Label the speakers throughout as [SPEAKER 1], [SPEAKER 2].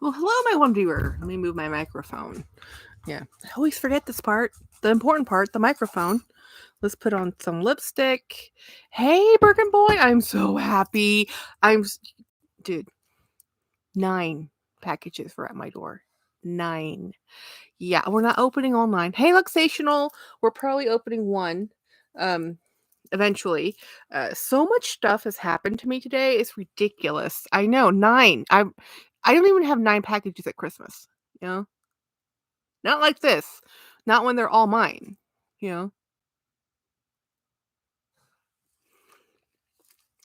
[SPEAKER 1] Well, hello, my one viewer. Let me move my microphone. Yeah, I always forget this part, the important part, the microphone. Let's put on some lipstick. Hey, Birkin boy, I'm so happy. Dude, 9 packages were at my door. 9. Yeah, we're not opening all 9. Hey, Luxational, we're probably opening one. Eventually. So much stuff has happened to me today. It's ridiculous. I know, 9. I don't even have 9 packages at Christmas, you know? Not like this. Not when they're all mine, you know?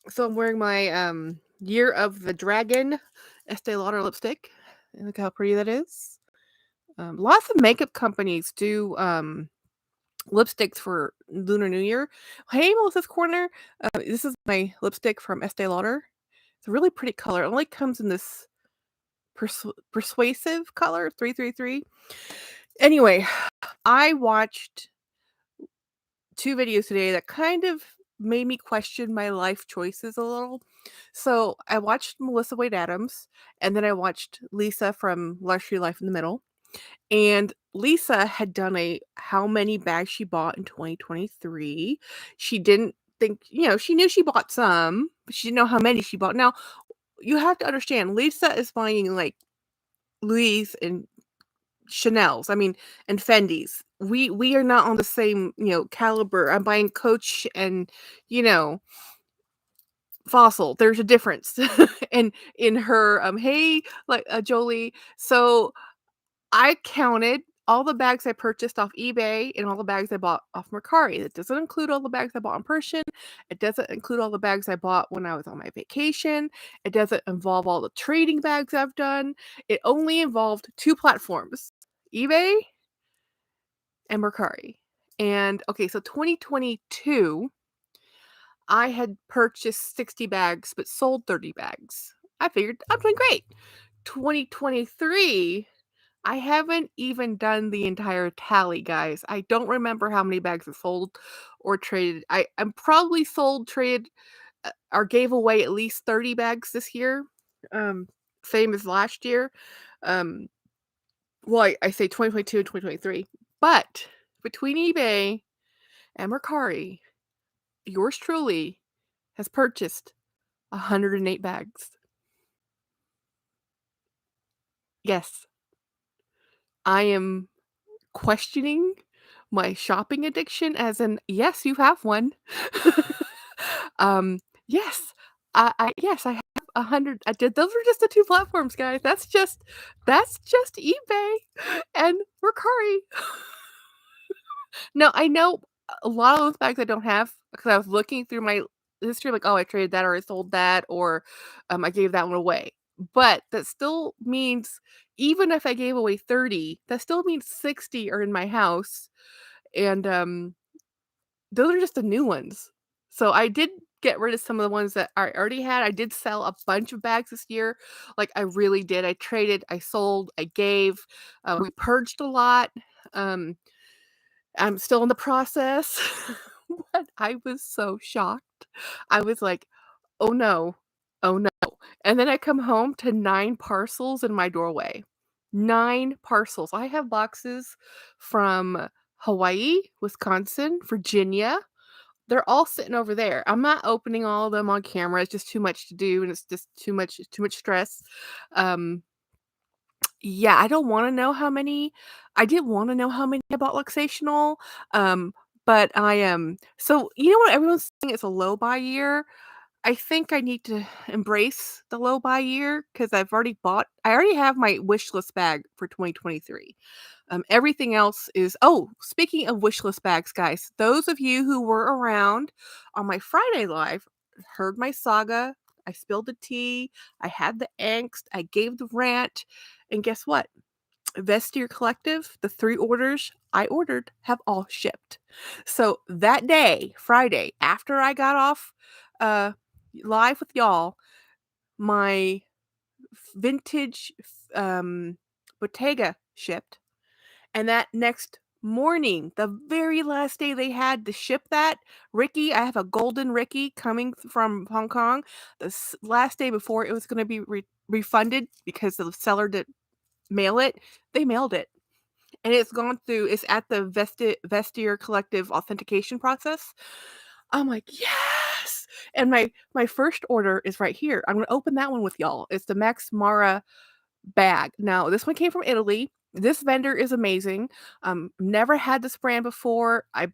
[SPEAKER 1] So I'm wearing my, Year of the Dragon Estee Lauder lipstick. And look how pretty that is. Lots of makeup companies do, lipsticks for Lunar New Year. Hey, Melissa's Corner. This is my lipstick from Estee Lauder. It's a really pretty color. It only comes in this persuasive color, 333. Anyway, I watched 2 videos today that kind of made me question my life choices a little. So, I watched Melissa Wade Adams, and then I watched Lisa from Luxury Life in the Middle. And Lisa had done a how many bags she bought in 2023. She didn't think, she knew she bought some, but she didn't know how many she bought. Now, you have to understand, Lisa is buying like Louis and Chanel's, I mean, and Fendi's. We are not on the same, caliber. I'm buying Coach and, you know, Fossil. There's a difference. And in her hey, like Jolie. So I counted all the bags I purchased off eBay and all the bags I bought off Mercari. It doesn't include all the bags I bought in person. It doesn't include all the bags I bought when I was on my vacation. It doesn't involve all the trading bags I've done. It only involved 2 platforms, eBay and Mercari. And okay, so 2022, I had purchased 60 bags but sold 30 bags. I figured I'm doing great. 2023, I haven't even done the entire tally, guys. I don't remember how many bags I sold or traded. I'm probably sold, traded, or gave away at least 30 bags this year. Um, Same as last year. Um, well, I say 2022 and 2023. But between eBay and Mercari, yours truly has purchased 108 bags. Yes, I am questioning my shopping addiction as in, yes, you have one. Yes, yes, I have 100. I did. Those were just the 2 platforms, guys. That's just eBay and Mercari. No, I know a lot of those bags I don't have because I was looking through my history, like, oh, I traded that or I sold that or I gave that one away. But that still means even if I gave away 30, that still means 60 are in my house. And those are just the new ones. So I did get rid of some of the ones that I already had. I did sell a bunch of bags this year. Like I really did. I traded, I sold, I gave. We purged a lot. Um, I'm still in the process, but I was so shocked. I was like, "Oh no. Oh no." And then I come home to 9 parcels in my doorway. 9 parcels. I have boxes from Hawaii, Wisconsin, Virginia. They're all sitting over there. I'm not opening all of them on camera. It's just too much to do and it's just too much stress. Um yeah, I don't wanna know how many. I did wanna know how many I bought Luxational, um, but I am so you know what everyone's saying it's a low buy year? I think I need to embrace the low buy year because I already have my wish list bag for 2023. Everything else is speaking of wish list bags, guys, those of you who were around on my Friday live heard my saga. I spilled the tea, I had the angst, I gave the rant, and guess what? Vestier Collective, the 3 orders I ordered have all shipped. So that day, Friday, after I got off uh live with y'all, my vintage Bottega shipped. And that next morning, the very last day they had to ship that, Ricky, I have a golden Ricky coming from Hong Kong. The last day before it was going to be refunded because the seller didn't mail it. They mailed it, and it's at the Vestiaire Collective authentication process. I'm like, "Yes!" And my first order is right here. I'm gonna open that one with y'all. It's the Max Mara bag. Now, this one came from Italy. This vendor is amazing. Never had this brand before. I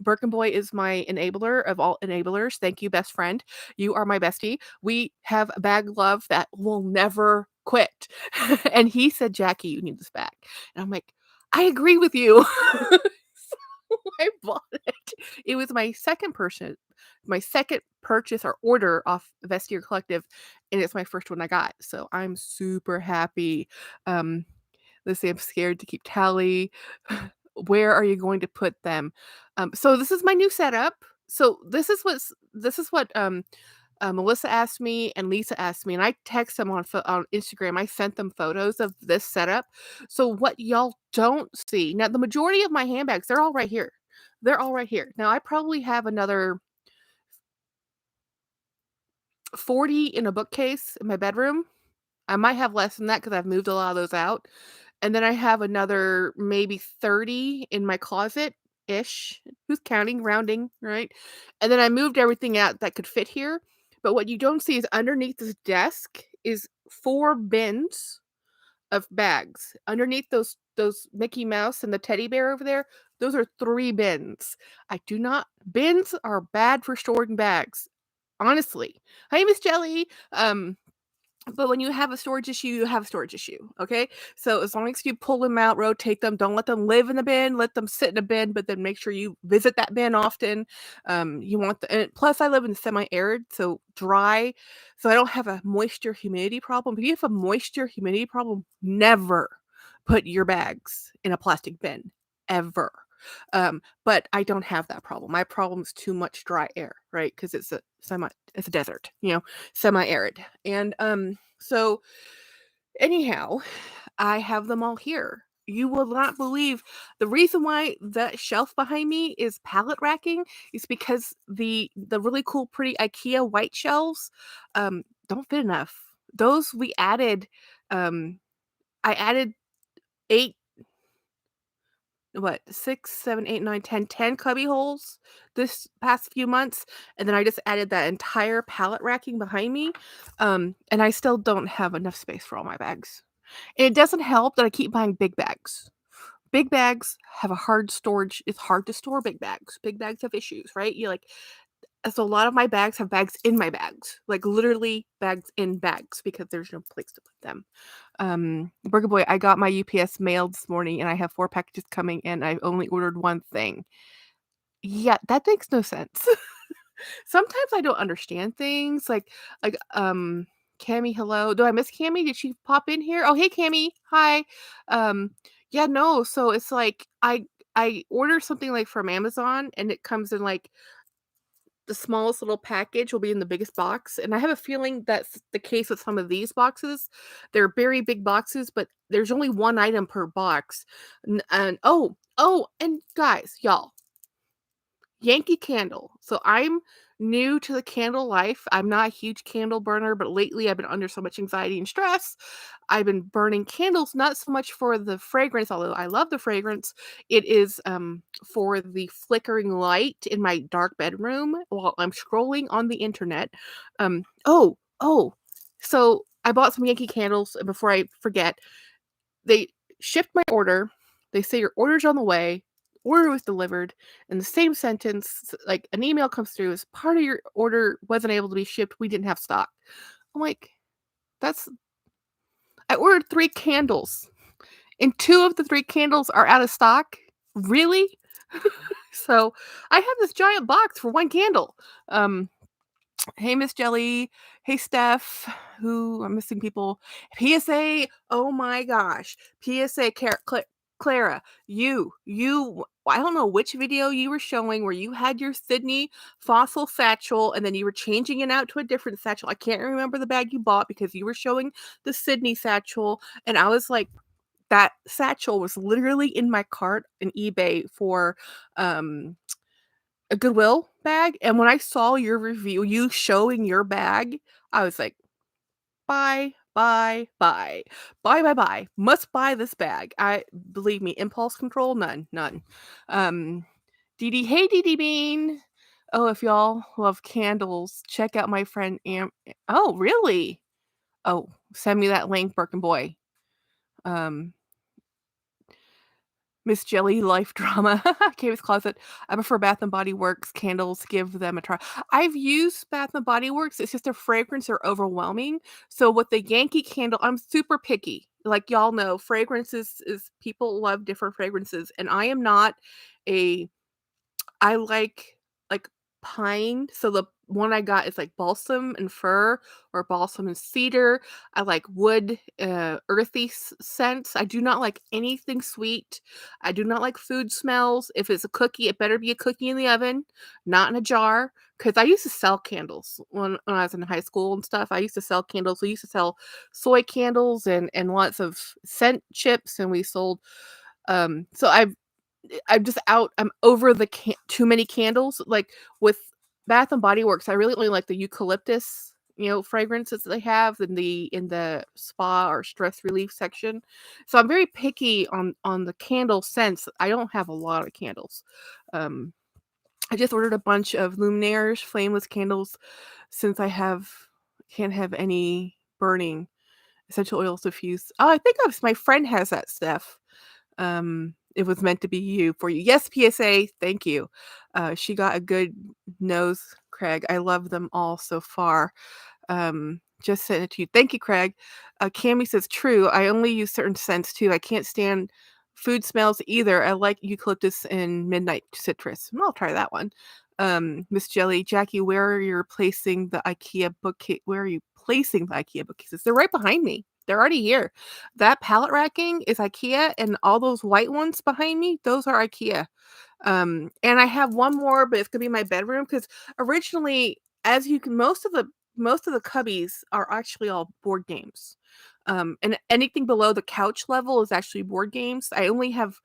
[SPEAKER 1] Birkenboy is my enabler of all enablers. Thank you, best friend. You are my bestie. We have a bag love that will never quit. And he said, "Jackie, you need this bag." And I'm like, "I agree with you." So I bought it. It was my second purchase or order off Vestiaire Collective, and it's my first one I got. So I'm super happy. Um, let's see, I'm scared to keep tally. Where are you going to put them? So this is my new setup. So this is what Melissa asked me and Lisa asked me, and I text them on Instagram. I sent them photos of this setup. So what y'all don't see now, the majority of my handbags, they're all right here. They're all right here. Now I probably have another 40 in a bookcase in my bedroom. I might have less than that because I've moved a lot of those out. And then I have another maybe 30 in my closet-ish. Who's counting? Rounding, right? And then I moved everything out that could fit here. But what you don't see is underneath this desk is 4 bins of bags. Underneath those Mickey Mouse and the teddy bear over there, those are 3 bins. I do not Bins are bad for storing bags, honestly. Hi, Miss Jelly. But when you have a storage issue, you have a storage issue, okay? So as long as you pull them out, rotate them, don't let them live in the bin, let them sit in a bin, but then make sure you visit that bin often. You want and plus I live in semi-arid, so dry, so I don't have a moisture humidity problem. If you have a moisture humidity problem, never put your bags in a plastic bin, ever. But I don't have that problem. My problem is too much dry air, right? Because it's a desert, semi-arid. And so anyhow, I have them all here. You will not believe the reason why that shelf behind me is pallet racking is because the really cool, pretty IKEA white shelves don't fit enough. Those we added, I added 8 what 6, 7, 8, 9, 10, 10 cubby holes this past few months, and then I just added that entire pallet racking behind me, and I still don't have enough space for all my bags. And it doesn't help that I keep buying big bags. Big bags have a hard storage. It's hard to store big bags. Big bags have issues, right? You like so a lot of my bags have bags in my bags, like literally bags in bags because there's no place to put them. Burger Boy, I got my UPS mailed this morning and I have 4 packages coming and I only ordered one thing. Yeah, that makes no sense. Sometimes I don't understand things Cammy, hello. Do I miss Cammy? Did she pop in here? Oh, hey Cammy. Hi. Um, yeah, no. So it's like I order something like from Amazon and it comes in like the smallest little package will be in the biggest box, and I have a feeling that's the case with some of these boxes. They're very big boxes, but there's only 1 item per box. And and guys, y'all, Yankee Candle. So I'm new to the candle life. I'm not a huge candle burner, but lately I've been under so much anxiety and stress. I've been burning candles, not so much for the fragrance, although I love the fragrance. It is for the flickering light in my dark bedroom while I'm scrolling on the internet. Oh, so I bought some Yankee candles, and before I forget, they shipped my order. They say your order's on the way. Order was delivered. In the same sentence, like an email comes through as part of your order wasn't able to be shipped. We didn't have stock. I'm like, that's I ordered 3 candles and 2 of the 3 candles are out of stock. Really? So I have this giant box for 1 candle. Um, Hey, Miss Jelly. Hey, Steph. Who I'm missing people. PSA. Oh my gosh. PSA. Clara. I don't know which video you were showing where you had your Sydney fossil satchel and then you were changing it out to a different satchel. I can't remember the bag you bought because you were showing the Sydney satchel. And I was like, that satchel was literally in my cart in eBay for a Goodwill bag, and when I saw your review, you showing your bag, I was like, "Bye, Buy, buy, buy, buy, buy. Must buy this bag. I believe me, impulse control, none, none. Um, Dee Dee, hey Dee Dee Bean. Oh, if y'all love candles, check out my friend Oh, really? Oh, send me that link, Birkin boy. Um, Miss Jelly Life Drama, Cave's Closet. I prefer Bath& and Body Works candles, give them a try. I've used Bath& and Body Works, it's just their fragrance are overwhelming. So with the Yankee Candle, I'm super picky. Like y'all know, fragrances is people love different fragrances, and I am not a I like pine, so the one I got is like balsam and fir or balsam and cedar. I like wood, earthy scents. I do not like anything sweet. I do not like food smells. If it's a cookie, it better be a cookie in the oven, not in a jar. Because I used to sell candles when I was in high school and stuff. I used to sell candles. We used to sell soy candles and lots of scent chips, and we sold. So I'm just out. I'm over the too many candles. Like with Bath and Body Works, I really only like the eucalyptus, fragrances that they have in the spa or stress relief section. So I'm very picky on the candle scents. I don't have a lot of candles. Um, I just ordered a bunch of Luminaires flameless candles since can't have any burning essential oils diffused. Oh, I think my friend has that stuff. It was meant to be you for you. Yes, PSA, thank you. She got a good nose, Craig. I love them all so far. Just sent it to you. Thank you, Craig. Cammy says, true. I only use certain scents too. I can't stand food smells either. I like eucalyptus and midnight citrus. I'll try that one. Miss Jelly, Jackie, where are you placing the IKEA bookcase? Where are you placing the IKEA bookcases? They're right behind me. They're already here. That pallet racking is IKEA, and all those white ones behind me, those are IKEA. And I have one more, but it's gonna be my bedroom because originally, as you can, most of the cubbies are actually all board games. And anything below the couch level is actually board games. I only have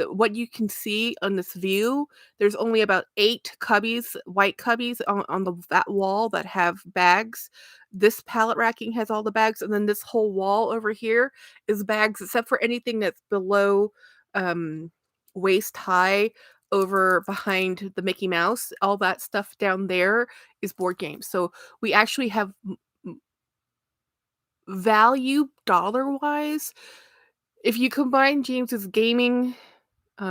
[SPEAKER 1] what you can see on this view. There's only about 8 cubbies, white cubbies on that wall that have bags. This pallet racking has all the bags, and then this whole wall over here is bags, except for anything that's below um waist high over behind the Mickey Mouse. All that stuff down there is board games. So we actually have value dollar wise. If you combine James's gaming,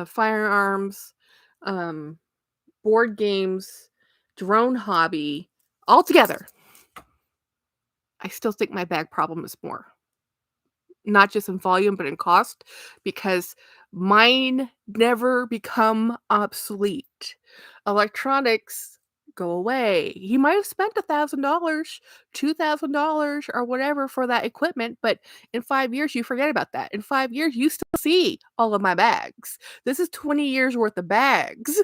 [SPEAKER 1] firearms, um, board games, drone hobby all together, I still think my bag problem is more. Not just in volume, but in cost, because mine never become obsolete. Electronics go away. He might have spent $1,000, $2,000, or whatever for that equipment, but in 5 years, you forget about that. In 5 years, you still see all of my bags. This is 20 years worth of bags.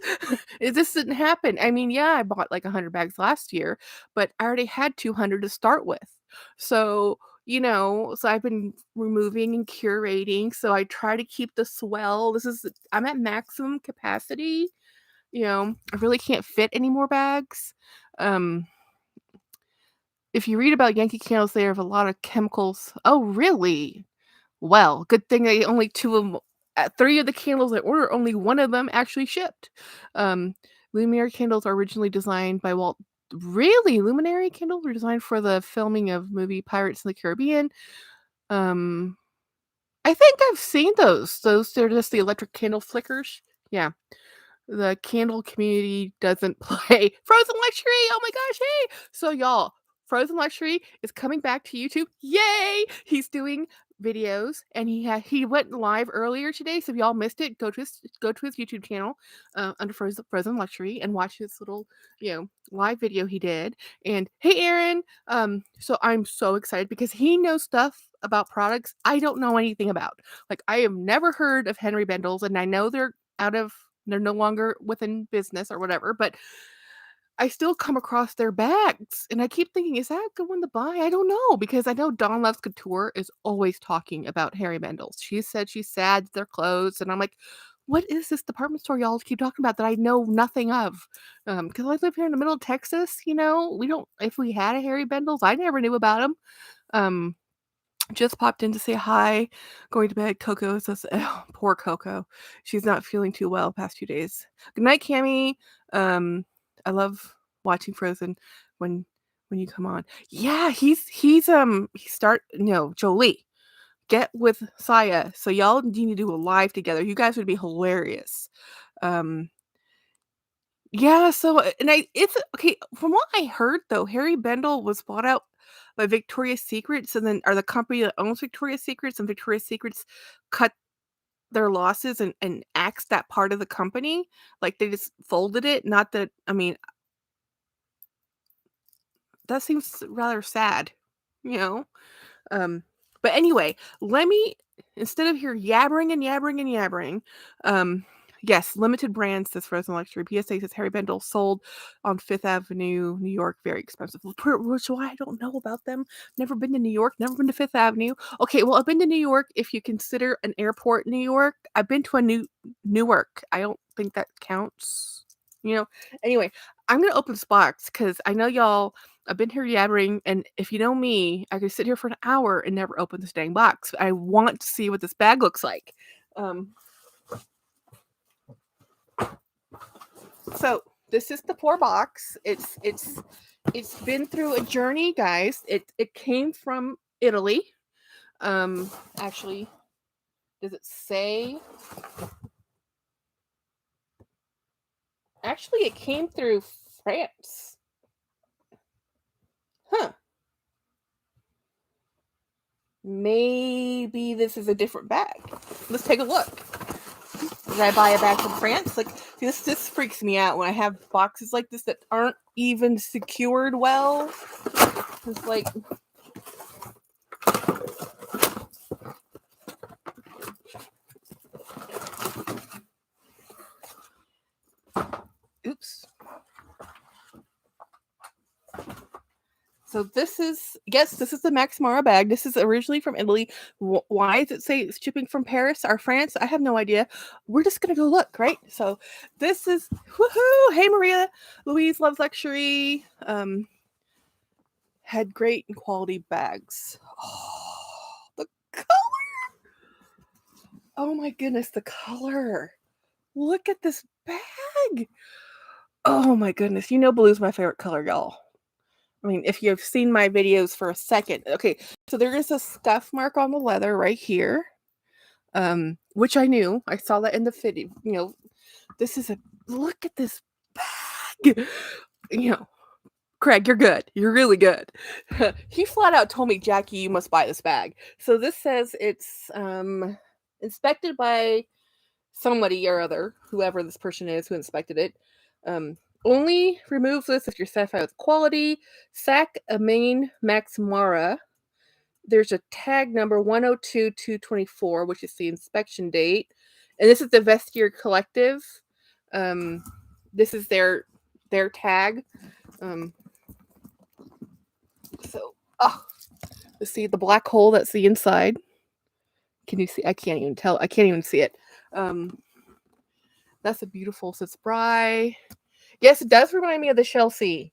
[SPEAKER 1] This didn't happen. I mean, yeah, I bought like 100 bags last year, but I already had 200 to start with. So so I've been removing and curating, so I try to keep the swell. I'm at maximum capacity, I really can't fit any more bags. Um, if you read about Yankee candles, they have a lot of chemicals. Oh, really? Well, good thing they only 2 of them 3 of the candles I ordered, only 1 of them actually shipped. Um, Lumiere candles are originally designed by Walt. Really? Luminary candles were designed for the filming of movie Pirates in the Caribbean. Um, I think I've seen those. They're just the electric candle flickers. Yeah. The candle community doesn't play Frozen Luxury. Oh my gosh, hey. So y'all, Frozen Luxury is coming back to YouTube. Yay! He's doing videos and he went live earlier today. So if y'all missed it, go to his YouTube channel under Frozen Luxury and watch his little, live video he did. And hey Aaron, so I'm so excited because he knows stuff about products I don't know anything about. Like I have never heard of Henry Bendel's, and I know they're no longer within business or whatever, but I still come across their bags and I keep thinking, is that a good one to buy? I don't know because I know Dawn Loves Couture is always talking about Harry Bendel's. She said she's sad they're closed, and I'm like, what is this department store y'all keep talking about that I know nothing of? Because I live here in the middle of Texas, we don't. If we had a Harry Bendel's, I never knew about him. Um, just popped in to say hi, going to bed. Coco says, oh, poor Coco. She's not feeling too well past 2 days. Good night, Cammy. I love watching Frozen when you come on. Yeah, he start no Jolie. Get with Saya. So y'all need to do a live together. You guys would be hilarious. Um, yeah, so and I it's okay, from what I heard though, Harry Bendel was bought out by Victoria's Secrets and then or the company that owns Victoria's Secrets, and Victoria's Secrets cut their losses and axed that part of the company. Like they just folded it. Not that I mean, that seems rather sad, you know? Um, but anyway, let me instead of here yabbering and yabbering and yabbering, um, yes, limited brands says Frozen Luxury. PSA says Harry Bendel sold on Fifth Avenue, New York, very expensive. Which why I don't know about them. Never been to New York, never been to Fifth Avenue. Okay, well, I've been to New York if you consider an airport in New York. I've been to a Newark. I don't think that counts. You know. Anyway, I'm gonna open this box because I know y'all I've been here yabbering, and if you know me, I could sit here for an hour and never open this dang box. I want to see what this bag looks like. Um, so this is the poor box. It's been through a journey, guys. It came from Italy. Actually, does it say? Actually, it came through France. Huh. Maybe this is a different bag. Let's take a look. Did I buy a bag from France? Like this freaks me out when I have boxes like this that aren't even secured well. It's like oops. So this is this is the Max Mara bag. This is originally from Italy. Why does it say it's shipping from Paris or France? I have no idea. We're just gonna go look, right? So this is woohoo! Hey Maria, Louise loves luxury. Had great and quality bags. Oh, the color! Oh my goodness, the color! Look at this bag. Oh my goodness, you know blue's my favorite color, y'all. I mean, if you've seen my videos for a second. Okay, so there is a scuff mark on the leather right here. Which I knew. I saw that in the video. You know, this is a look at this bag. You know, Craig, you're good. You're really good. He flat out told me, Jackie, you must buy this bag. So this says it's inspected by somebody or other, whoever this person is who inspected it. Only remove this if you're satisfied with quality. Sac Amain Max Mara. There's a tag number 102224, which is the inspection date. And this is the Vestiaire Collective. This is their tag. So, let's see the black hole. That's the inside. Can you see? I can't even tell. I can't even see it. That's a beautiful Sitzbry. Yes, it does remind me of the Chelsea.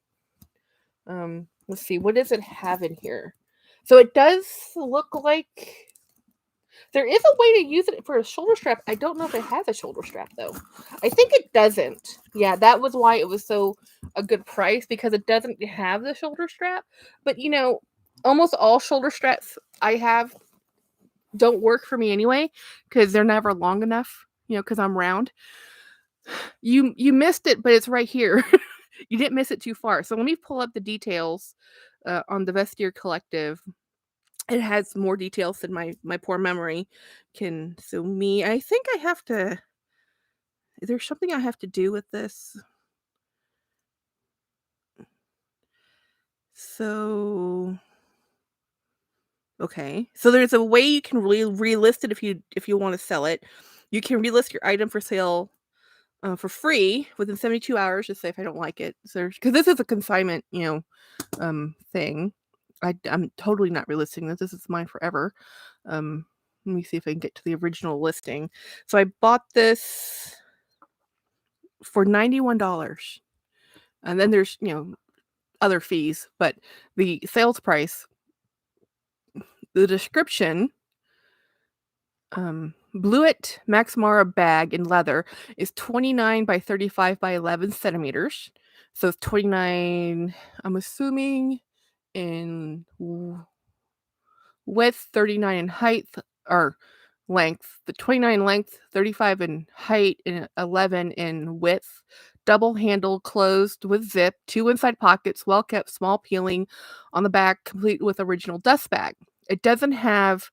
[SPEAKER 1] Let's see. What does it have in here? So it does look like there is a way to use it for a shoulder strap. I don't know if it has a shoulder strap though. I think it doesn't. Yeah, that was why it was so a good price, because it doesn't have the shoulder strap. But you know, almost all shoulder straps I have don't work for me anyway because they're never long enough. You know, because I'm round. You missed it, but it's right here. You didn't miss it too far. So let me pull up the details on the Vestiaire Collective. It has more details than my poor memory can. So me, I think I have to. Is there something I have to do with this? So okay, so there's a way you can relist it if you want to sell it. You can relist your item for sale for free within 72 hours. Just say if I don't like it, so because this is a consignment, thing. I'm totally not relisting this. This is mine forever. Let me see if I can get to the original listing. So I bought this for $91, and then there's other fees, but the sales price The description, Bluet Max Mara bag in leather is 29 by 35 by 11 centimeters. So it's 29, I'm assuming, in width, 39 in height, or length. The 29 length, 35 in height, and 11 in width. Double handle, closed with zip, 2 inside pockets, well kept, small peeling on the back, complete with original dust bag. It doesn't have,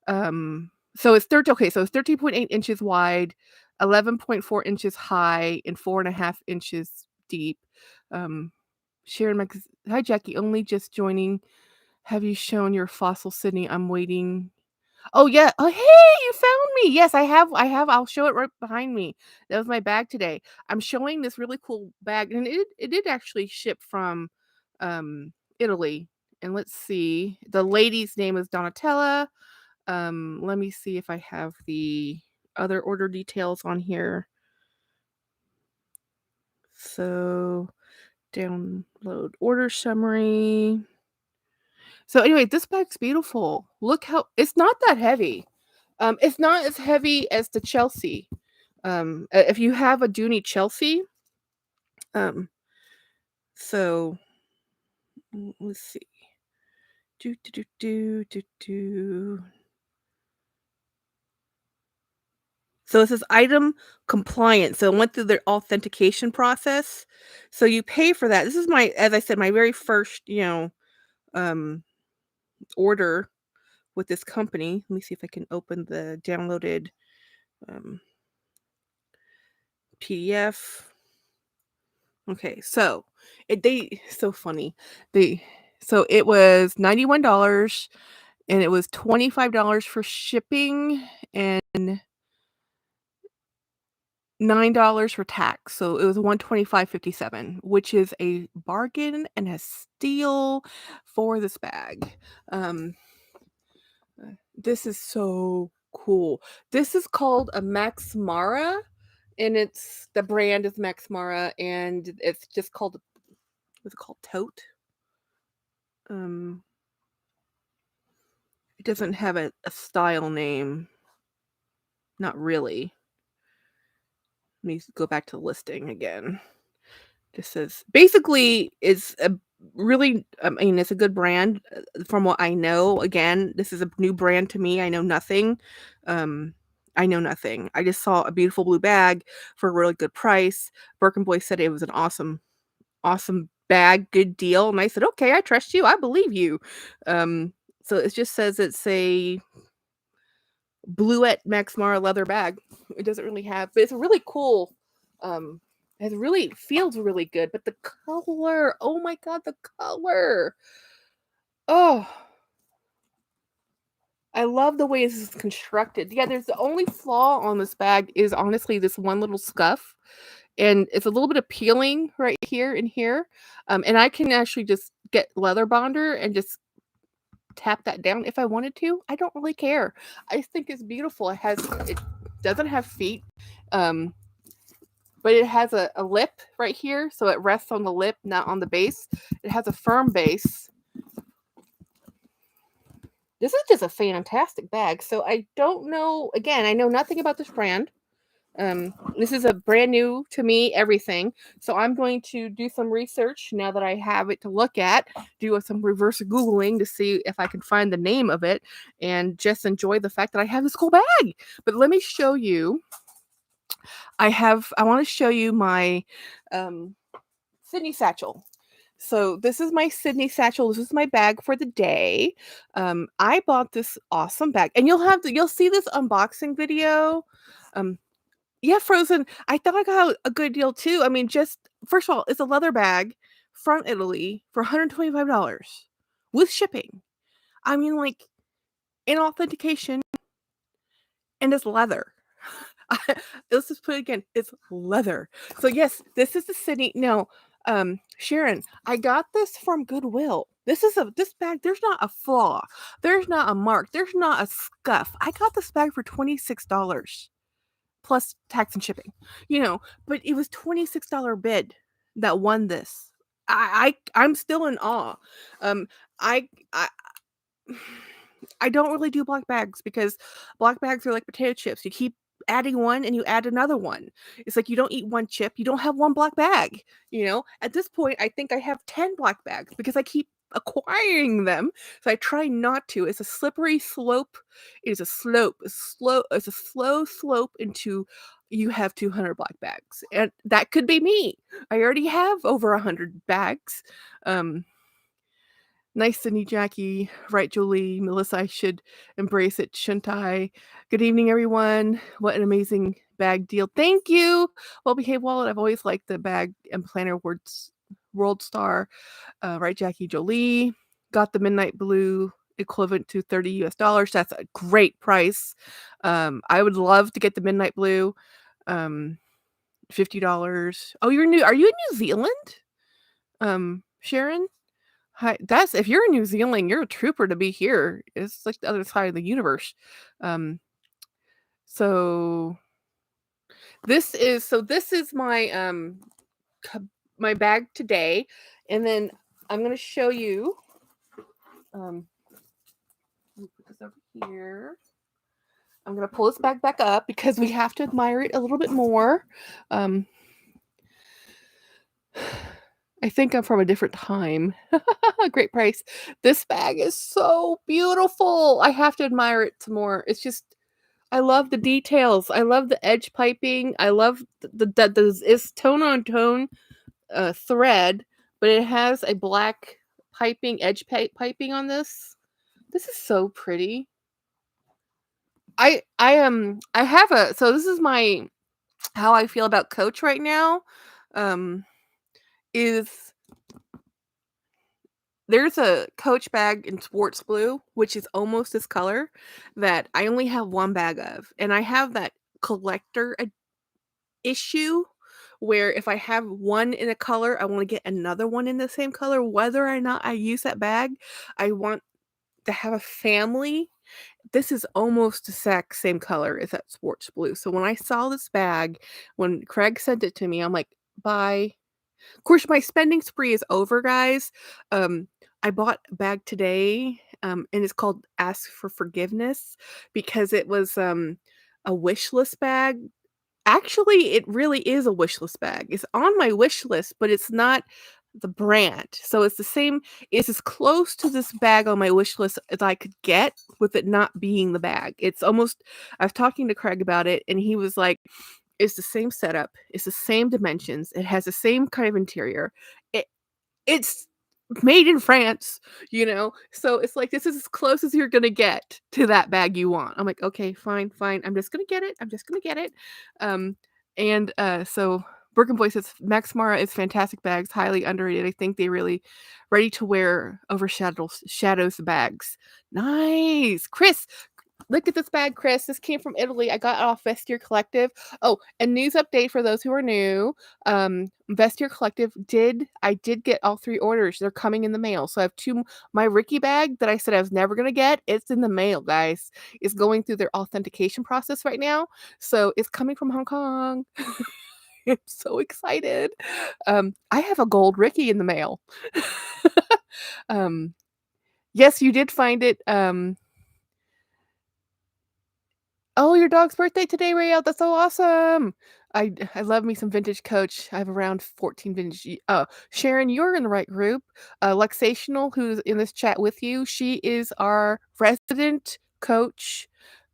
[SPEAKER 1] so it's 30, okay, so it's 13.8 inches wide, 11.4 inches high, and 4.5 inches deep. Um, Sharon, hi Jackie, only just joining. Have you shown your fossil, Sydney? I'm waiting. Oh, yeah. Oh, hey, you found me. Yes, I have. I'll show it right behind me. That was my bag today. I'm showing this really cool bag, and it did actually ship from Italy. And let's see. The lady's name is Donatella. Let me see if I have the other order details on here. So, download order summary. So anyway, this bag's beautiful. Look how it's not that heavy. It's not as heavy as the Chelsea. If you have a Dooney Chelsea, um, so let's see. Do do do do do do. So it says item compliant. So it went through their authentication process. So you pay for that. This is my, as I said, my very first, um, order with this company. Let me see if I can open the downloaded um, PDF. Okay, so they so funny. They so it was $91 and it was $25 for shipping and $9 for tax. So it was 125.57, which is a bargain and a steal for this bag. Um this is so cool. This is called a Max Mara, and it's the brand is Max Mara, and it's just called, what's it called? Tote. Um, it doesn't have a style name. Not really. Let me go back to the listing again. Just says basically it's a really, I mean, it's a good brand from what I know. Again, this is a new brand to me. I know nothing. Um, I know nothing. I just saw a beautiful blue bag for a really good price. Birkin Boy said it was an awesome bag, good deal. And I said, okay, I trust you. I believe you. Um, so it just says it's a Bluette Max Mara leather bag. It doesn't really have, but it's a really cool. Um, it really feels really good. But the color, oh my god, the color! Oh, I love the way this is constructed. Yeah, there's the only flaw on this bag is honestly this one little scuff, and it's a little bit of peeling right here and here. And I can actually just get leather bonder and just tap that down if I wanted to. I don't really care. I think it's beautiful. It doesn't have feet, um, but it has a lip right here, so it rests on the lip, not on the base. It has a firm base. This is just a fantastic bag. So I don't know. Again, I know nothing about this brand. This is a brand new to me everything. So I'm going to do some research now that I have it to look at, do some reverse Googling to see if I can find the name of it and just enjoy the fact that I have this cool bag. But let me show you. I want to show you my Sydney satchel. So this is my Sydney satchel. This is my bag for the day. I bought this awesome bag, and you'll see this unboxing video. Um, yeah, Frozen. I thought I got a good deal too. I mean, just first of all, it's a leather bag from Italy for $125 with shipping. I mean, like, in authentication, and it's leather. Let's just put it again. It's leather. So yes, this is the Sydney. No, Sharon, I got this from Goodwill. This bag. There's not a flaw. There's not a mark. There's not a scuff. I got this bag for $26 plus tax and shipping. But it was $26 bid that won this. I'm still in awe. Um, I I don't really do black bags because black bags are like potato chips. You keep adding one and you add another one. It's like you don't eat one chip, you don't have one black bag, you know? At this point, I think I have 10 black bags because I keep acquiring them. So I try not to. It's a slippery slope. It is a slope. It's a slow slope into you have 200 black bags. And that could be me. I already have over 100 bags. Um Nice to meet Jackie. Right, Julie. Melissa, I should embrace it, shouldn't I? Good evening, everyone. What an amazing bag deal. Thank you. Well behaved wallet. I've always liked the bag and planner words World Star. Right, Jackie Jolie. Got the midnight blue equivalent to 30 US dollars. That's a great price. I would love to get the midnight blue. $50. Oh, you're new. Are you in New Zealand? Sharon? Hi, that's if you're in New Zealand, you're a trooper to be here. It's like the other side of the universe. Um, so this is my my bag today, and then I'm gonna show you. Let me put this over here. I'm gonna pull this bag back up because we have to admire it a little bit more. I think I'm from a different time. Great price. This bag is so beautiful. I have to admire it some more. It's just I love the details. I love the edge piping. I love it's tone on tone thread, but it has a black piping piping on this. This is so pretty. I have a so this is my how I feel about Coach right now. Is there's a Coach bag in sports blue, which is almost this color, that I only have one bag of, and I have that collector issue where if I have one in a color, I want to get another one in the same color, whether or not I use that bag. I want to have a family. This is almost the exact same color as that sports blue. So when I saw this bag, when Craig sent it to me, I'm like, bye. Of course, my spending spree is over, guys. I bought a bag today, and it's called Ask for Forgiveness because it was a wish list bag. Actually, it really is a wish list bag. It's on my wish list, but it's not the brand. So it's the same, it's as close to this bag on my wish list as I could get with it not being the bag. It's almost, I was talking to Craig about it, and he was like, it's the same setup, it's the same dimensions, it has the same kind of interior. It it's made in France, you know? So it's like this is as close as you're gonna get to that bag you want. I'm like, okay, fine, fine. I'm just gonna get it. I'm just gonna get it. Um, so Birkin Boy says Max Mara is fantastic bags, highly underrated. I think they really ready to wear shadows the bags. Nice. Chris, look at this bag, Chris. This came from Italy. I got it off Vestiaire Collective. Oh, and news update for those who are new. Vestiaire Collective I did get all 3 orders. They're coming in the mail. So I have 2 my Ricky bag that I said I was never gonna get. It's in the mail, guys. It's going through their authentication process right now. So it's coming from Hong Kong. I'm so excited. I have a gold Ricky in the mail. um, yes, you did find it. Oh, your dog's birthday today, Rael. That's so awesome. I love me some vintage Coach. I have around 14 vintage. Sharon, you're in the right group. Luxational, who's in this chat with you, she is our resident Coach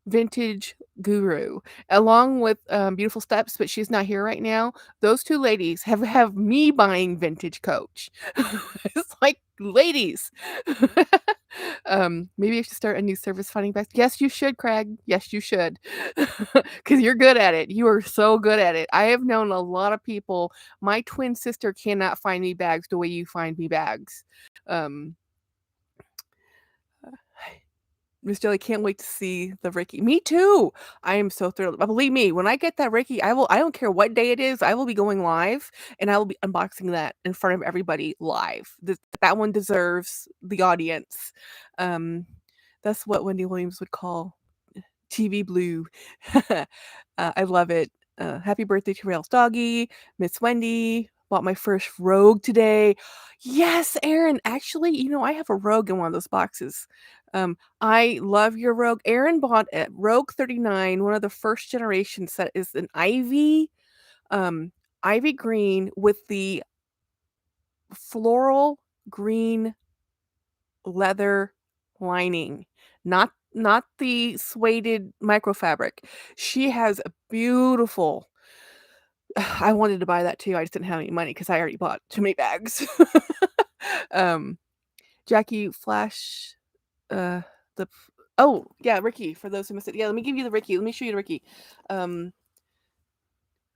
[SPEAKER 1] vintage guru, along with Beautiful Steps, but she's not here right now. Those 2 ladies have me buying vintage Coach. It's like, ladies. Maybe I should start a new service finding bags. Yes, you should, Craig. Yes, you should. Because you're good at it. You are so good at it. I have known a lot of people. My twin sister cannot find me bags the way you find me bags. Miss Jelly can't wait to see the Ricky. Me too. I am so thrilled. But believe me, when I get that Ricky, I don't care what day it is, I will be going live and I will be unboxing that in front of everybody live. That one deserves the audience. That's what Wendy Williams would call TV blue. I love it. Happy birthday to Rails Doggy, Miss Wendy. Bought my first Rogue today. Yes, Aaron. Actually, I have a Rogue in one of those boxes. I love your Rogue. Aaron bought a Rogue 39, one of the first generations that is an um, ivy green with the floral green leather lining, not the suede microfabric. She has a beautiful I wanted to buy that too, I just didn't have any money because I already bought too many bags. Um, Jackie Flash, the oh, yeah, Ricky, for those who missed it. Yeah, let me give you the Ricky. Let me show you the Ricky. Um,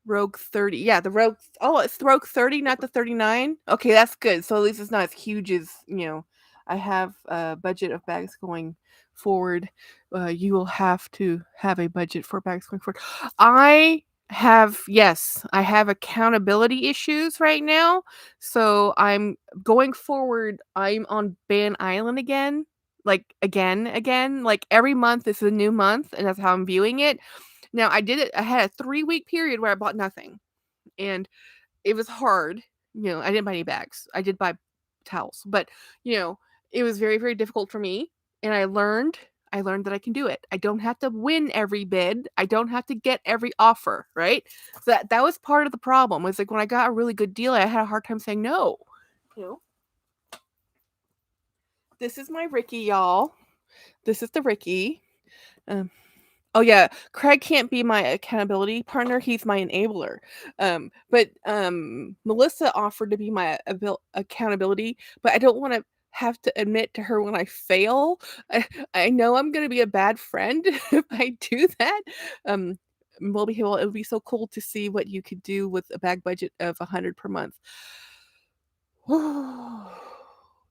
[SPEAKER 1] Rogue 30. Yeah, the Rogue oh, it's the Rogue 30, not the 39? Okay, that's good. So at least it's not as huge as, I have a budget of bags going forward. You will have to have a budget for bags going forward. I have accountability issues right now. So I'm going forward, I'm on Ban Island again. Like again. Like every month is a new month, and that's how I'm viewing it. Now, I had a 3-week period where I bought nothing, and it was hard. I didn't buy any bags. I did buy towels, but, you know, it was very, very difficult for me, and I learned that I can do it. I don't have to win every bid. I don't have to get every offer, right? So that was part of the problem, was, like, when I got a really good deal, I had a hard time saying no. You know? This is my Ricky, y'all. This is the Ricky. Um Oh, yeah, Craig can't be my accountability partner, he's my enabler. But Melissa offered to be my accountability, but I don't wanna have to admit to her when I fail. I know I'm gonna be a bad friend if I do that. Um, well, it would be so cool to see what you could do with a bag budget of 100 per month.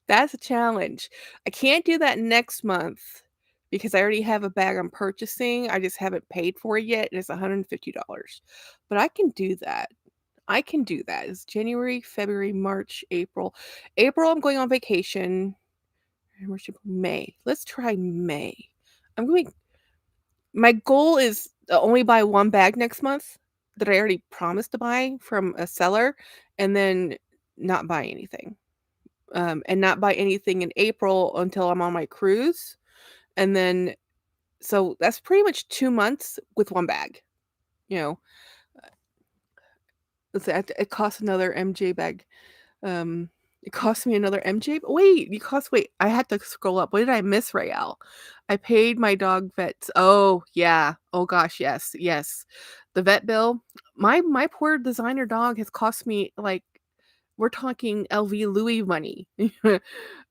[SPEAKER 1] That's a challenge. I can't do that next month because I already have a bag I'm purchasing. I just haven't paid for it yet, and it's $150. But I can do that. I can do that. It's January, February, March, April. April, I'm going on vacation. March, April, May. Let's try May. I'm going. My goal is to only buy one bag next month that I already promised to buy from a seller, and then not buy anything. And not buy anything in April until I'm on my cruise. And then, so that's pretty much 2 months with 1 bag, you know? Let's say it costs another MJ bag. It cost me another MJ wait, I had to scroll up. What did I miss, Rael? I paid my dog vets. Oh, yeah. Oh gosh, yes, yes. The vet bill. My poor designer dog has cost me, like, we're talking LV Louis money.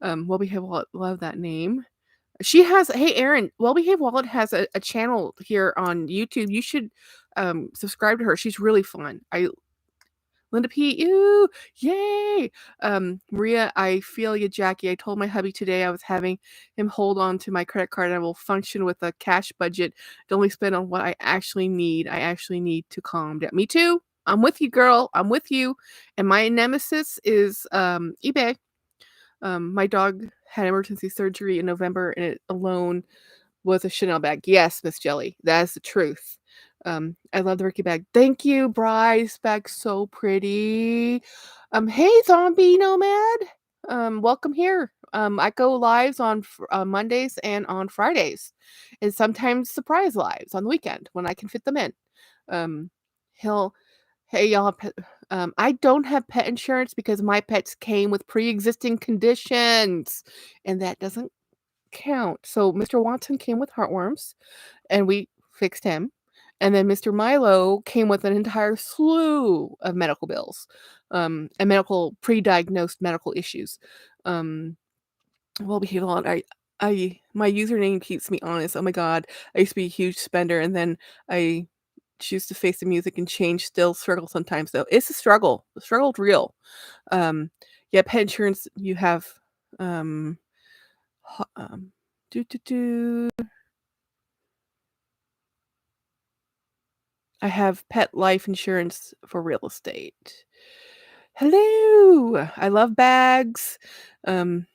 [SPEAKER 1] Well Behaved Wallet, love that name. She has Hey, Aaron, Well Behaved Wallet has a channel here on YouTube. You should, subscribe to her. She's really fun. I Linda P, ew, yay! Maria, I feel you, Jackie. I told my hubby today I was having him hold on to my credit card and I will function with a cash budget to only spend on what I actually need. I actually need to calm down. Me too. I'm with you, girl. I'm with you. And my nemesis is eBay. My dog had emergency surgery in November, and it alone was a Chanel bag. Yes, Miss Jelly, that is the truth. I love the Ricky bag. Thank you, Bryce. Bag's so pretty. Hey, zombie nomad. Welcome here. I go lives on Mondays and on Fridays, and sometimes surprise lives on the weekend when I can fit them in. Um, he'll Hey, y'all. I don't have pet insurance because my pets came with pre-existing conditions, and that doesn't count. So Mr. Watson came with heartworms, and we fixed him. And then Mr. Milo came with an entire slew of medical bills, and pre-diagnosed medical issues. Um, well behaved lot. My username keeps me honest. Oh my god, I used to be a huge spender, and then I choose to face the music and change. Still struggle sometimes though. It's a struggle. The struggle's real. Um, yeah, pet insurance. You have um, ho- um, do do do. I have pet life insurance for real estate. Hello. I love bags. Um,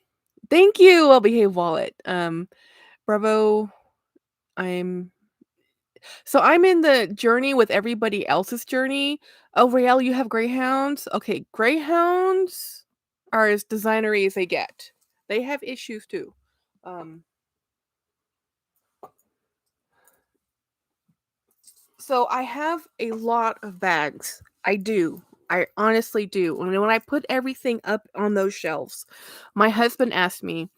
[SPEAKER 1] thank you. Well behaved wallet. Bravo. I'm I'm in the journey with everybody else's journey. Oh, Rael, you have greyhounds? Okay, greyhounds are as designery as they get. They have issues too. Um, So I have a lot of bags. I do. I honestly do. And when I put everything up on those shelves, my husband asked me,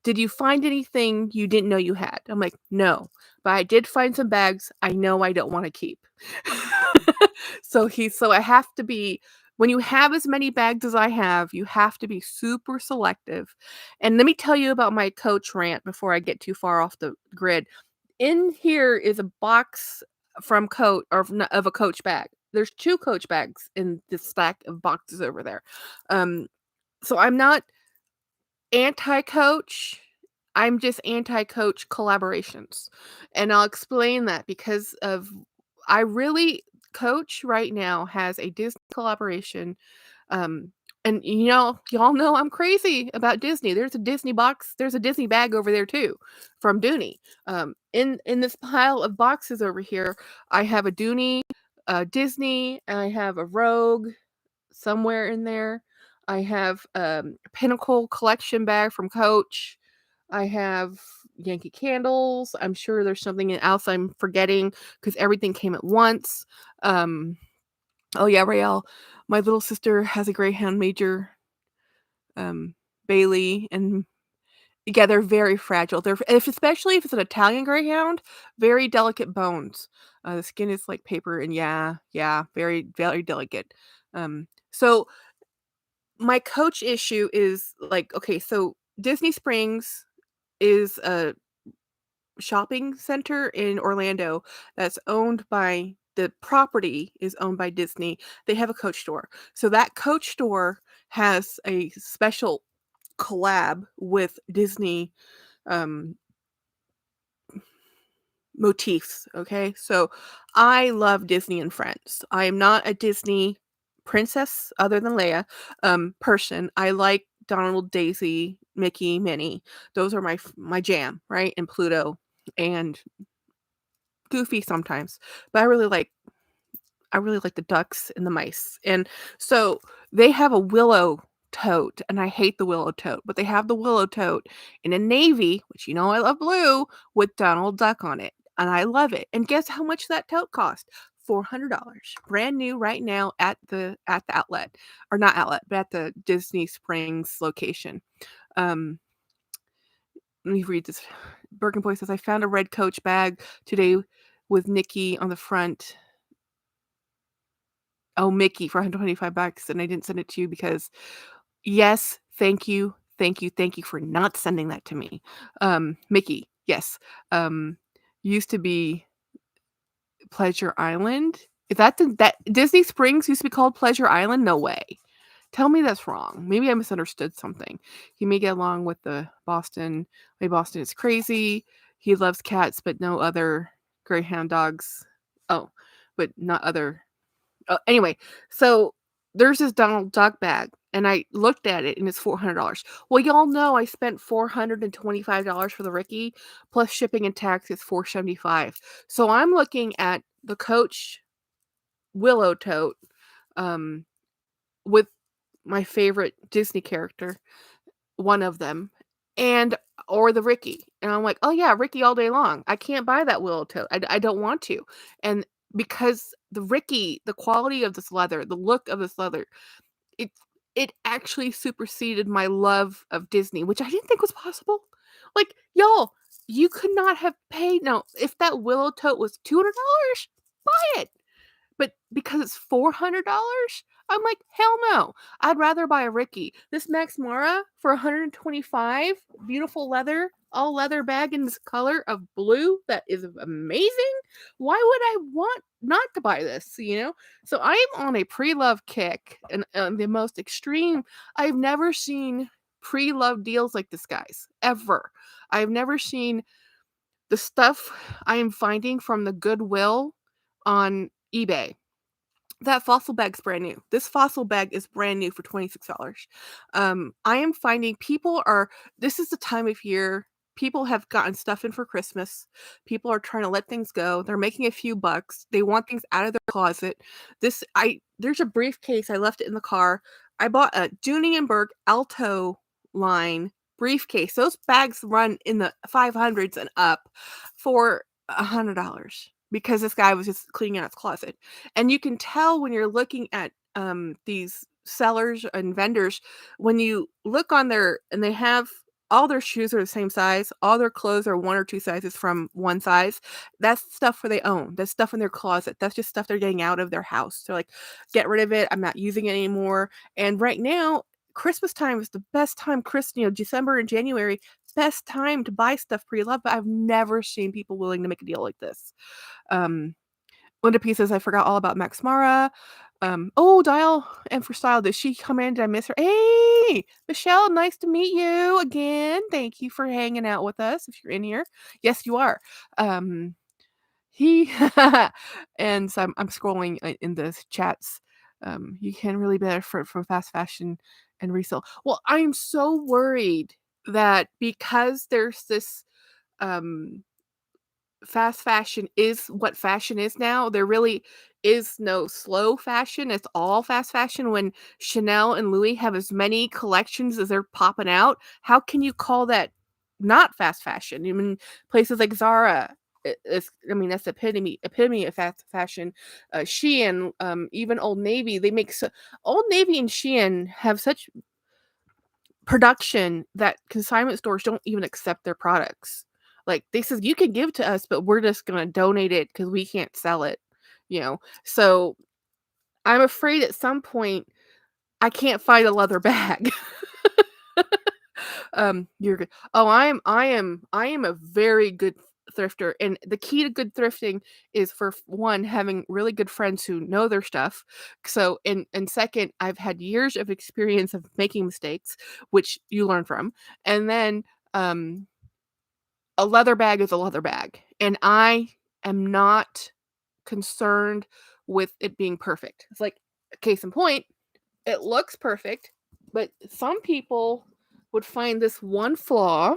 [SPEAKER 1] "Did you find anything you didn't know you had?" I'm like, "No, but I did find some bags I know I don't want to keep." So I have to be when you have as many bags as I have, you have to be super selective. And let me tell you about my Coach rant before I get too far off the grid. In here is a box from Coach of a Coach bag. There's 2 Coach bags in this stack of boxes over there. Um, so I'm not anti-Coach, I'm just anti-Coach collaborations, and I'll explain that because of I really Coach right now has a Disney collaboration, um, and, y'all know I'm crazy about Disney. There's a Disney bag over there too from Dooney. In this pile of boxes over here, I have a Dooney, a Disney, and I have a Rogue somewhere in there. I have, Pinnacle collection bag from Coach. I have Yankee Candles. I'm sure there's something else I'm forgetting because everything came at once. Um, oh yeah, Raelle, my little sister has a Greyhound Major, um, Bailey, and yeah, they're very fragile. Especially if it's an Italian Greyhound, very delicate bones. The skin is like paper, and yeah, very, very delicate. So my Coach issue is like, okay, so Disney Springs is a shopping center in Orlando that's owned by the property is owned by Disney. They have a Coach store. So that Coach store has a special collab with Disney um motifs, okay? So I love Disney and Friends. I am not a Disney princess other than Leia person. I like Donald, Daisy, Mickey, Minnie. Those are my jam, right? And Pluto and Goofy sometimes. But I really like the ducks and the mice. And so they have a willow tote, and I hate the willow tote, but they have the willow tote in a navy, which I love blue, with Donald Duck on it. And I love it. And guess how much that tote cost? $400. Brand new right now at the outlet. Or not outlet, but at the Disney Springs location. Um Let me read this. Bergen Boy says I found a red Coach bag today with Nikki on the front. Oh, Mickey for $125, and I didn't send it to you because yes, thank you, thank you, thank you for not sending that to me. Mickey, yes. Um, Used to be Pleasure Island. Is that Disney Springs used to be called Pleasure Island? No way. Tell me that's wrong. Maybe I misunderstood something. He may get along with the Boston. My Boston is crazy. He loves cats, but no other greyhound dogs. Oh, but not other anyway, so there's this Donald Duck bag, and I looked at it, and it's $400. Well, y'all know I spent $425 for the Ricky, plus shipping and tax is $475. So I'm looking at the Coach Willow tote, um, with my favorite Disney character, one of them, and or the Ricky, and I'm like, "Oh, yeah, Ricky all day long." I can't buy that willow tote. I don't want to, and because the Ricky, the quality of this leather, the look of this leather, it it actually superseded my love of Disney, which I didn't think was possible. Like, y'all, you could not have paid no, if that willow tote was $200, buy it. But because it's $400, I'm like, "Hell no. I'd rather buy a Ricky." This Max Mara for 125, beautiful leather, all leather bag in this color of blue that is amazing. Why would I want not to buy this, you know? So I'm on a pre-love kick and the most extreme. I've never seen pre-love deals like this, guys, ever. I've never seen the stuff I am finding from the Goodwill on eBay. That fossil bag's brand new. This fossil bag is brand new for $26. I am finding people are this is the time of year people have gotten stuff in for Christmas. People are trying to let things go. They're making a few bucks. They want things out of their closet. There's a briefcase. I left it in the car. I bought a Dooney& Alto line briefcase. Those bags run in the 500s and up for $100 because this guy was just cleaning out his closet. And you can tell when you're looking at, these sellers and vendors, when you look on their and they have all their shoes are the same size, all their clothes are 1 or 2 sizes from one size. That's stuff for they own. That's stuff in their closet. That's just stuff they're getting out of their house. They're like, "Get rid of it. I'm not using it anymore." And right now, Christmas time is the best time, December and January, best time to buy stuff pre-loved, but I've never seen people willing to make a deal like this. Um, Linda P says, "I forgot all about Max Mara." Oh, Dial and for Style, did she come in? Did I miss her? Hey, Michelle, nice to meet you again. Thank you for hanging out with us if you're in here. Yes, you are. Um, he and so I'm scrolling in the chats. You can really benefit from fast fashion and resale. Well, I'm so worried that because there's this um fast fashion is what fashion is now. There really is no slow fashion. It's all fast fashion. When Chanel and Louis have as many collections as they're popping out, how can you call that not fast fashion? I mean, places like Zara, I mean, that's the epitome of fast fashion. Shein, even Old Navy, Old Navy and Shein have such production that consignment stores don't even accept their products. Like, they says, "You can give to us, but we're just gonna donate it because we can't sell it," you know? So, I'm afraid at some point, I can't find a leather bag. You're good. Oh, I am a very good thrifter, and the key to good thrifting is for one, having really good friends who know their stuff. So, and second, I've had years of experience of making mistakes, which you learn from. And then um a leather bag is a leather bag, and I am not concerned with it being perfect. It's like, case in point, it looks perfect, but some people would find this one flaw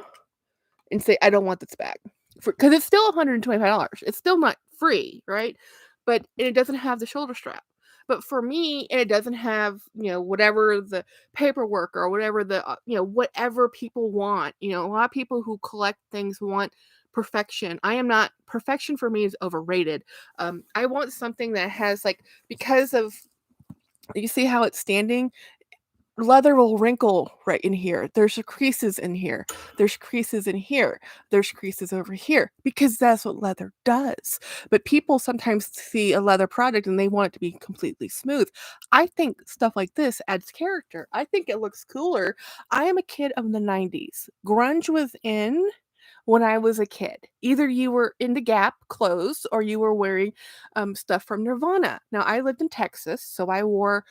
[SPEAKER 1] and say, "I don't want this bag," because it's still $125. It's still not free, right? But it doesn't have the shoulder strap. But for me, and it doesn't have, whatever the paperwork or whatever whatever people want. A lot of people who collect things want perfection. I am not perfection for me is overrated. I want something that has like because of you see how it's standing leather will wrinkle right in here. There's creases in here. There's creases in here. There's creases over here because that's what leather does. But people sometimes see a leather product and they want it to be completely smooth. I think stuff like this adds character. I think it looks cooler. I am a kid of the 90s. Grunge was in when I was a kid. Either you were into Gap clothes or you were wearing stuff from Nirvana. Now, I lived in Texas, so I wore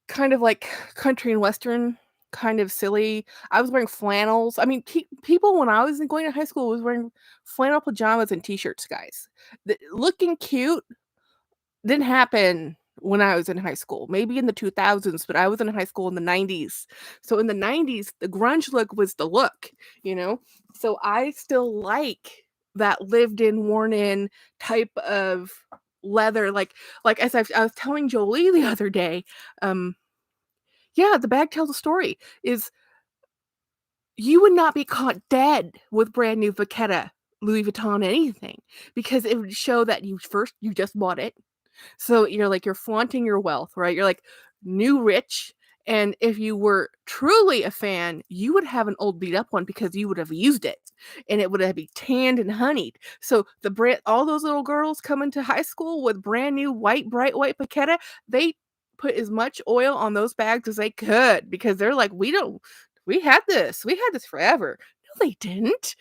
[SPEAKER 1] kind of like country and western, kind of silly. I was wearing flannels. I mean, people when I was going to high school was wearing flannel pajamas and t-shirts, guys. Looking cute didn't happen when I was in high school. Maybe in the 2000s, but I was in high school in the 90s. So in the 90s, the grunge look was the look, you know? So I still like that lived in, worn in type of leather. Like as I was telling Jolie the other day, um, yeah, the bag tells a story, is you would not be caught dead with brand new Vachetta, Louis Vuitton, anything, because it would show that you just bought it. So you're flaunting your wealth, right? You're like new rich. And if you were truly a fan, you would have an old beat up one because you would have used it and it would have been tanned and honeyed. So all those little girls coming to high school with brand new bright white Paqueta, they put as much oil on those bags as they could because they're like, we had this forever. No, they didn't.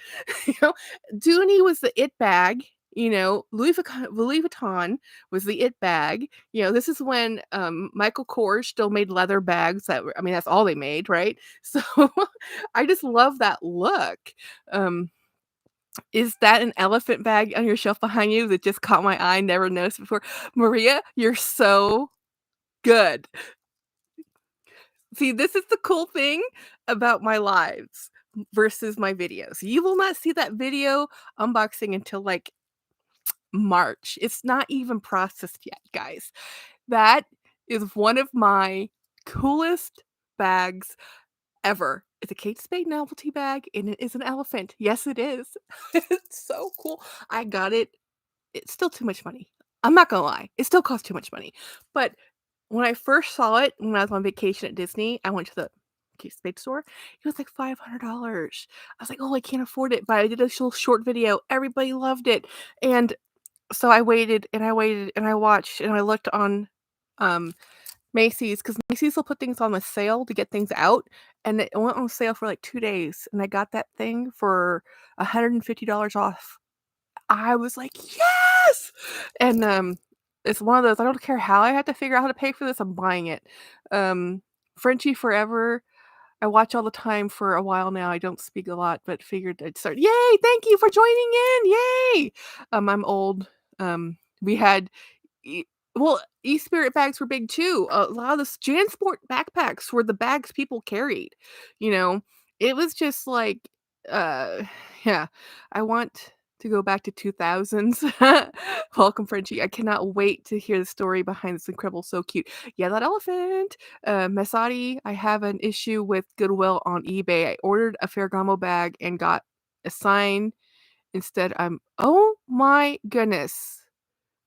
[SPEAKER 1] you know, Dooney was the it bag. Louis Vuitton was the it bag. This is when Michael Kors still made leather bags I mean, that's all they made, right? So I just love that look. Um, is that an elephant bag on your shelf behind you that just caught my eye? Never noticed before. Maria, you're so good. See, this is the cool thing about my lives versus my videos. You will not see that video unboxing until like March. It's not even processed yet, guys. That is one of my coolest bags ever. It's a Kate Spade novelty bag and it is an elephant. Yes, it is. It's so cool. I got it it's still too much money. I'm not gonna lie, it still costs too much money. But when I first saw it, when I was on vacation at Disney, I went to the Kate Spade store. It was like $500. I was like, "Oh, I can't afford it," but I did a little short video. Everybody loved it, and so I waited and I waited and I watched and I looked on, um, Macy's because Macy's will put things on the sale to get things out, and it went on sale for like 2 days, and I got that thing for $150 off. I was like, "Yes!" And, it's one of those, I don't care how I have to figure out how to pay for this, I'm buying it. Frenchie Forever, I watch all the time for a while now, I don't speak a lot, but figured I'd start. Yay, thank you for joining in, yay! I'm old, we had E well, e-spirit bags were big too. A lot of the JanSport backpacks were the bags people carried, you know? It was just like, uh, yeah, I want to go back to 2000s. Welcome, Frenchie. I cannot wait to hear the story behind this incredible so cute. Yeah, that elephant. Masadi, I have an issue with Goodwill on eBay. I ordered a Ferragamo bag and got a sign instead. Oh my goodness.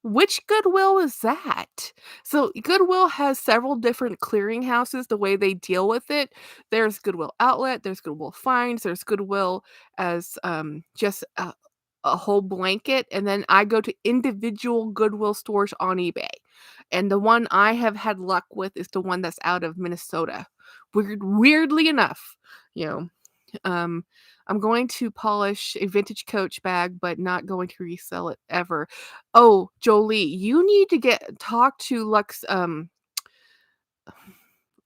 [SPEAKER 1] Which Goodwill is that? So Goodwill has several different clearinghouses, the way they deal with it. There's Goodwill Outlet, there's Goodwill Finds, there's Goodwill as, just a whole blanket, and then I go to individual Goodwill stores on eBay. And the one I have had luck with is the one that's out of Minnesota. Weirdly enough, you know. Um, I'm going to polish a vintage Coach bag, but not going to resell it ever. Oh, Jolie, you need to talk to Lux.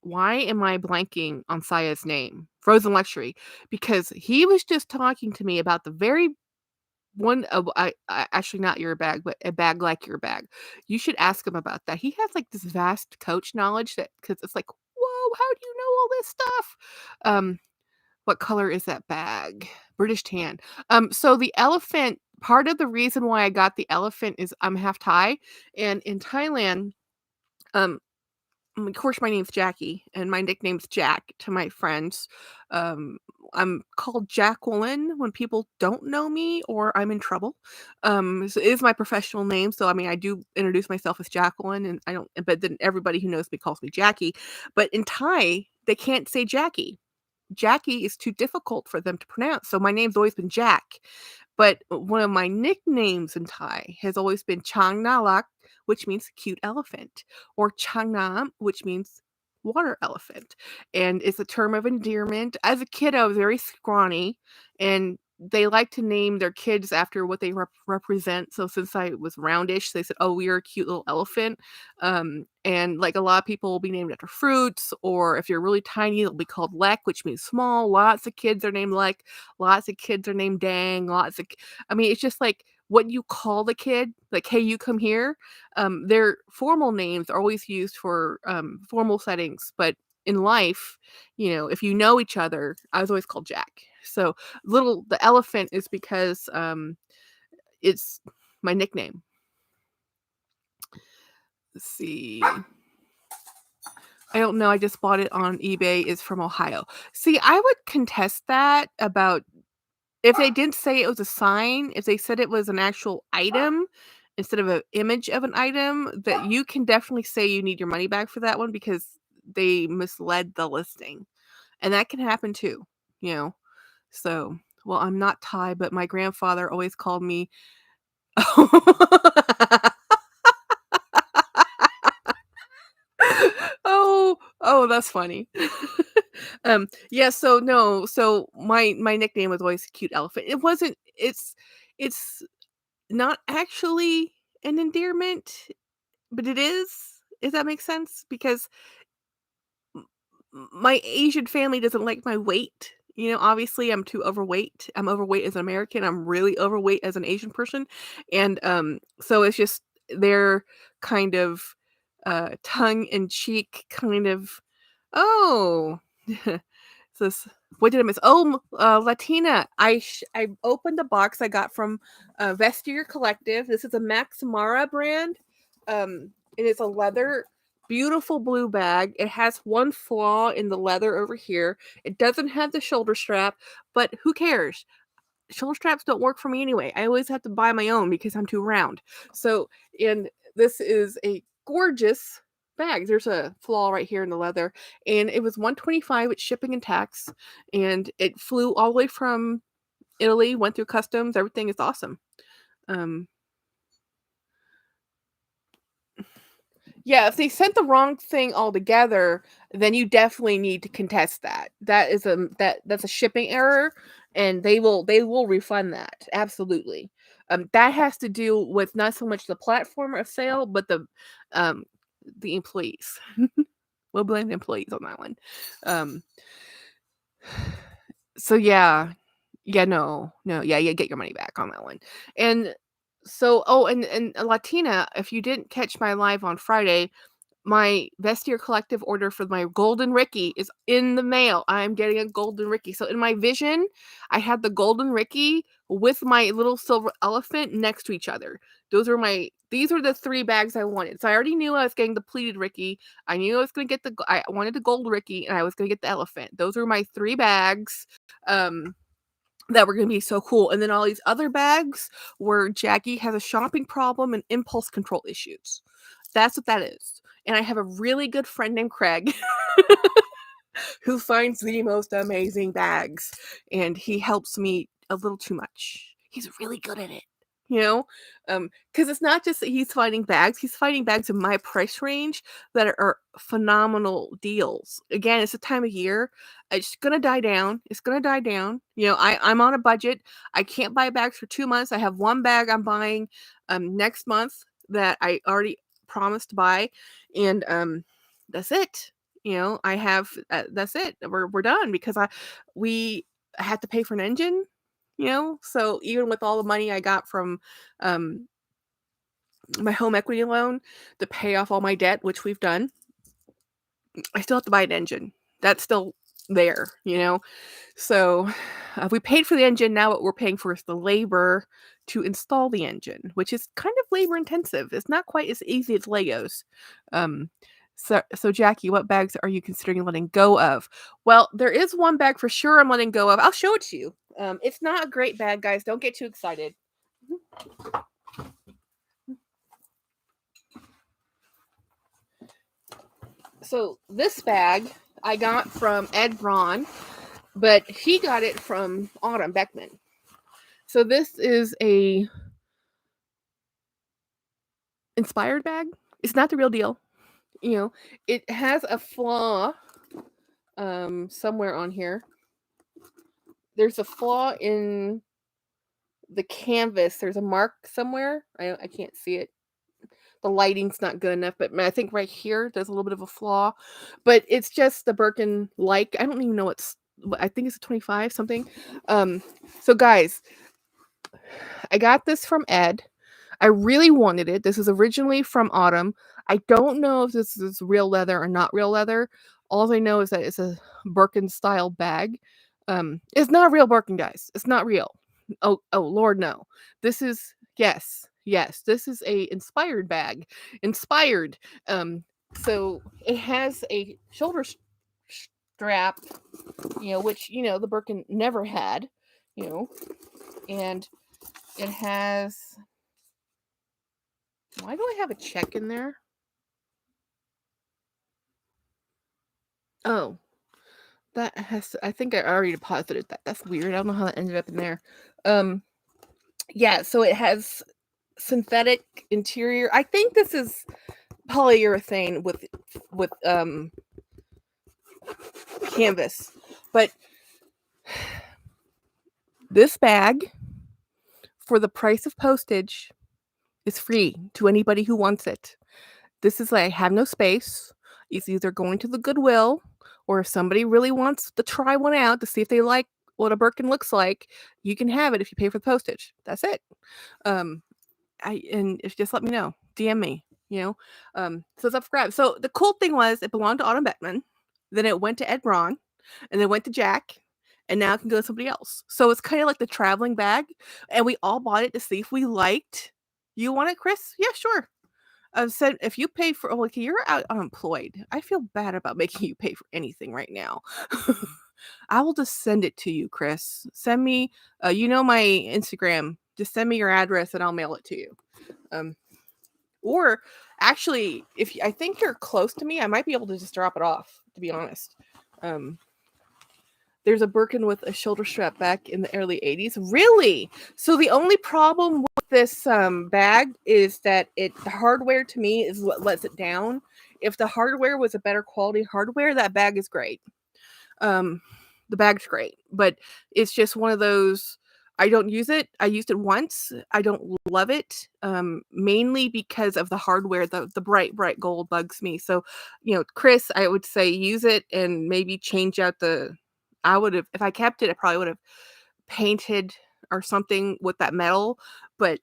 [SPEAKER 1] Why am I blanking on Saya's name? Frozen Luxury, because he was just talking to me about the very one of actually not your bag, but a bag like your bag. You should ask him about that. He has like this vast Coach knowledge that because it's like, whoa, how do you know all this stuff? What color is that bag? British tan. So the elephant, part of the reason why I got the elephant is I'm half Thai, and in Thailand, um, of course, my name's Jackie, and my nickname's Jack to my friends. Um, I'm called Jacqueline when people don't know me or I'm in trouble. It is my professional name, so I mean, I do introduce myself as Jacqueline, and I don't. But then everybody who knows me calls me Jackie. But in Thai, they can't say Jackie. Jackie is too difficult for them to pronounce, so my name's always been Jack. But one of my nicknames in Thai has always been Chang Nalak, which means cute elephant, or Chang Nam, which means water elephant. And it's a term of endearment. As a kid, I was very scrawny, and they like to name their kids after what they represent. So since I was roundish, they said, "Oh, we are a cute little elephant." And like a lot of people will be named after fruits, or if you're really tiny, it'll be called Lek, which means small. Lots of kids are named Lek. Lots of kids are named Dang. I mean, it's just like what you call the kid, like, "Hey, you come here." Their formal names are always used for formal settings, but in life, if you know each other, I was always called Jack. So the elephant is because it's my nickname. Let's see. I don't know. I just bought it on eBay. It's from Ohio. See, I would contest that about if they didn't say it was a sign, if they said it was an actual item instead of an image of an item, that you can definitely say you need your money back for that one because they misled the listing. And that can happen too, you know. So, well, I'm not Thai, but my grandfather always called me. Oh, that's funny. Yeah, so no, so my nickname was always Cute Elephant. It's not actually an endearment, but it is, if that makes sense, because my Asian family doesn't like my weight. Obviously I'm too overweight. I'm overweight as an American. I'm really overweight as an Asian person. And so it's just their kind of tongue in cheek kind of, oh, so what did I miss? Oh, Latina. I opened a box I got from Vestier Collective. This is a Max Mara brand. It is a leather, beautiful blue bag. It has one flaw in the leather over here. It doesn't have the shoulder strap, but who cares? shoulder straps don't work for me anyway. I always have to buy my own because I'm too round. So, and this is a gorgeous bag. There's a flaw right here in the leather, and it was 125 with shipping and tax, and it flew all the way from Italy, went through customs. Everything is awesome. Um, Yeah, if they sent the wrong thing altogether, then you definitely need to contest that. That's a shipping error, and they will refund that. Absolutely. That has to do with not so much the platform of sale, but um the employees. We'll blame the employees on that one. Um so yeah. Yeah, no, no, yeah, yeah, get your money back on that one. And so and Latina, if you didn't catch my live on Friday, my Vestiaire Collective order for my Golden Ricky is in the mail. I'm getting a Golden Ricky. So in my vision, I had the Golden Ricky with my little silver elephant next to each other. These are the 3 bags I wanted. So I already knew I was getting the pleated Ricky. I knew I was going to get I wanted the gold Ricky, and I was going to get the elephant. Those were my 3 bags. That were gonna be so cool. And then all these other bags where Jackie has a shopping problem and impulse control issues. That's what that is. And I have a really good friend named Craig who finds the most amazing bags, and he helps me a little too much. He's really good at it, you know? Because it's not just that he's finding bags in my price range that are phenomenal deals. Again, it's the time of year. It's gonna die down. It's gonna die down. I'm on a budget. I can't buy bags for 2 months. I have 1 bag I'm buying next month that I already promised to buy, and that's it. I have that's it. We're done because we had to pay for an engine, so even with all the money I got from um my home equity loan to pay off all my debt, which we've done, I still have to buy an engine. That's still there. So we paid for the engine. Now what we're paying for is the labor to install the engine, which is kind of labor intensive. It's not quite as easy as Legos. Um, so Jackie, what bags are you considering letting go of? Well, there is one bag for sure I'm letting go of. I'll show it to you. It's not a great bag, guys. Don't get too excited. So this bag I got from Ed Braun, but he got it from Autumn Beckman. So this is a inspired bag. It's not the real deal. It has a flaw somewhere on here. There's a flaw in the canvas. There's a mark somewhere. I can't see it. The lighting's not good enough, but I think right here there's a little bit of a flaw. But it's just the Birkin like. I don't even know I think it's a 25 something. So guys, I got this from Ed. I really wanted it. This is originally from Autumn. I don't know if this is real leather or not real leather. All I know is that it's a Birkin style bag. It's not real Birkin, guys. It's not real. Oh, Lord, no. This is yes. This is a inspired bag. Inspired. So it has a shoulder strap, which the Birkin never had, and it has. Why do I have a check in there? Oh, I think I already deposited that. That's weird. I don't know how that ended up in there. Yeah, so it has synthetic interior. I think this is polyurethane with canvas. But this bag, for the price of postage, is free to anybody who wants it. This is like, I have no space. It's either going to the Goodwill, or if somebody really wants to try one out to see if they like what a Birkin looks like, you can have it if you pay for the postage. That's it. Um, and if just let me know, DM me. So it's up for grabs. So the cool thing was it belonged to Autumn Beckman, then it went to Ed Braun, and then went to Jack, and now it can go to somebody else. So it's kind of like the traveling bag, and we all bought it to see if we liked. You want it, Chris? Yeah, sure. I've said if you pay for like you're out unemployed, I feel bad about making you pay for anything right now. I will just send it to you, Chris. Send me, you know my Instagram. Just send me your address and I'll mail it to you. Um, or actually, if I think you're close to me, I might be able to just drop it off. To be honest, um, there's a Birkin with a shoulder strap back in the early '80s. Really? So the only problem with this bag is that the hardware to me is what lets it down. If the hardware was a better quality hardware, that bag is great. Um, the bag's great, but it's just one of those. I don't use it. I used it once. I don't love it, mainly because of the hardware. The bright gold bugs me. So, Chris, I would say use it and maybe change out the. I would have, if I kept it, I probably would have painted or something with that metal. But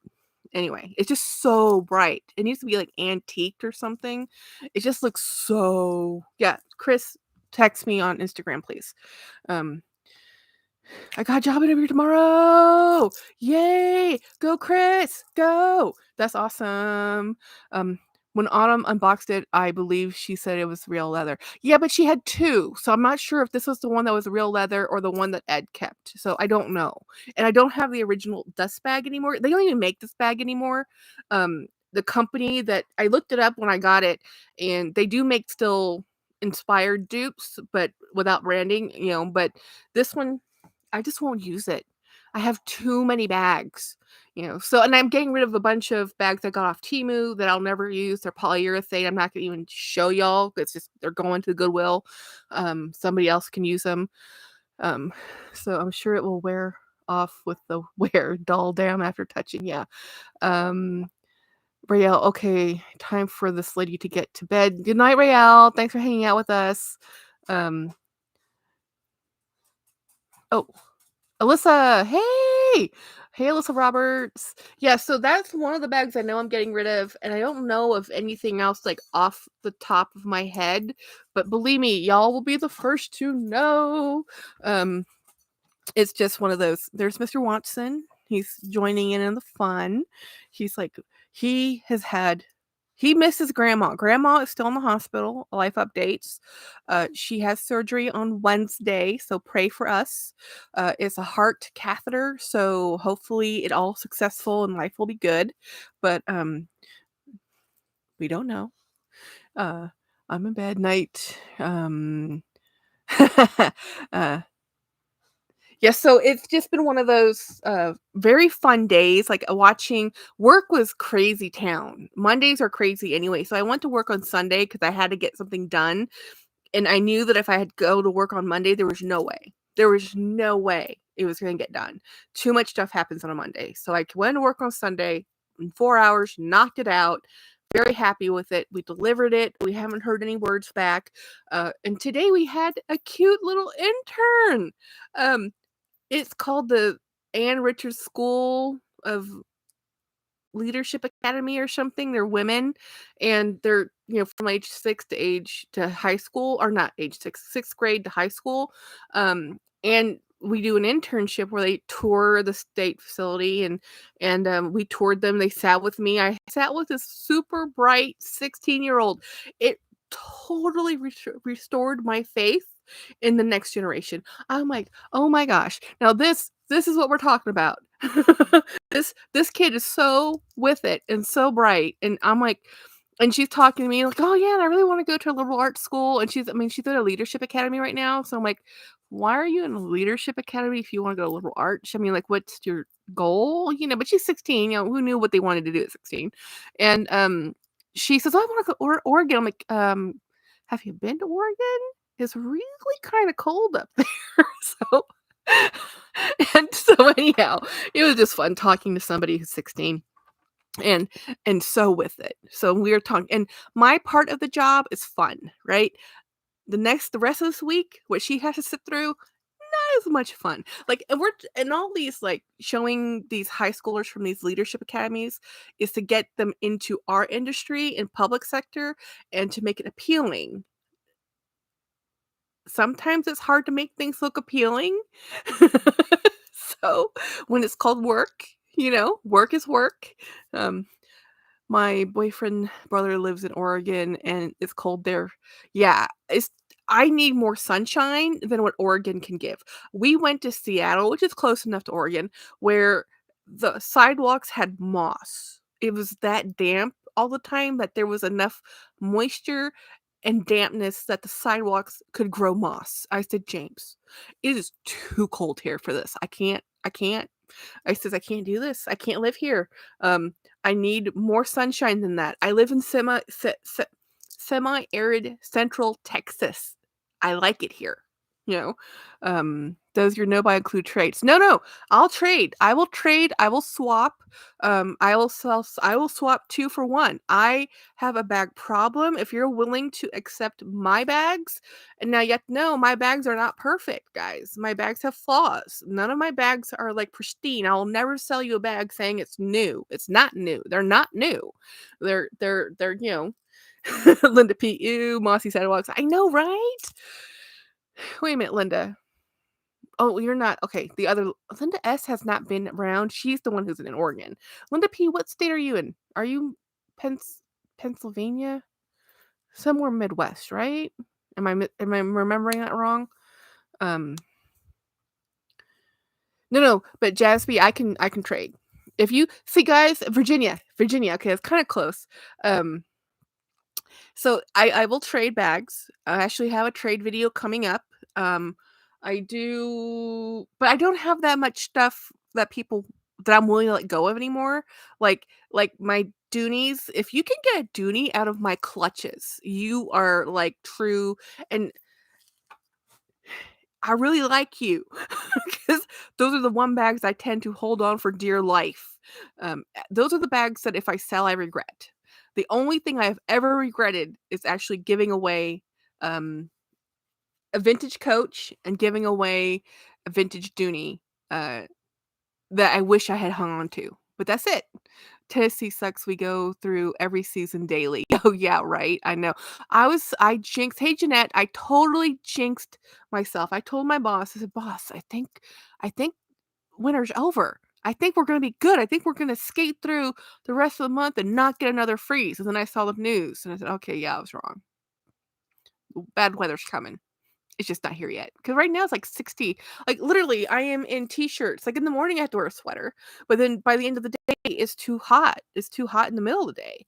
[SPEAKER 1] anyway, it's just so bright. It needs to be like antiqued or something. It just looks so. Yeah, Chris, text me on Instagram, please. Um, I got a job interview tomorrow. Yay! Go, Chris! Go! That's awesome. Um, when Autumn unboxed it, I believe she said it was real leather. Yeah, but she had two, so I'm not sure if this was the one that was real leather or the one that Ed kept. So I don't know. And I don't have the original dust bag anymore. They don't even make this bag anymore. The company that I looked it up when I got it, and they do make still inspired dupes, but without branding, but this one I just won't use it. I have too many bags, so and I'm getting rid of a bunch of bags I got off Temu that I'll never use. They're polyurethane. I'm not gonna even show y'all. It's just they're going to Goodwill. Somebody else can use them. Um, so I'm sure it will wear off with the wear dull down after touching. Yeah. Um, Rael, okay, time for this lady to get to bed. Good night, Rael. Thanks for hanging out with us. Um, oh, Alyssa, hey! Hey, Alyssa Roberts. Yeah, so that's one of the bags I know I'm getting rid of, and I don't know of anything else like off the top of my head, but believe me, y'all will be the first to know. Um, it's just one of those. There's Mr. Watson. He's joining in the fun. He's like, he has had he misses grandma. Grandma is still in the hospital. Life updates. She has surgery on Wednesday, so pray for us. It's a heart catheter, so hopefully it all successful and life will be good. But we don't know. Uh, I'm in bed. Night. uh, Yeah, so it's just been one of those, very fun days, like, watching work was crazy town. Mondays are crazy anyway, so I went to work on Sunday because I had to get something done, and I knew that if I had go to work on Monday, there was no way. There was no way it was gonna get done. Too much stuff happens on a Monday, so I went to work on Sunday, in 4 hours, knocked it out, very happy with it. We delivered it, we haven't heard any words back, and today we had a cute little intern. Um, it's called the Ann Richards School of Leadership Academy or something. They're women, and they're, from age 6 to high school, or not age 6, 6th grade to high school. And we do an internship where they tour the state facility, and we toured them. They sat with me. I sat with this super bright 16-year-old. It totally restored my faith in the next generation. I'm like, "Oh my gosh. Now this is what we're talking about." This kid is so with it and so bright, and I'm like, and she's talking to me like, "Oh yeah, and I really want to go to a liberal arts school." And she's at a leadership academy right now. So I'm like, "Why are you in a leadership academy if you want to go to liberal arts? I mean, like, what's your goal?" But she's 16. Who knew what they wanted to do at 16? And she says, "Oh, I want to go Oregon." I'm like, "Have you been to Oregon? It's really kind of cold up there." So and so anyhow, it was just fun talking to somebody who's 16 and so with it. So we were talking, and my part of the job is fun, right? The rest of this week, what she has to sit through, not as much fun. Like, and all these, like, showing these high schoolers from these leadership academies is to get them into our industry and public sector and to make it appealing. Sometimes it's hard to make things look appealing. So, when it's called work, work is work. Um, my boyfriend brother lives in Oregon and it's cold there. Yeah, I need more sunshine than what Oregon can give. We went to Seattle, which is close enough to Oregon, where the sidewalks had moss. It was that damp all the time that there was enough moisture and dampness that the sidewalks could grow moss. I said, "James, it is too cold here for this. I can't." I says, "I can't do this. I can't live here. Um, I need more sunshine than that. I live in semi-arid central Texas. I like it here." You know, does your no buy include trades? No, no, I'll trade. I will trade. I will swap. I will swap 2 for 1. I have a bag problem. If you're willing to accept my bags, and now yet no, my bags are not perfect, guys. My bags have flaws. None of my bags are like pristine. I will never sell you a bag saying it's new. It's not new. They're not new. They're Linda P. Ew, mossy sidewalks. I know, right? Wait a minute, Linda. Oh, you're not okay. The other Linda S has not been around. She's the one who's in Oregon. Linda P, what state are you in? Are you Pennsylvania? Somewhere Midwest, right? Am I remembering that wrong? Um, no, no, but Jasby, I can trade. If you see, guys, Virginia. Okay, it's kind of close. Um, So I will trade bags. I actually have a trade video coming up. Um, I do, but I don't have that much stuff that people that I'm willing to let go of anymore. Like my Doonies. If you can get a Doonie out of my clutches, you are like true. And I really like you because those are the one bags I tend to hold on for dear life. Those are the bags that if I sell, I regret. The only thing I've ever regretted is actually giving away um, a vintage Coach and giving away a vintage Dooney uh, that I wish I had hung on to. But that's it. Tennessee sucks. We go through every season daily. Oh yeah, right. I know. I jinxed. Hey Jeanette, I totally jinxed myself. I told my boss, I said, "Boss, I think winter's over. I think we're gonna be good. I think we're gonna skate through the rest of the month and not get another freeze." And then I saw the news and I said, "Okay, yeah, I was wrong. Bad weather's coming." It's just not here yet. Because right now it's like 60. Like literally, I am in t-shirts. Like in the morning, I have to wear a sweater, but then by the end of the day, it's too hot. It's too hot in the middle of the day.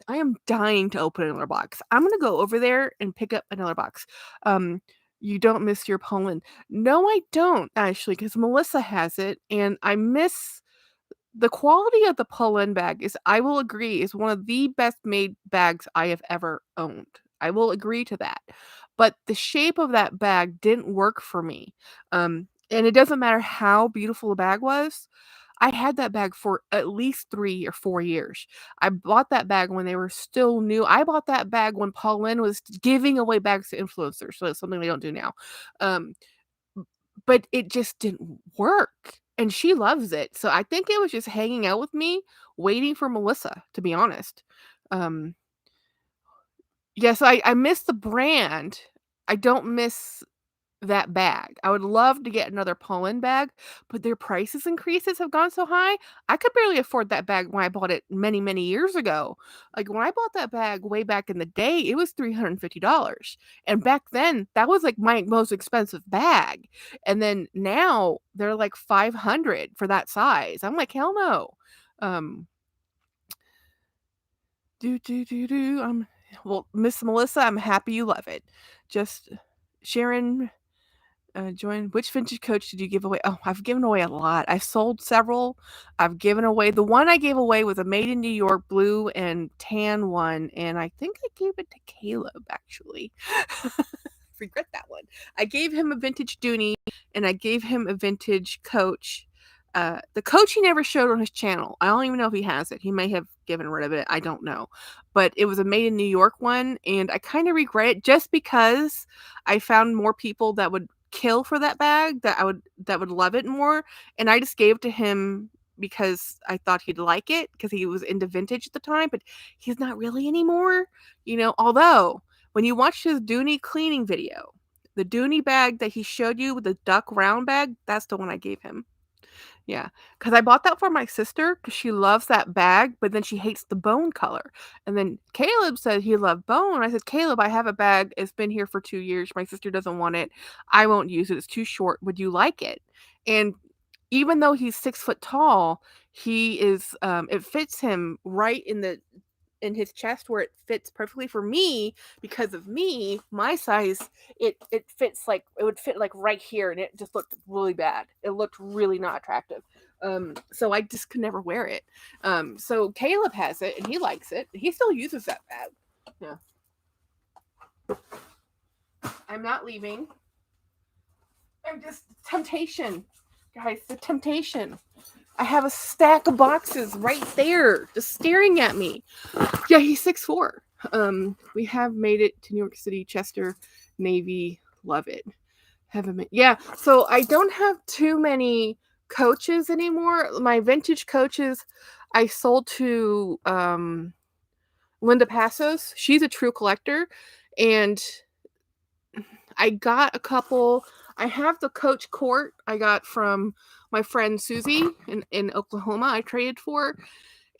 [SPEAKER 1] I am dying to open another box. I'm gonna go over there and pick up another box. Um, you don't miss your Poland. No, I don't actually, because Melissa has it, and I miss the quality of the Pollen bag is, I will agree, is one of the best made bags I have ever owned. I will agree to that. But the shape of that bag didn't work for me. And it doesn't matter how beautiful the bag was. I had that bag for at least 3 or 4 years. I bought that bag when they were still new. I bought that bag when Pauline was giving away bags to influencers, so that's something they don't do now. Um, but it just didn't work, and she loves it, so I think it was just hanging out with me, waiting for Melissa, to be honest. Um, yeah, so I miss the brand. I don't miss that bag. I would love to get another Pollen bag, but their prices increases have gone so high. I could barely afford that bag when I bought it many, many years ago. Like when I bought that bag way back in the day, it was $350. And back then, that was like my most expensive bag. And then now they're like 500 for that size. I'm like, hell no. Um do do do do. Well, Miss Melissa, I'm happy you love it. Just Sharon join. Which vintage Coach did you give away? Oh, I've given away a lot. I sold several. I've given away. The one I gave away was a made in New York blue and tan one, and I think I gave it to Caleb actually. Regret that one. I gave him a vintage Dooney and I gave him a vintage Coach. The Coach he never showed on his channel. I don't even know if he has it. He may have given rid of it. I don't know. But it was a made in New York one, and I kind of regret it just because I found more people that would kill for that bag that would love it more, and I just gave it to him because I thought he'd like it because he was into vintage at the time, but he's not really anymore. Although when you watch his Dooney cleaning video, the Dooney bag that he showed you with the duck round bag, that's the one I gave him. Yeah, because I bought that for my sister because she loves that bag, but then she hates the bone color. And then Caleb said he loved bone. I said, "Caleb, I have a bag. It's been here for 2 years. My sister doesn't want it. I won't use it. It's too short. Would you like it?" And even though he's 6 foot tall, he is, it fits him right in his chest where it fits perfectly for me because of me, my size, it fits like it would fit like right here and it just looked really bad. It looked really not attractive. So I just could never wear it. So Caleb has it and he likes it. He still uses that bag. Yeah. I'm not leaving. I'm just temptation. Guys, the temptation. I have a stack of boxes right there just staring at me. Yeah, he's 6'4". We have made it to New York City, Chester, Navy, love it. Haven't been, yeah. So I don't have too many coaches anymore. My vintage coaches, I sold to Linda Passos. She's a true collector, and I got a couple. I have the Coach Court I got from my friend Susie in Oklahoma. I traded for,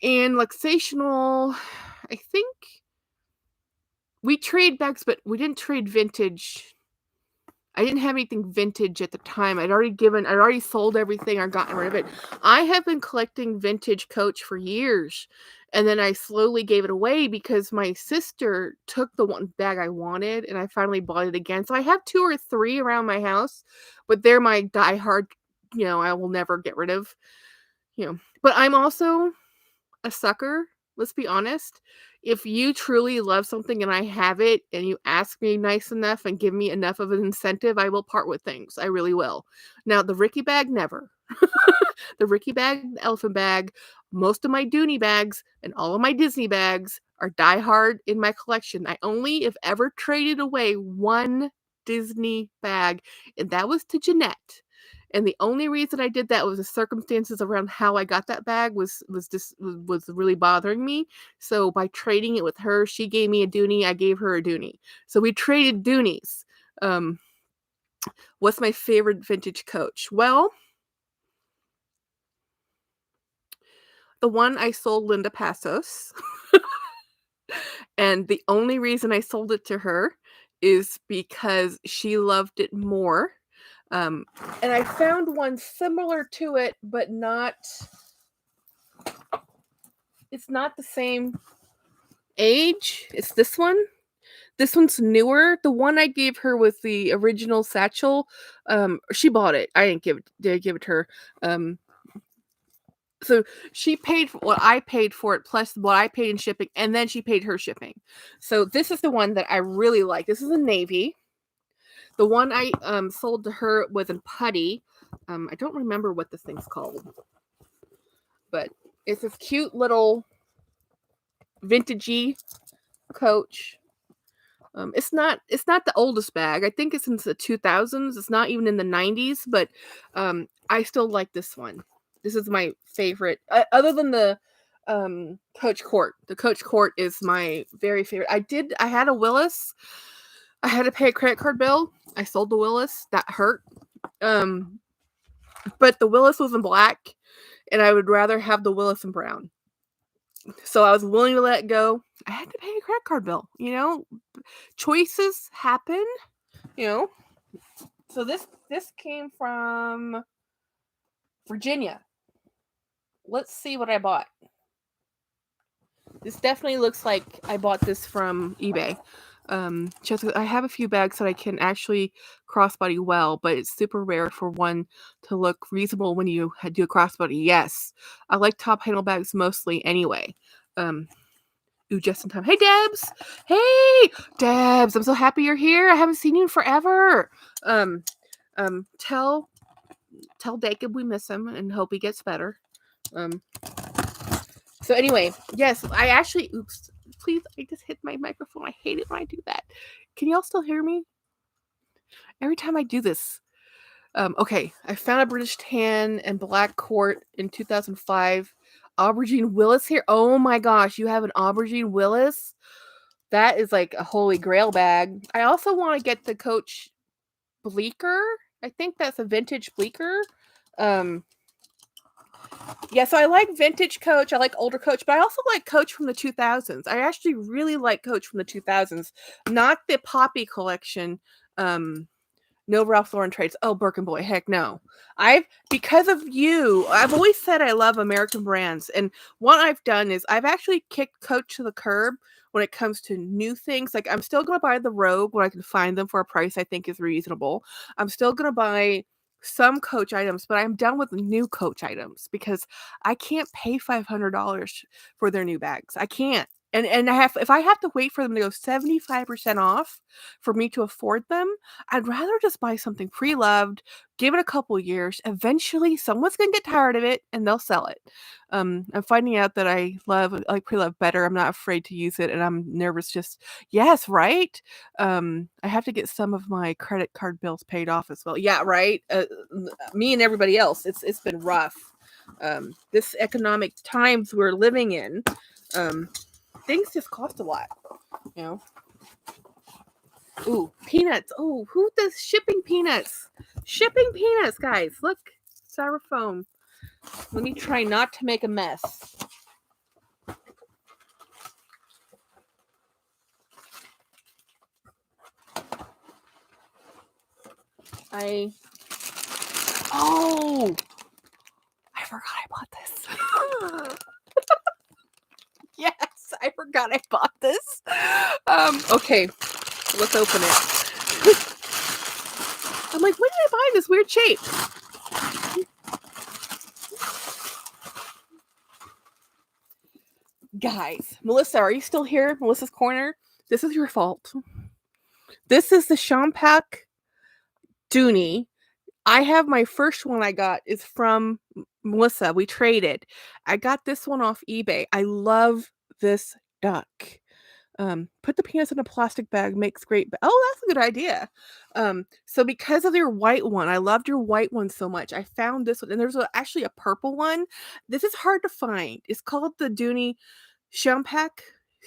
[SPEAKER 1] and Luxational. I think we trade bags, but we didn't trade vintage. I didn't have anything vintage at the time. I'd already sold everything or gotten rid of it. I have been collecting vintage Coach for years. And then I slowly gave it away because my sister took the one bag I wanted and I finally bought it again. So I have 2 or 3 around my house, but they're my diehard, I will never get rid of, But I'm also a sucker, let's be honest. If you truly love something and I have it and you ask me nice enough and give me enough of an incentive, I will part with things. I really will. Now, the Ricky bag, never. The Ricky bag, the elephant bag, most of my Dooney bags, and all of my Disney bags are diehard in my collection. I only have ever traded away one Disney bag, and that was to Jeanette. And the only reason I did that was the circumstances around how I got that bag was really bothering me. So by trading it with her, she gave me a Dooney, I gave her a Dooney. So we traded Doonies. Um, what's my favorite vintage Coach? Well, the one I sold Linda Passos. And the only reason I sold it to her is because she loved it more. Um, and I found one similar to it, but it's not the same age. It's this one. This one's newer. The one I gave her was the original satchel. She bought it. I didn't give it to her. So she paid for what I paid for it plus what I paid in shipping, and then she paid her shipping. So this is the one that I really like. This is a navy. The one I sold to her was in putty. I don't remember what this thing's called, but it's this cute little vintagey Coach. It's not the oldest bag. I think it's in the 2000s. It's not even in the 90s, but I still like this one. This is my favorite, other than the Coach Court. The Coach Court is my very favorite. I had a Willis. I had to pay a credit card bill. I sold the Willis. That hurt. But the Willis was in black, and I would rather have the Willis in brown. So I was willing to let it go. I had to pay a credit card bill, choices happen, you know. So this came from Virginia. Let's see what I bought. This definitely looks like I bought this from eBay. I have a few bags that I can actually crossbody well, but it's super rare for one to look reasonable when you do a crossbody. Yes, I like top handle bags mostly anyway. Ooh, just in time. Hey, Debs. Hey, Debs. I'm so happy you're here. I haven't seen you in forever. Tell Jacob we miss him and hope he gets better. So anyway, yes, I actually, oops, please, I just hit my microphone. I hate it when I do that. Can y'all still hear me? Every time I do this. Okay, I found a British tan and black court in 2005. Aubergine Willis here. Oh my gosh, you have an Aubergine Willis? That is like a holy grail bag. I also want to get the Coach Bleecker. I think that's a vintage Bleecker. Yeah, so I like vintage Coach, I like older Coach, but I also like Coach from the 2000s. I actually really like Coach from the 2000s, not the Poppy collection. No Ralph Lauren trades. Oh, Birkin Boy, heck no. Because of you, I've always said I love American brands, and what I've done is I've actually kicked Coach to the curb when it comes to new things. Like, I'm still gonna buy the Rogue when I can find them for a price I think is reasonable. I'm still gonna buy some Coach items, but I'm done with new Coach items because I can't pay $500 for their new bags. I can't. And if I have to wait for them to go 75% off for me to afford them, I'd rather just buy something pre-loved, give it a couple years. Eventually, someone's gonna get tired of it and they'll sell it. I'm finding out that I like pre-loved better. I'm not afraid to use it, and I'm nervous. Just yes, right. I have to get some of my credit card bills paid off as well. Yeah, right. Me and everybody else. It's been rough. This economic times we're living in, things just cost a lot. You know. Ooh, peanuts. Oh, who does shipping peanuts? Shipping peanuts, guys. Look, styrofoam. Let me try not to make a mess. Oh, I forgot I bought this. Yes, I forgot I bought this. Okay, let's open it. I'm like, when did I buy this weird shape? Guys, Melissa, are you still here? Melissa's Corner? This is your fault. This is the Shopaholic Dooney. I have my first one I got is from Melissa. We traded. I got this one off eBay. I love this duck. Put the peanuts in a plastic bag, makes great. Oh, that's a good idea. So because of your white one, I loved your white one so much. I found this one, and there's actually a purple one. This is hard to find. It's called the Dooney Champac.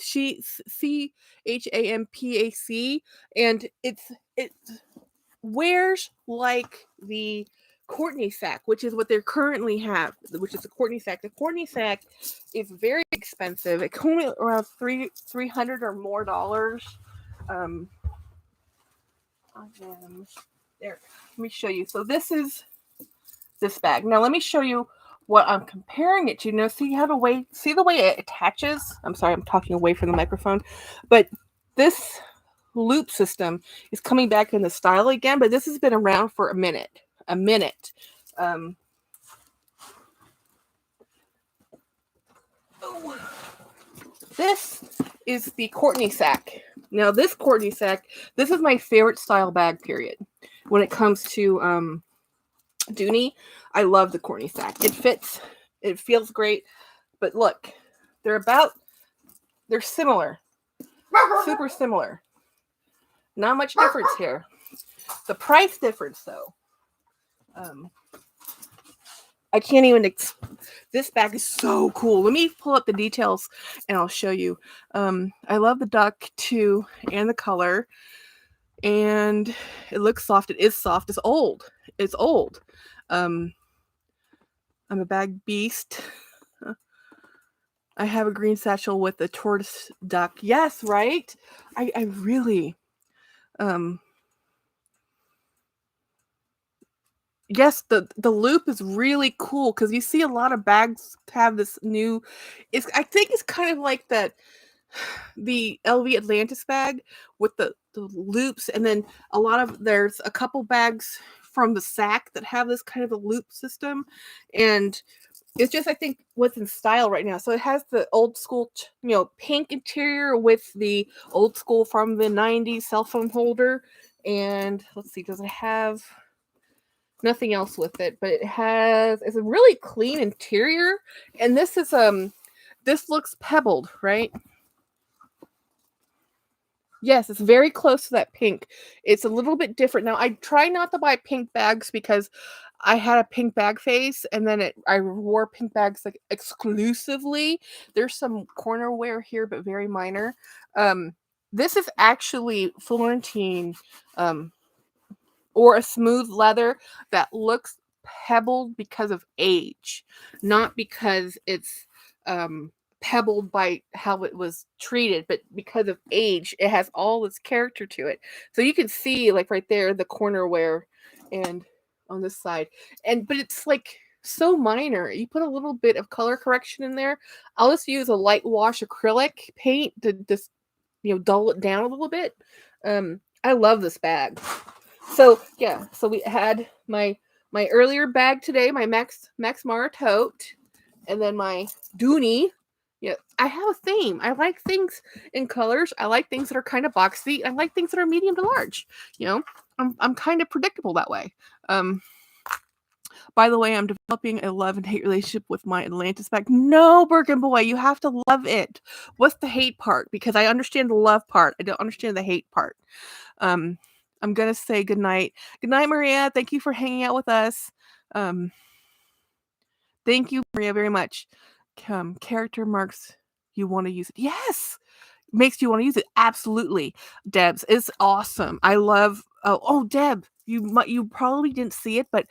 [SPEAKER 1] Champac, and it wears like the Courtney sack, which is what they currently have, which is the Courtney sack. The Courtney sack is very expensive. It's only around $300 or more dollars. There, let me show you. So this is this bag. Now let me show you what I'm comparing it to. You know, see the way it attaches. I'm sorry, I'm talking away from the microphone, but this loop system is coming back in the style again, but this has been around for a minute. This is the Courtney sack. Now this Courtney sack, this is my favorite style bag, period. When it comes to Dooney, I love the Courtney sack. It fits, it feels great, but look, they're similar, super similar. Not much difference here. The price difference, though. I can't even. This bag is so cool. Let me pull up the details and I'll show you. I love the duck too, and the color. And it looks soft. It is soft. It's old. It's old. I'm a bag beast. I have a green satchel with a tortoise duck. Yes, right? I really yes, the loop is really cool because you see a lot of bags have this new. I think it's kind of like the LV Atlantis bag with the loops, and then there's a couple bags from the Sack that have this kind of a loop system, and it's just I think what's in style right now. So it has the old school, pink interior with the old school from the '90s cell phone holder, and let's see, does it have nothing else with it? But it's a really clean interior, and this looks pebbled, right? Yes, it's very close to that pink. It's a little bit different. Now, I try not to buy pink bags because I had a pink bag phase, and then I wore pink bags like exclusively. There's some corner wear here, but very minor. This is actually Florentine, or a smooth leather that looks pebbled because of age, not because it's pebbled by how it was treated, but because of age, it has all this character to it. So you can see like right there the corner wear and on this side. And but it's like so minor. You put a little bit of color correction in there. I'll just use a light wash acrylic paint to just dull it down a little bit. I love this bag. So yeah, so we had my earlier bag today, my Max Mara tote, and then my Dooney. Yeah, I have a theme. I like things in colors. I like things that are kind of boxy. I like things that are medium to large. You know, I'm kind of predictable that way. By the way, I'm developing a love and hate relationship with my Atlantis bag. No, Birkin boy, you have to love it. What's the hate part? Because I understand the love part. I don't understand the hate part. I'm gonna say good night. Good night, Maria. Thank you for hanging out with us. Thank you, Maria, very much. Character marks you want to use it. Yes, makes you want to use it. Absolutely, Debs, it's awesome. I love. Oh, Deb, you probably didn't see it, but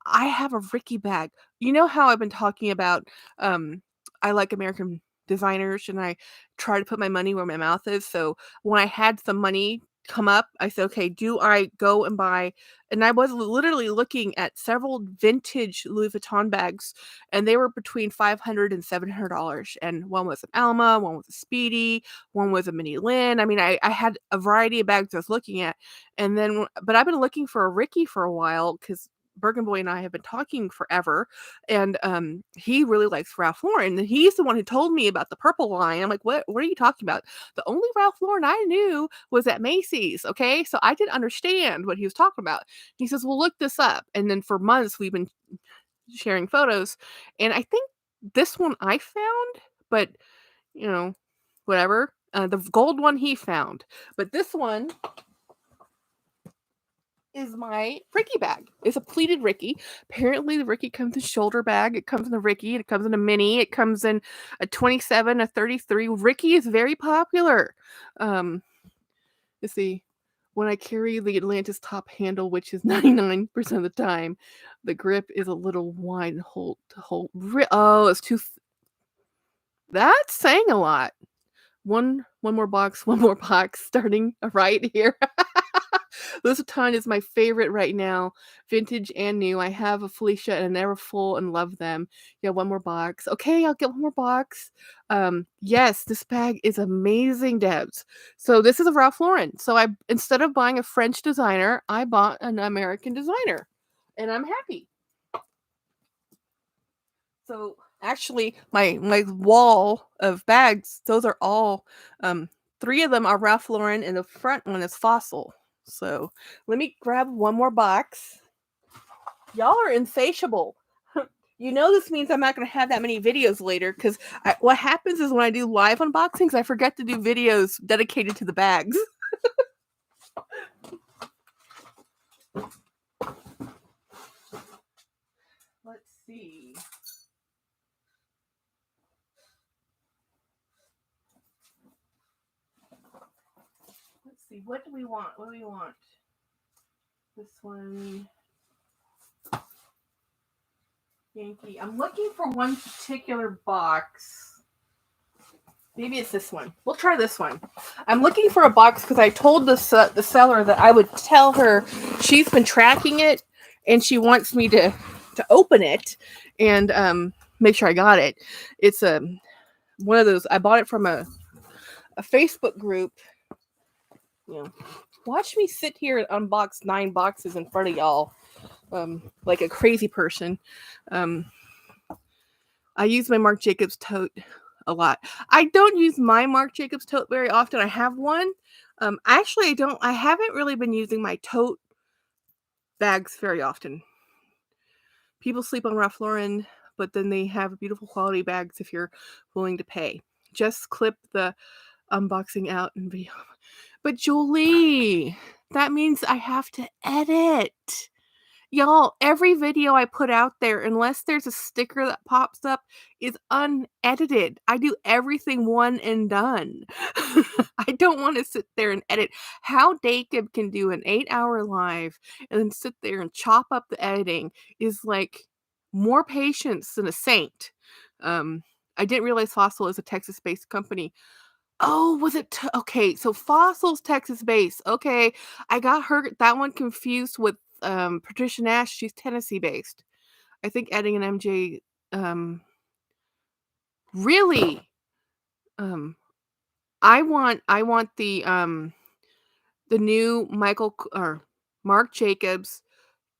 [SPEAKER 1] I have a Ricky bag. You know how I've been talking about. I like American designers, and I try to put my money where my mouth is. So when I had some money come up, I said, okay, do I go and buy? And I was literally looking at several vintage Louis Vuitton bags, and they were between $500 and $700. And one was an Alma, one was a Speedy, one was a Mini Lynn. I mean, I had a variety of bags I was looking at. And then, but I've been looking for a Ricky for a while because Bergen Boy and I have been talking forever, and he really likes Ralph Lauren. And he's the one who told me about the purple line. I'm like, what are you talking about? The only Ralph Lauren I knew was at Macy's. Okay, so I didn't understand what he was talking about. He says, well, look this up. And then for months we've been sharing photos, and I think this one I found, but whatever. The gold one he found, but this one is my Ricky bag. It's a pleated Ricky. Apparently, the Ricky comes in shoulder bag. It comes in a Ricky. It comes in a mini. It comes in a 27, a 33. Ricky is very popular. Let's see. When I carry the Atlantis top handle, which is 99% of the time, the grip is a little wide and hold. Oh, it's too. That's saying a lot. One more box. One more box. Starting right here. Louis Vuitton is my favorite right now, vintage and new. I have a Felicia and a Neverfull and love them. Yeah, one more box. Okay, I'll get one more box. Yes, this bag is amazing, Debs. So this is a Ralph Lauren. So I instead of buying a French designer, I bought an American designer, and I'm happy. So actually, my wall of bags, those are all 3 of them are Ralph Lauren, and the front one is Fossil. So let me grab one more box. Y'all are insatiable. This means I'm not going to have that many videos later, because what happens is when I do live unboxings, I forget to do videos dedicated to the bags. Let's see. Let's see. What do we want? This one. Yankee. I'm looking for one particular box. Maybe it's this one. We'll try this one. I'm looking for a box because I told the seller that I would tell her. She's been tracking it, and she wants me to open it and make sure I got it. It's one of those. I bought it from a Facebook group. Watch me sit here and unbox 9 boxes in front of y'all. Like a crazy person. I use my Marc Jacobs tote a lot. I don't use my Marc Jacobs tote very often. I have one. Actually, I haven't really been using my tote bags very often. People sleep on Ralph Lauren, but then they have beautiful quality bags if you're willing to pay. Just clip the unboxing out and video. But Jolie, that means I have to edit. Y'all, every video I put out there, unless there's a sticker that pops up, is unedited. I do everything one and done. I don't wanna sit there and edit. How Jacob can do an 8-hour live and then sit there and chop up the editing is, like, more patience than a saint. Um, I didn't realize Fossil is a Texas-based company. Oh, was it okay, so Fossil's Texas-based, okay, I got her that one confused with, Patricia Nash, she's Tennessee-based. I think adding an MJ, really? Um, I want the new Michael K or Marc Jacobs,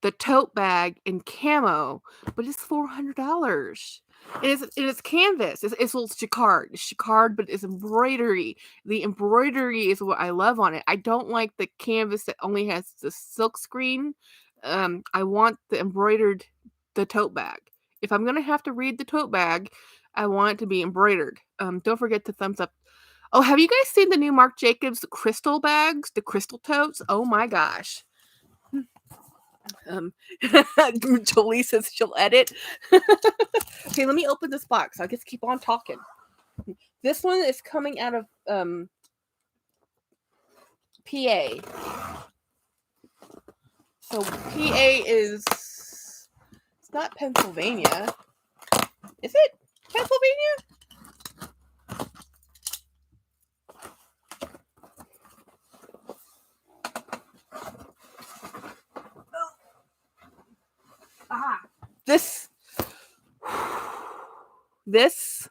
[SPEAKER 1] the tote bag in camo, but it's $400. And it's canvas. It's well, it's jacquard. It's jacquard, but it's embroidery. The embroidery is what I love on it. I don't like the canvas that only has the silk screen. I want the tote bag. If I'm gonna have to read the tote bag, I want it to be embroidered. Don't forget to thumbs up. Oh, have you guys seen the new Marc Jacobs crystal bags, the crystal totes? Oh my gosh. Um, Jolie says she'll edit. Okay, let me open this box. I'll just keep on talking. This one is coming out of PA. So PA is it's not Pennsylvania. Is it Pennsylvania? Aha. This this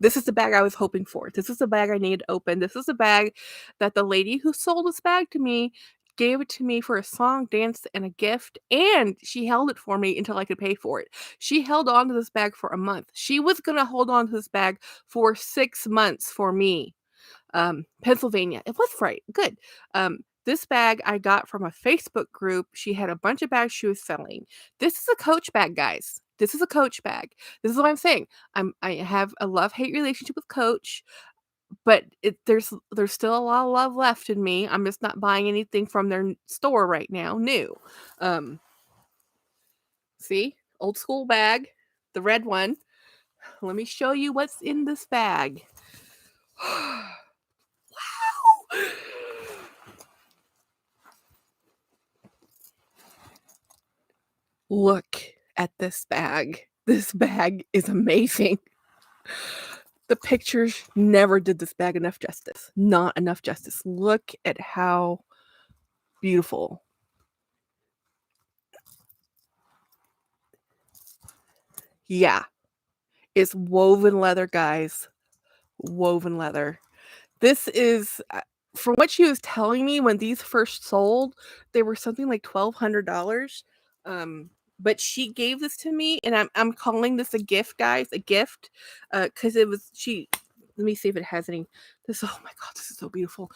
[SPEAKER 1] is the bag I was hoping for. This is the bag I needed to open. This is the bag that the lady who sold this bag to me gave it to me for a song, dance, and a gift, and she held it for me until I could pay for it. She held on to this bag for a month. She was gonna hold on to this bag for 6 months for me. Pennsylvania. It was right. Good. This bag I got from a Facebook group. She had a bunch of bags she was selling. This is a Coach bag, guys. This is a Coach bag. This is what I'm saying. I have a love-hate relationship with Coach, but there's still a lot of love left in me. I'm just not buying anything from their store right now, new. Um, see? Old school bag, the red one. Let me show you what's in this bag. Wow! Look at this bag. This bag is amazing. The pictures never did this bag enough justice. Not enough justice. Look at how beautiful. Yeah. It's woven leather, guys. Woven leather. This is from what she was telling me when these first sold, they were something like $1,200. But she gave this to me, and I'm calling this a gift, guys, a gift, because it was she. Let me see if it has any. This oh my god, this is so beautiful.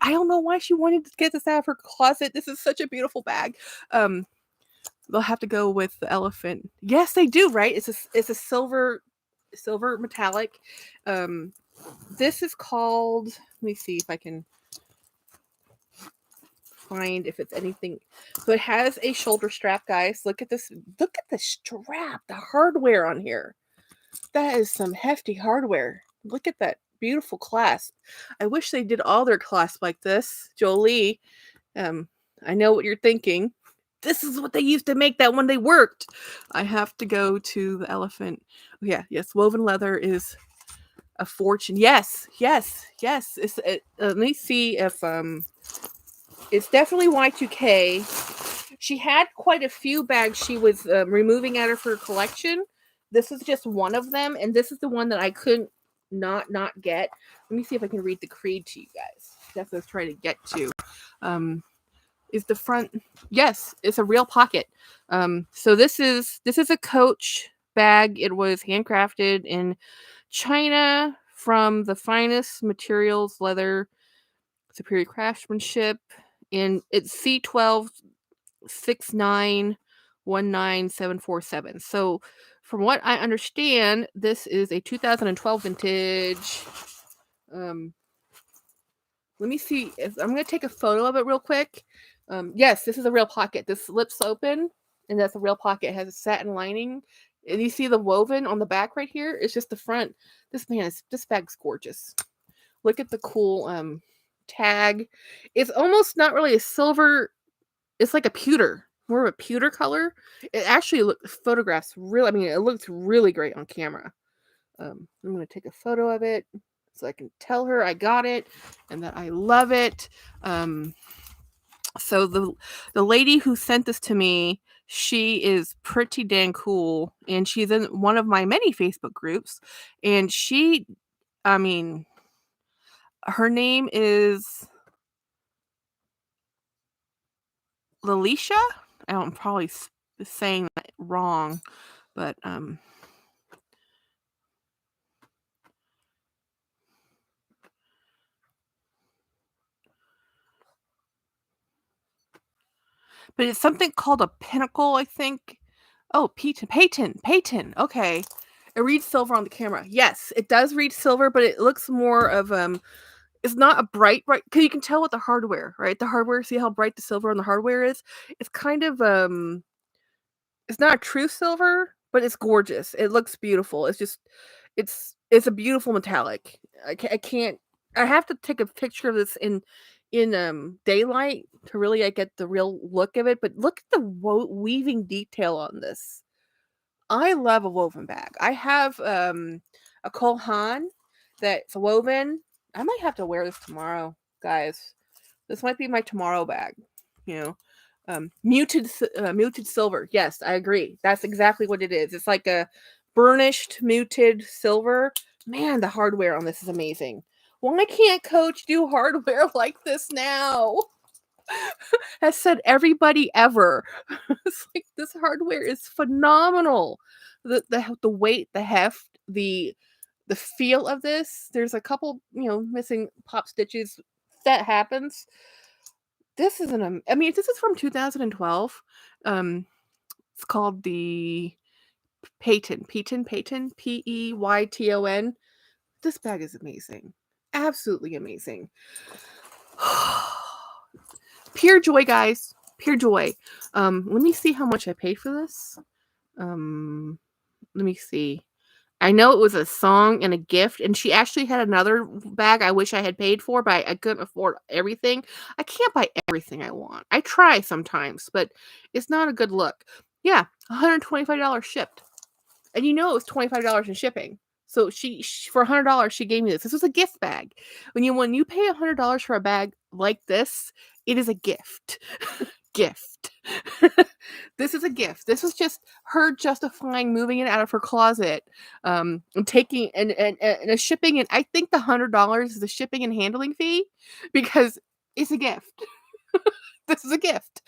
[SPEAKER 1] I don't know why she wanted to get this out of her closet. This is such a beautiful bag. They'll have to go with the elephant. Yes, they do. Right? It's a silver metallic. This is called. Let me see if I can find if it's anything. So it has a shoulder strap, guys. Look at this. Look at the strap. The hardware on here. That is some hefty hardware. Look at that beautiful clasp. I wish they did all their clasp like this. Jolie, I know what you're thinking. This is what they used to make that when they worked. I have to go to the elephant. Oh, yeah, yes, woven leather is a fortune. Yes. Let me see if it's definitely Y2K. She had quite a few bags she was removing out of her collection. This is just one of them, and this is the one that I couldn't not get. Let me see if I can read the creed to you guys. That's what I was trying to get to. Is the front? Yes, it's a real pocket. So this is a Coach bag. It was handcrafted in China from the finest materials, leather, superior craftsmanship, and it's C12 6919747. So from what I understand, this is a 2012 vintage. Let me see if I'm going to take a photo of it real quick Yes, this is a real pocket. This lips open, and that's a real pocket. It has a satin lining, and you see the woven on the back right here. It's just the front. This bag's gorgeous. Look at the cool tag. It's almost not really a silver. It's like a pewter, more of a pewter color. It actually photographs really. I mean, it looks really great on camera. I'm gonna take a photo of it so I can tell her I got it and that I love it. So the lady who sent this to me, she is pretty dang cool, and she's in one of my many Facebook groups, and I mean, her name is Lalisha. I'm probably saying that wrong, but it's something called a pinnacle, I think. Oh, Peyton. Okay. It reads silver on the camera. Yes, it does read silver, but it looks more of it's not a bright because you can tell with the hardware, right? The hardware, see how bright the silver on the hardware is? It's kind of it's not a true silver, but it's gorgeous. It looks beautiful. It's just it's a beautiful metallic. I can't I have to take a picture of this in daylight to really get the real look of it, but look at the weaving detail on this. I love a woven bag. I have a Cole Haan that's woven. I might have to wear this tomorrow, guys. This might be my tomorrow bag. You know, muted silver. Yes, I agree. That's exactly what it is. It's like a burnished muted silver. Man, the hardware on this is amazing. Why can't Coach do hardware like this now? Has said everybody ever. It's like this hardware is phenomenal. The weight, the heft, the feel of this. There's a couple, missing pop stitches. That happens. This is I mean, this is from 2012. It's called the Peyton, Peyton. This bag is amazing. Absolutely amazing. Pure joy, guys. Pure joy. Let me see how much I paid for this. Let me see. I know it was a song and a gift, and she actually had another bag I wish I had paid for, but I couldn't afford everything. I can't buy everything I want. I try sometimes, but it's not a good look. Yeah, $125 shipped. And it was $25 in shipping. So she for $100 she gave me this. This was a gift bag. When you pay $100 for a bag like this, it is a gift. Gift. This is a gift. This was just her justifying moving it out of her closet, and taking and a shipping, and I think the $100 is the shipping and handling fee because it's a gift. This is a gift.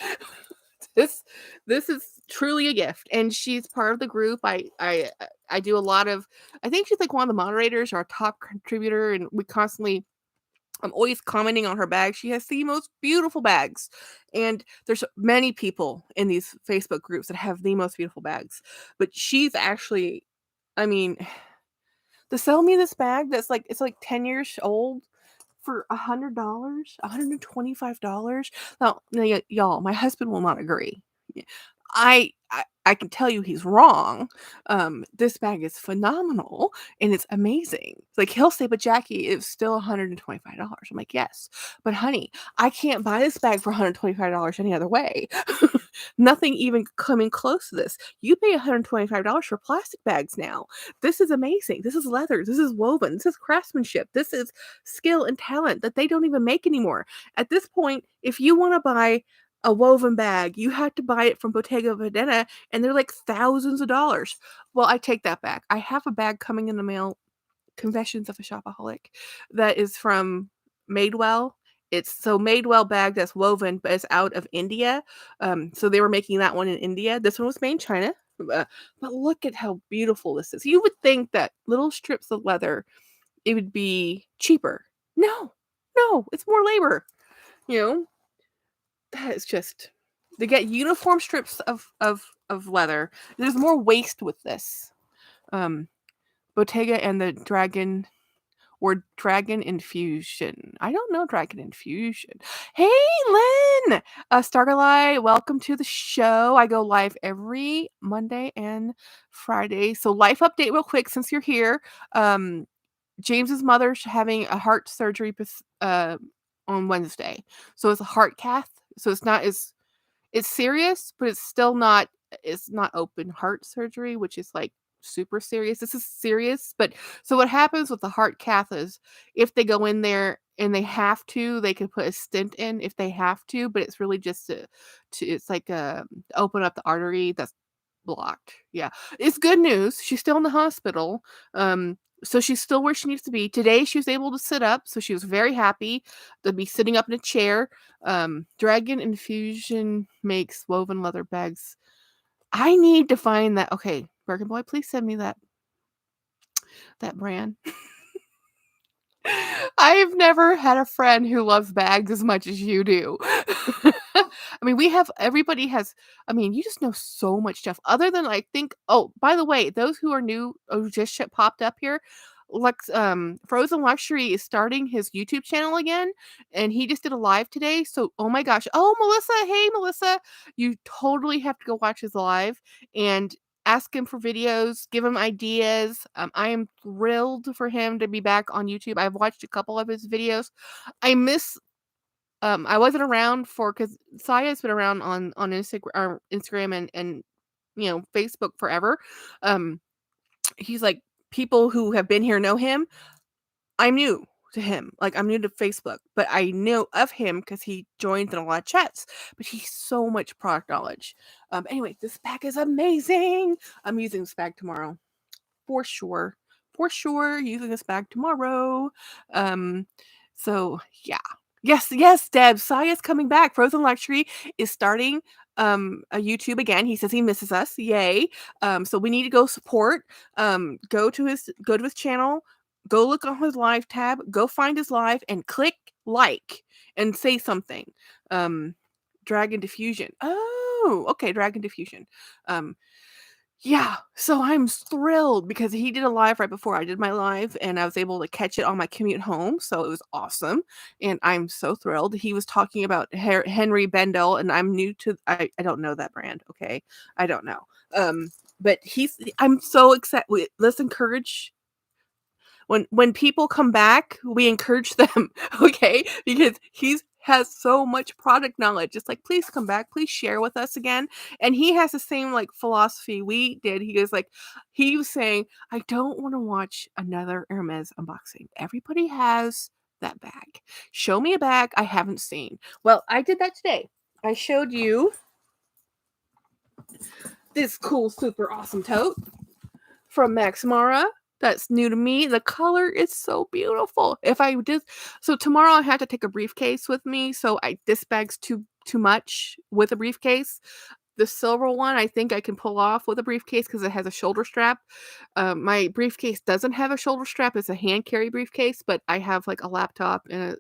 [SPEAKER 1] This this is truly a gift, and she's part of the group. I do a lot of. I think she's like one of the moderators or a top contributor, and I'm always commenting on her bag. She has the most beautiful bags. And there's many people in these Facebook groups that have the most beautiful bags. But she's actually, I mean, to sell me this bag it's like 10 years old for $100, $125. Now, y'all, my husband will not agree. I can tell you he's wrong. This bag is phenomenal and it's amazing. Like he'll say, but Jackie, it's still $125. I'm like, yes, but honey, I can't buy this bag for $125 any other way. Nothing even coming close to this. You pay $125 for plastic bags now. This is amazing. This is leather. This is woven. This is craftsmanship. This is skill and talent that they don't even make anymore. At this point, if you want to buy a woven bag, you had to buy it from Bottega Veneta, and they're like thousands of dollars. Well, I take that back. I have a bag coming in the mail, Confessions of a Shopaholic, that is from Madewell. It's so Madewell bag that's woven, but it's out of India. So they were making that one in India. This one was made in China. But look at how beautiful this is. You would think that little strips of leather, it would be cheaper. No, it's more labor. You know, that is just they get uniform strips of leather. There's more waste with this. Bottega and the Dragon or Dragon Infusion? I don't know Dragon Infusion. Hey, Lynn! Starlight, welcome to the show. I go live every Monday and Friday. So life update real quick since you're here. James's mother's having a heart surgery on Wednesday. So it's a heart cath. So it's serious, but it's not open heart surgery, which is like super serious. This is serious, but so what happens with the heart cath is if they go in there and they have to, they can put a stent in if they have to, but it's really just to it's like open up the artery that's blocked. Yeah. It's good news. She's still in the hospital. So she's still where she needs to be. Today she was able to sit up, so she was very happy to be sitting up in a chair. Dragon Infusion makes woven leather bags. I need to find that. Okay, Bergen Boy, please send me that brand. I've never had a friend who loves bags as much as you do. I mean, everybody has, I mean, you just know so much stuff other than I think, oh, by the way, those who are new, who just popped up here, Frozen Luxury is starting his YouTube channel again, and he just did a live today. So, oh my gosh. Oh, Melissa. Hey, Melissa. You totally have to go watch his live and ask him for videos, give him ideas. I am thrilled for him to be back on YouTube. I've watched a couple of his videos. I miss I wasn't around because Saya's been around on Instagram and Facebook forever. Um he's like people who have been here know him. I'm new to him. Like I'm new to Facebook, but I know of him because he joins in a lot of chats. But he's so much product knowledge. Anyway, this bag is amazing. I'm using this bag tomorrow for sure. For sure, using this bag tomorrow. So yeah. Yes, Deb. Saya's coming back. Frozen Luxury is starting a YouTube again. He says he misses us. Yay. So we need to go support. Go to his channel, go look on his live tab, go find his live and click like and say something. Dragon Diffusion. Oh, okay, Dragon Diffusion. Yeah, so I'm thrilled because he did a live right before I did my live, and I was able to catch it on my commute home, so it was awesome, and I'm so thrilled. He was talking about Henry Bendel, and I'm new to I don't know that brand, okay? I don't know. But I'm so excited. Let's encourage when people come back, we encourage them, okay? Because he's has so much product knowledge. It's like, please come back, please share with us again. And he has the same like philosophy we did. He was saying, I don't want to watch another Hermes unboxing. Everybody has that bag. Show me a bag I haven't seen. Well, I did that today. I showed you this cool, super awesome tote from Max Mara. That's new to me. The color is so beautiful. So tomorrow I have to take a briefcase with me. So this bag's too much with a briefcase. The silver one I think I can pull off with a briefcase because it has a shoulder strap. My briefcase doesn't have a shoulder strap. It's a hand carry briefcase, but I have like a laptop and a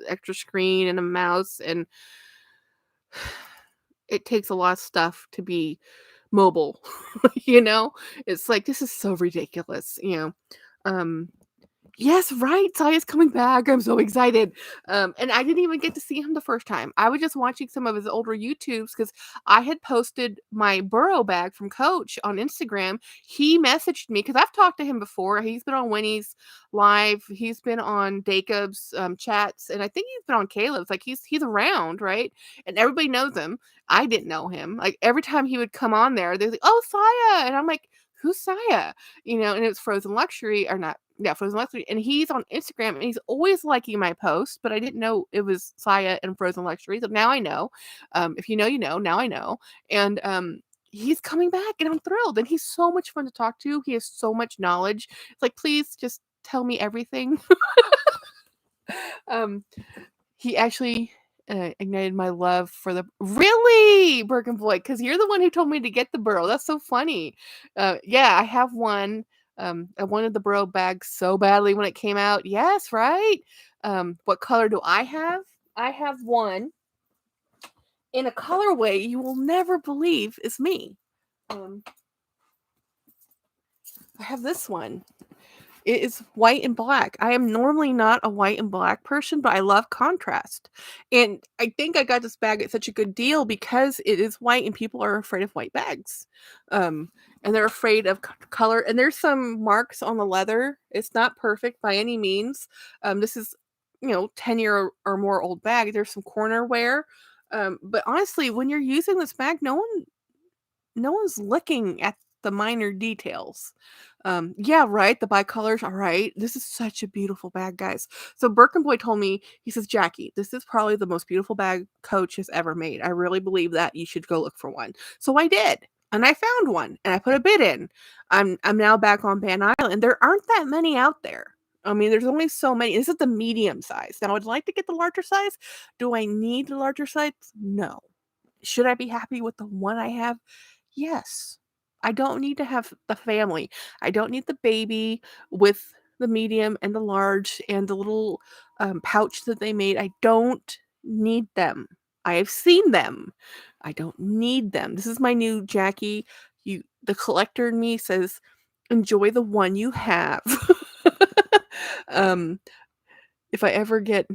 [SPEAKER 1] extra screen and a mouse, and it takes a lot of stuff to be mobile. It's like, this is so ridiculous. um Yes, right. Saya's coming back. I'm so excited. And I didn't even get to see him the first time. I was just watching some of his older YouTubes because I had posted my burrow bag from Coach on Instagram. He messaged me because I've talked to him before. He's been on Winnie's live. He's been on Jacob's chats, and I think he's been on Caleb's. Like he's around, right? And everybody knows him. I didn't know him. Like every time he would come on there, they're like, "Oh, Saya," and I'm like, "Who's Saya?" And it's Frozen Luxury or not. Yeah, Frozen Luxury, and he's on Instagram, and he's always liking my posts, but I didn't know it was Saya and Frozen Luxury, so now I know. If you know, you know. Now I know, and he's coming back, and I'm thrilled, and he's so much fun to talk to. He has so much knowledge. It's like, please just tell me everything. um, he actually ignited my love for the really Birkin Boy, because you're the one who told me to get the burrow. That's so funny. Yeah, I have one. I wanted the burrow bag so badly when it came out. Yes, right. What color do I have? I have one in a colorway you will never believe is me. I have this one. It is white and black. I am normally not a white and black person, but I love contrast. And I think I got this bag at such a good deal because it is white and people are afraid of white bags. Um, and they're afraid of color. And there's some marks on the leather. It's not perfect by any means. This is, 10-year or more old bag. There's some corner wear. But honestly, when you're using this bag, no one's looking at the minor details. Yeah, right. The bicolors are right. This is such a beautiful bag, guys. So Birkenboy told me, he says, Jackie, this is probably the most beautiful bag Coach has ever made. I really believe that you should go look for one. So I did. And I found one and I put a bid in. I'm now back on Van Island. There aren't that many out there. I mean, there's only so many. This is the medium size. Now, I'd like to get the larger size. Do I need the larger size? No. Should I be happy with the one I have? Yes. I don't need to have the family. I don't need the baby with the medium and the large and the little pouch that they made. I don't need them. I have seen them. I don't need them. This is my new Jackie. The collector in me says, enjoy the one you have. um, if I ever get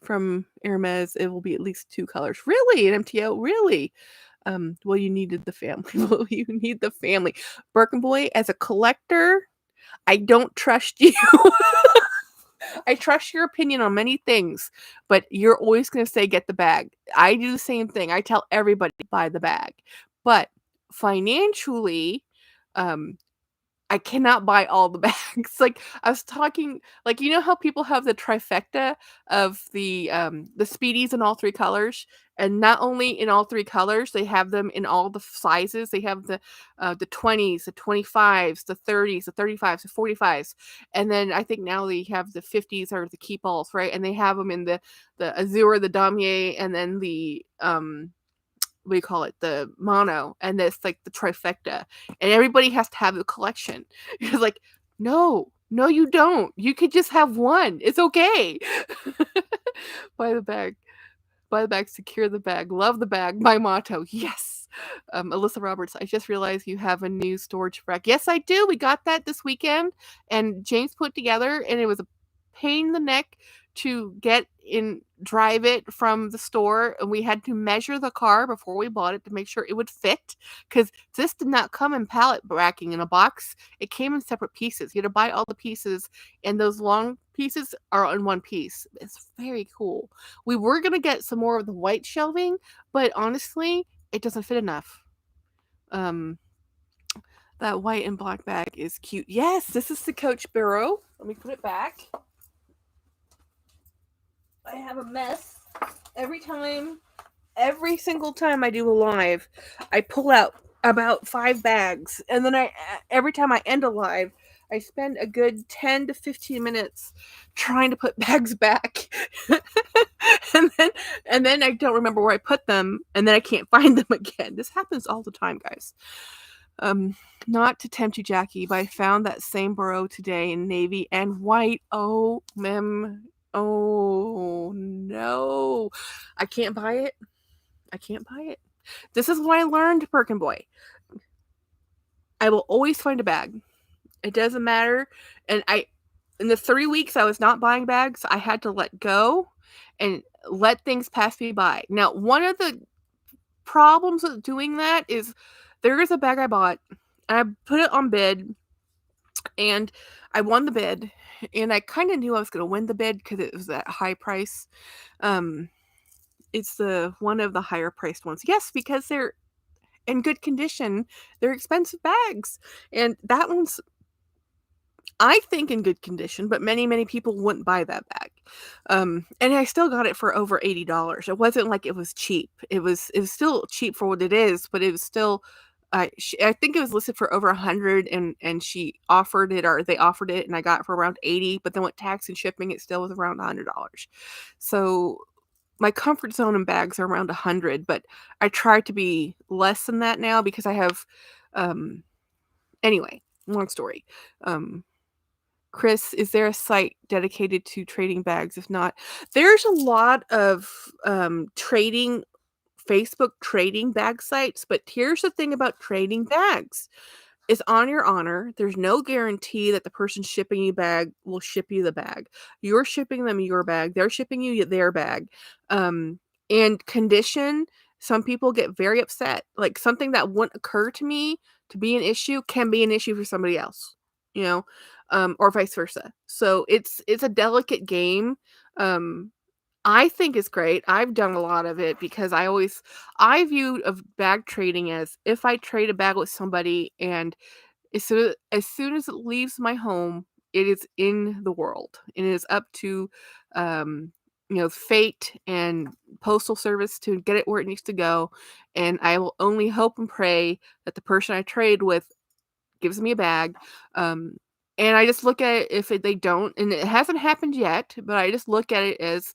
[SPEAKER 1] from Hermes, it will be at least 2 colors. Really? An MTO? Really? Well, you needed the family. Well, you need the family. Birkenboy, as a collector, I don't trust you. I trust your opinion on many things, but you're always gonna say, "Get the bag." I do the same thing. I tell everybody, "Buy the bag." But financially, um, I cannot buy all the bags. Like, I was talking like, you know how people have the trifecta of the Speedies in all 3 colors? And not only in all 3 colors, they have them in all the sizes. They have the 20s, the 25s, the 30s, the 35s, the 45s. And then I think now they have the 50s or the keep alls, right? And they have them in the Azure, the Damier, and then the, what do you call it? The mono, and it's like the trifecta, and everybody has to have the collection. You're like, no, no, you don't. You could just have one. It's okay. Buy the bag. Buy the bag, secure the bag, love the bag. My motto. Yes. Alyssa Roberts, I just realized you have a new storage rack. Yes, I do. We got that this weekend, and James put together, and it was a pain in the neck to get in drive it from the store, and we had to measure the car before we bought it to make sure it would fit, because this did not come in pallet racking in a box. It came in separate pieces. You had to buy all the pieces, and those long pieces are in one piece. It's very cool. We were gonna get some more of the white shelving, but honestly, it doesn't fit enough. Um, that white and black bag is cute. Yes, this is the Coach Bureau. Let me put it back. I have a mess every single time I do a live. I pull out about 5 bags, and then every time I end a live, I spend a good 10 to 15 minutes trying to put bags back. and then I don't remember where I put them, and then I can't find them again. This happens all the time, guys. Not to tempt you, Jackie, but I found that same burrow today in navy and white. Oh, oh no. I can't buy it. I can't buy it. This is what I learned, Birkenboy. I will always find a bag. It doesn't matter. And in the 3 weeks I was not buying bags, I had to let go and let things pass me by. Now, one of the problems with doing that is there is a bag I bought, and I put it on bid, and I won the bid, and I kind of knew I was going to win the bid because it was at high price. It's one of the higher priced ones. Yes, because they're in good condition. They're expensive bags, and that one's, I think, in good condition, but many, many people wouldn't buy that bag. And I still got it for over $80. It wasn't like it was cheap. It was still cheap for what it is, but it was still, I think it was listed for over 100, and she offered it, or they offered it, and I got it for around 80, but then with tax and shipping, it still was around $100. So my comfort zone in bags are around 100, but I try to be less than that now because I have, anyway, long story. Chris, is there a site dedicated to trading bags? If not, there's a lot of Facebook trading bag sites, but here's the thing about trading bags. It's on your honor. There's no guarantee that the person shipping you bag will ship you the bag. You're shipping them your bag. They're shipping you their bag. Um, and condition, some people get very upset. Like something that wouldn't occur to me to be an issue can be an issue for somebody else, you know, or vice versa. So it's a delicate game. Um, I think it's great. I've done a lot of it because I view of bag trading as if I trade a bag with somebody and as soon as it leaves my home, it is in the world. And it is up to um, fate and postal service to get it where it needs to go. And I will only hope and pray that the person I trade with gives me a bag. Um, and I just look at it if they don't, and it hasn't happened yet, but I just look at it as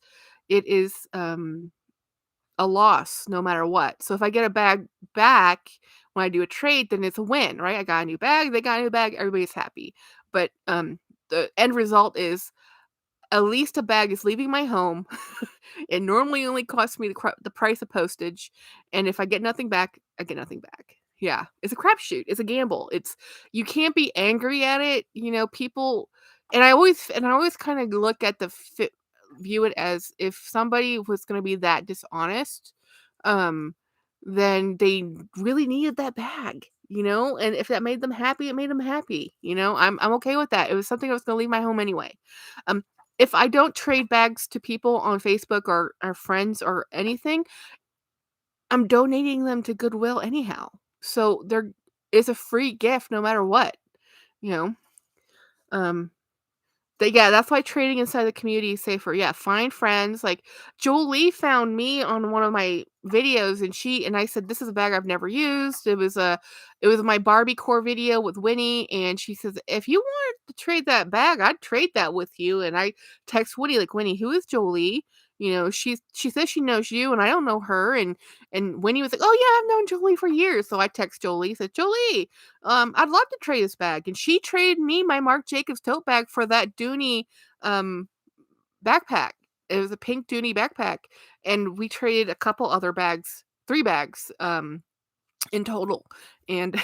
[SPEAKER 1] it is a loss no matter what. So if I get a bag back when I do a trade, then it's a win, right? I got a new bag, they got a new bag, everybody's happy. But the end result is at least a bag is leaving my home. It normally only costs me the price of postage, and if I get nothing back, I get nothing back. Yeah, it's a crapshoot. It's a gamble. It's You can't be angry at it. People, and I always kind of look at view it as if somebody was going to be that dishonest, um, then they really needed that bag. And if that made them happy, it made them happy. I'm okay with that. It was something that was going to leave my home anyway. Um, if I don't trade bags to people on Facebook or friends or anything, I'm donating them to Goodwill anyhow. So there is a free gift no matter what, you know? Um, yeah, that's why trading inside the community is safer. Yeah, find friends. Like Jolie found me on one of my videos, and I said, "This is a bag I've never used." It was my Barbie core video with Winnie, and she says, "If you wanted to trade that bag, I'd trade that with you." And I text Winnie like, "Winnie, who is Jolie?" She says she knows you, and I don't know her. And Winnie was like, "Oh yeah, I've known Jolie for years." So I text Jolie, said, "Jolie, I'd love to trade this bag." And she traded me my Marc Jacobs tote bag for that Dooney um backpack. It was a pink Dooney backpack. And we traded a couple other bags, 3 bags, in total. And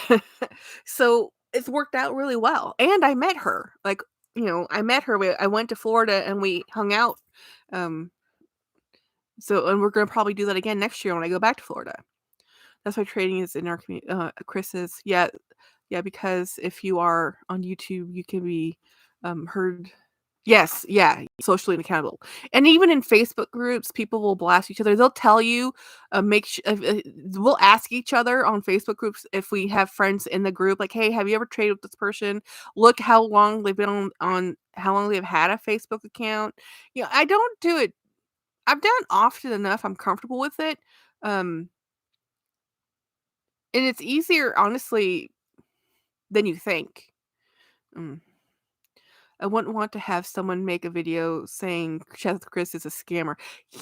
[SPEAKER 1] so it's worked out really well. And I met her. Like, I met her. I went to Florida and we hung out. Um, and we're gonna probably do that again next year when I go back to Florida. That's why trading is in our community. Chris yeah, because if you are on YouTube, you can be heard. Yes, yeah, socially accountable. And even in Facebook groups, people will blast each other. They'll tell you, we'll ask each other on Facebook groups if we have friends in the group, like, hey, have you ever traded with this person? Look how long they've been on how long they've had a Facebook account. I don't do it. I've done it often enough. I'm comfortable with it. Um, and it's easier, honestly, than you think. Mm. I wouldn't want to have someone make a video saying Chef Chris is a scammer.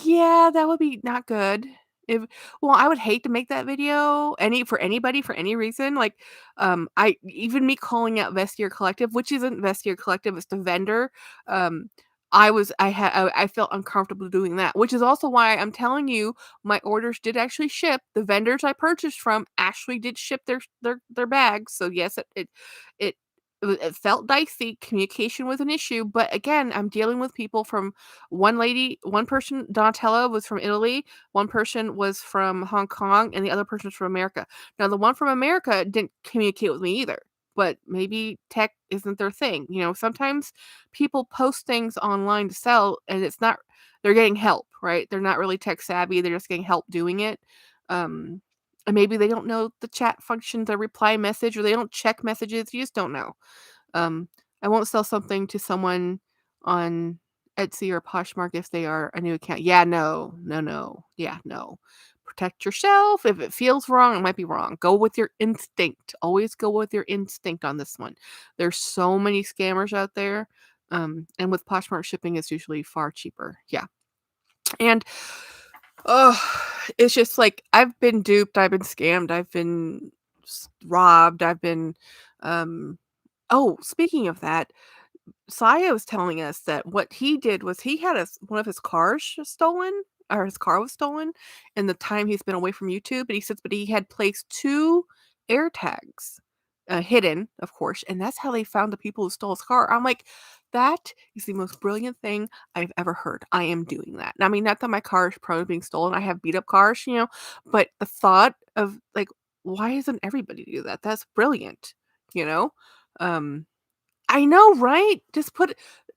[SPEAKER 1] Yeah, that would be not good. If Well, I would hate to make that video for anybody for any reason. Like, I even me calling out Vestiaire Collective, which isn't Vestiaire Collective, it's the vendor. Um, I felt uncomfortable doing that, which is also why I'm telling you my orders did actually ship. The vendors I purchased from actually did ship their bags. So yes, it it felt dicey. Communication was an issue, but again, I'm dealing with people from one person, Donatella, was from Italy, one person was from Hong Kong, and the other person was from America. Now, the one from America didn't communicate with me either, but maybe tech isn't their thing. Sometimes people post things online to sell, and they're getting help, right? They're not really tech savvy, they're just getting help doing it. Um, and maybe they don't know the chat function, the reply message, or they don't check messages. You just don't know. Um, I won't sell something to someone on Etsy or Poshmark if they are a new account. Yeah, no, no, no. Yeah, no. Protect yourself. If it feels wrong, it might be wrong. Go with your instinct. Always go with your instinct on this one. There's so many scammers out there. And with Poshmark shipping, it's usually far cheaper. Yeah. And oh, it's just like I've been duped, I've been scammed, I've been robbed, I've been um oh, speaking of that, Saya was telling us that what he did was he had one of his cars stolen, or his car was stolen in the time he's been away from YouTube, and he says but he had placed 2 air tags hidden, of course, and that's how they found the people who stole his car. I'm like, that is the most brilliant thing I've ever heard. I am doing that. I mean, not that my car is prone to being stolen. I have beat up cars, but the thought of like, why doesn't everybody do that? That's brilliant, you know? Um, I know, right? Just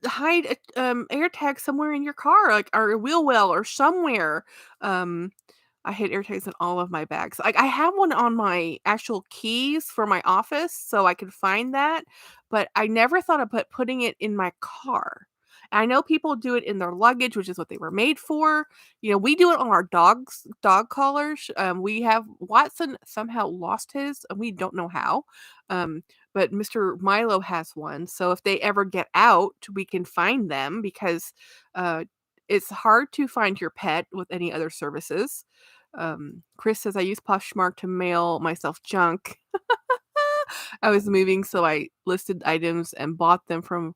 [SPEAKER 1] hide a air tag somewhere in your car, like or a wheel well or somewhere. Um, I hid air tags in all of my bags. Like I have one on my actual keys for my office, so I could find that, but I never thought of putting it in my car. I know people do it in their luggage, which is what they were made for. We do it on our dog collars. We have Watson somehow lost his, and we don't know how. Um, but Mr. Milo has one. So if they ever get out, we can find them because uh, it's hard to find your pet with any other services. Chris says I use Poshmark to mail myself junk. I was moving, so I listed items and bought them from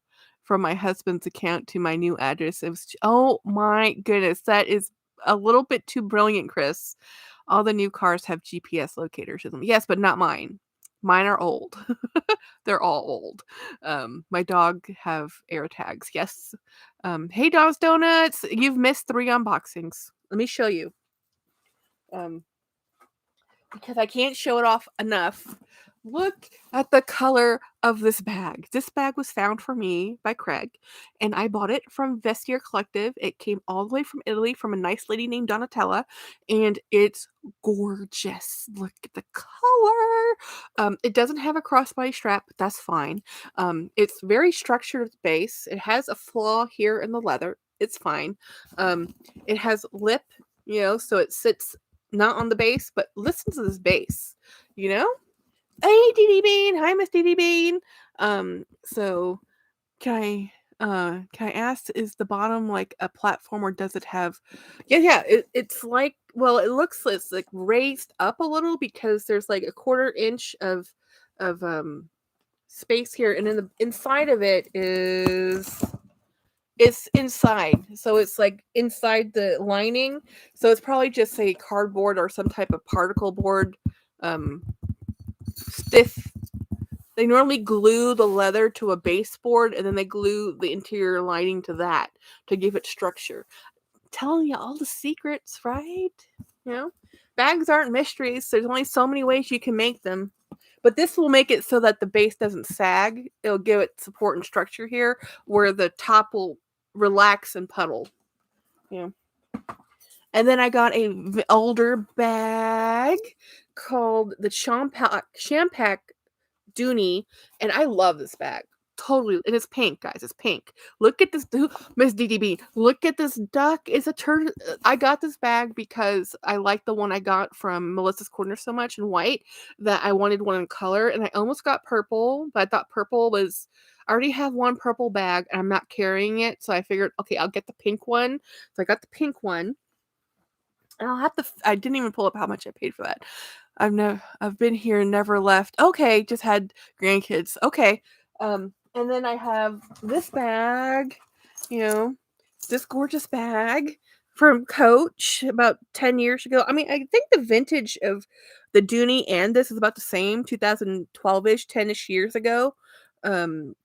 [SPEAKER 1] my husband's account to my new address. Oh my goodness, that is a little bit too brilliant, Chris. All the new cars have GPS locators in them. Yes, but not mine. Mine are old. They're all old. My dog have air tags. Yes. Hey, Dom's Donuts. You've missed 3 unboxings. Let me show you. Um, because I can't show it off enough. Look at the color of this bag. This bag was found for me by Craig, and I bought it from Vestiaire Collective. It came all the way from Italy from a nice lady named Donatella, and it's gorgeous. Look at the color. It doesn't have a crossbody strap, but that's fine. It's very structured at the base. It has a flaw here in the leather. It's fine. It has lip, so it sits not on the base, but listen to this bass, you know? Hey, DD Bean. Hi, Miss DD Bean. So can I ask, is the bottom like a platform or does it have yeah, it's like well, it looks it's like raised up a little because there's like a quarter inch of space here, and in the inside of it is it's inside. So it's like inside the lining. So it's probably just a cardboard or some type of particle board um stiff. They normally glue the leather to a baseboard and then they glue the interior lining to that to give it structure. I'm telling you all the secrets, right? You know, bags aren't mysteries. There's only so many ways you can make them. But this will make it so that the base doesn't sag. It'll give it support and structure here, where the top will relax and puddle. Yeah. And then I got a older bag called the Champac Dooney, and I love this bag. Totally, and it's pink, guys. It's pink. Look at this, Miss DDB. Look at this duck. It's a turn. I got this bag because I like the one I got from Melissa's Corner so much in white that I wanted one in color, and I almost got purple, but I thought purple was. I already have one purple bag, and I'm not carrying it, so I figured, okay, I'll get the pink one. So I got the pink one. And I'll have to. I didn't even pull up how much I paid for that. I've been here and never left. Okay, just had grandkids. Okay. And then I have this bag, you know, this gorgeous bag from Coach about 10 years ago. I mean, I think the vintage of the Dooney and this is about the same, 2012-ish, 10-ish years ago.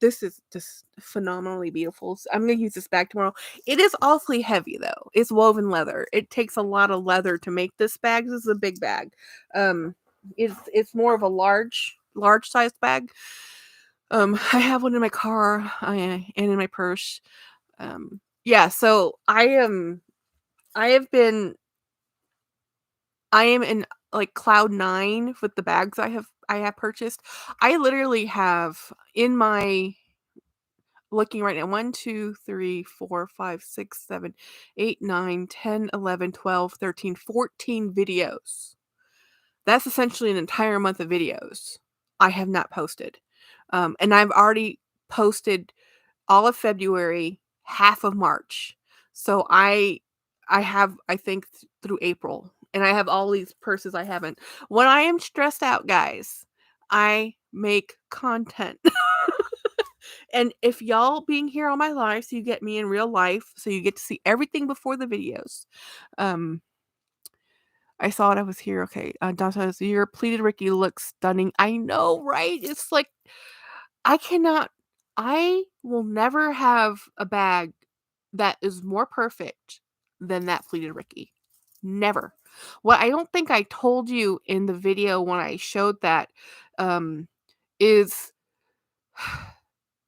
[SPEAKER 1] This is just phenomenally beautiful. So I'm gonna use this bag tomorrow. It is awfully heavy though. It's woven leather. It takes a lot of leather to make this bag. This is a big bag. Um, it's more of a large sized bag. I have one in my car and in my purse. Yeah, so I have been I am in like cloud 9 with the bags I have purchased. I literally have in my looking right now 1, 2, 3, 4, 5, 6, 7, 8, 9, 10, 11, 12, 13, 14 videos. That's essentially an entire month of videos I have not posted. And I've already posted all of February, half of March. So I have I think through April, and I have all these purses I haven't. When I am stressed out, guys, I make content. And if y'all being here on my live, so you get me in real life, so you get to see everything before the videos. Um I saw it, I was here, okay, Don says, "Your pleated Ricky looks stunning." I know, right? It's like, I cannot I will never have a bag that is more perfect than that pleated Ricky. Never. What I don't think I told you in the video when I showed that, um, is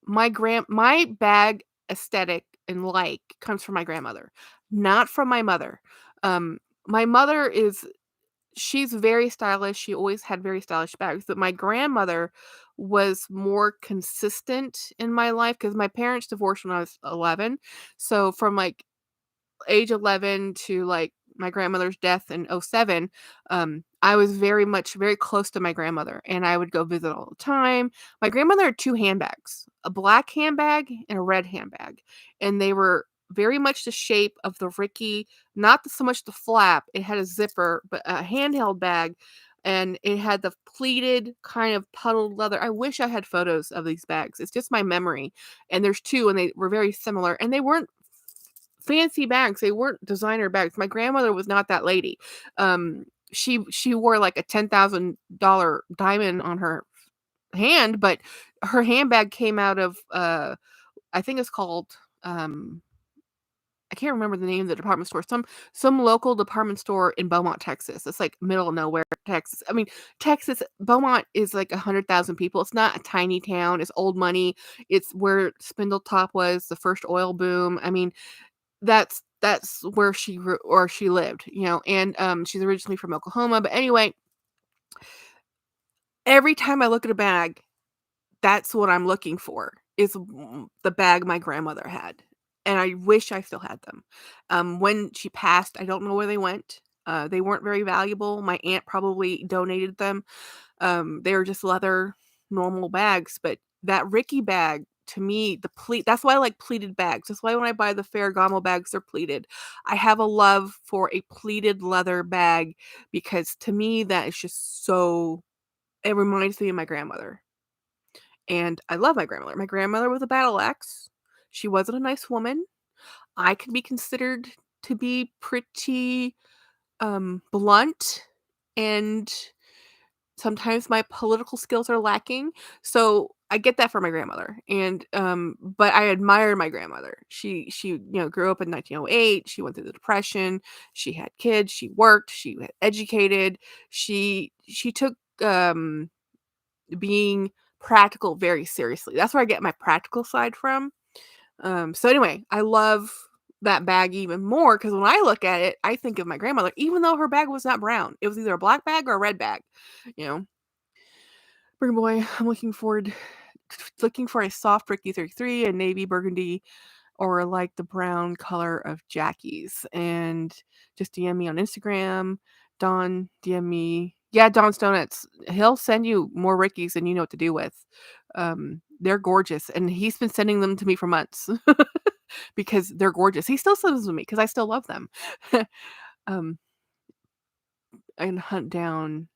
[SPEAKER 1] my bag aesthetic and like comes from my grandmother, not from my mother. My mother is she's very stylish. She always had very stylish bags, but my grandmother was more consistent in my life because my parents divorced when I was 11. So from like age 11 to, like, my grandmother's death in '07, I was very close to my grandmother, and I would go visit all the time. My grandmother had 2 handbags, a black handbag and a red handbag, and they were very much the shape of the Ricky, not so much the flap, it had a zipper, but a handheld bag, and it had the pleated kind of puddled leather. I wish I had photos of these bags, it's just my memory, and there's 2, and they were very similar, and they weren't fancy bags, they weren't designer bags. My grandmother was not that lady. She wore, like, a $10,000 diamond on her hand, but her handbag came out of, I think it's called, um I can't remember the name of the department store, some local department store in Beaumont, Texas. It's, like, middle of nowhere, Texas. I mean, Texas Beaumont is, like, 100,000 people. It's not a tiny town, it's old money. It's where Spindletop was, the first oil boom. I mean, that's where she grew or she lived, and, she's originally from Oklahoma, but anyway, every time I look at a bag, that's what I'm looking for, is the bag my grandmother had, and I wish I still had them. When she passed, I don't know where they went. They weren't very valuable. My aunt probably donated them. They were just leather, normal bags, but that Ricky bag, to me, that's why I like pleated bags. That's why when I buy the Ferragamo bags, they're pleated. I have a love for a pleated leather bag because to me, that is just so it reminds me of my grandmother, and I love my grandmother. My grandmother was a battle axe. She wasn't a nice woman. I could be considered to be pretty, blunt, and sometimes my political skills are lacking, so I get that from my grandmother, and, but I admire my grandmother. She grew up in 1908, she went through the Depression, she had kids, she worked, she was educated, she took, being practical very seriously. That's where I get my practical side from. So anyway, I love that bag even more because when I look at it, I think of my grandmother, even though her bag was not brown. It was either a black bag or a red bag, you know? Burger Boy, I'm looking for a soft Ricky 33, a navy burgundy, or like the brown color of Jackie's. And just DM me on Instagram. Don, DM me. Yeah, Don's Donuts. He'll send you more Rickies than you know what to do with. They're gorgeous. And he's been sending them to me for months because they're gorgeous. He still sends them to me because I still love them. um, I can hunt down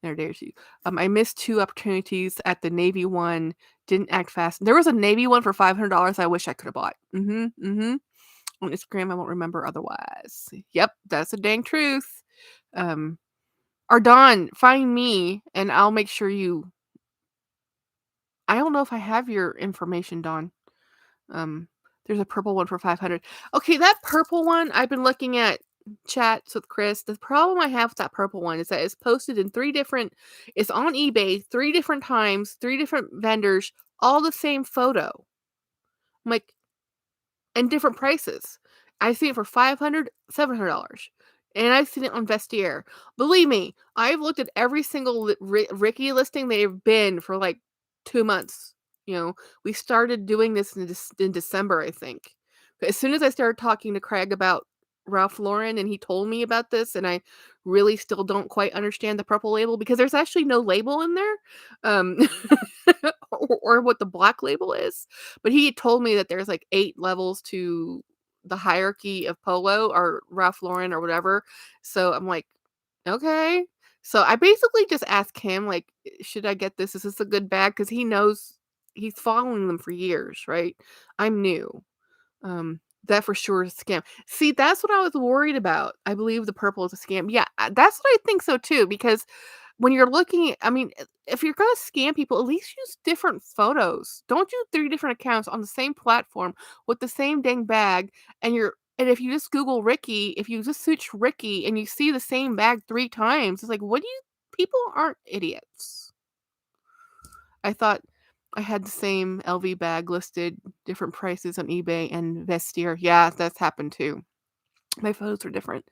[SPEAKER 1] there dares you. I missed 2 opportunities at the Navy one, didn't act fast. There was a Navy one for $500 I wish I coulda bought. Mhm, mhm. On Instagram, I won't remember otherwise. Yep, that's the dang truth. Um, or Dawn, find me, and I'll make sure you I don't know if I have your information, Dawn. Um, there's a purple one for 500. Okay, that purple one, I've been looking at chats with Chris. The problem I have with that purple one is that it's posted in 3 different it's on eBay 3 different times, 3 different vendors, all the same photo. I'm like, and different prices. I've seen it for $500, $700, and I've seen it on Vestiaire. Believe me, I've looked at every single Ricky listing they've been for like 2 months. We started doing this in December, I think. But as soon as I started talking to Craig about Ralph Lauren and he told me about this, and I really still don't quite understand the purple label because there's actually no label in there, um, or what the black label is. But he had told me that there's like 8 levels to the hierarchy of Polo or Ralph Lauren or whatever. So I'm like, okay. So I basically just asked him, like, should I get this? Is this a good bag? Because he knows he's following them for years, right? I'm new. That for sure is a scam. See, that's what I was worried about. I believe the purple is a scam. Yeah, that's what I think so too, because when you're looking at, I mean, if you're gonna scam people, at least use different photos. Don't do 3 different accounts on the same platform with the same dang bag, and if you just Google Ricky, if you just search Ricky and you see the same bag 3 times, it's like, what do you people aren't idiots. I thought I had the same LV bag listed, different prices on eBay and Vestiaire. Yeah, that's happened too. My photos were different.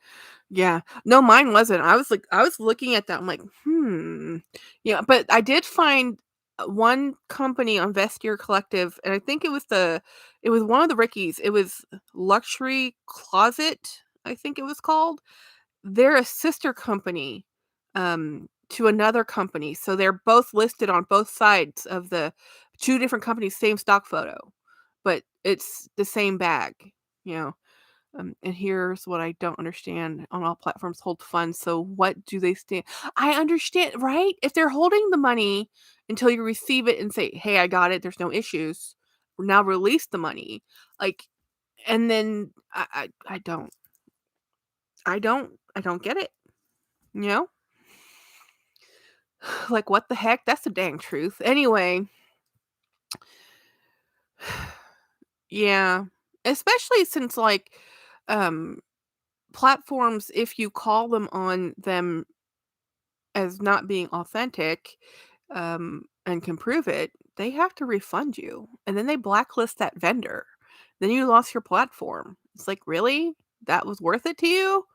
[SPEAKER 1] Yeah. No, mine wasn't. I was looking at that. I'm like, hmm. Yeah, but I did find one company on Vestiaire Collective, and I think it was one of the Rickies. It was Luxury Closet, I think it was called. They're a sister company, to another company, so they're both listed on both sides of the 2 different companies, same stock photo, but it's the same bag, you know? And here's what I don't understand: on all platforms hold funds, so what do they stand? I understand, right? If they're holding the money until you receive it and say, "Hey, I got it, there's no issues. Now release the money." Like, and then I don't get it, you know? Like, what the heck? That's the dang truth. Anyway, yeah. Especially since, like, um, platforms, if you call them on them as not being authentic, and can prove it, they have to refund you, and then they blacklist that vendor. Then you lost your platform. It's like, "Really? That was worth it to you?"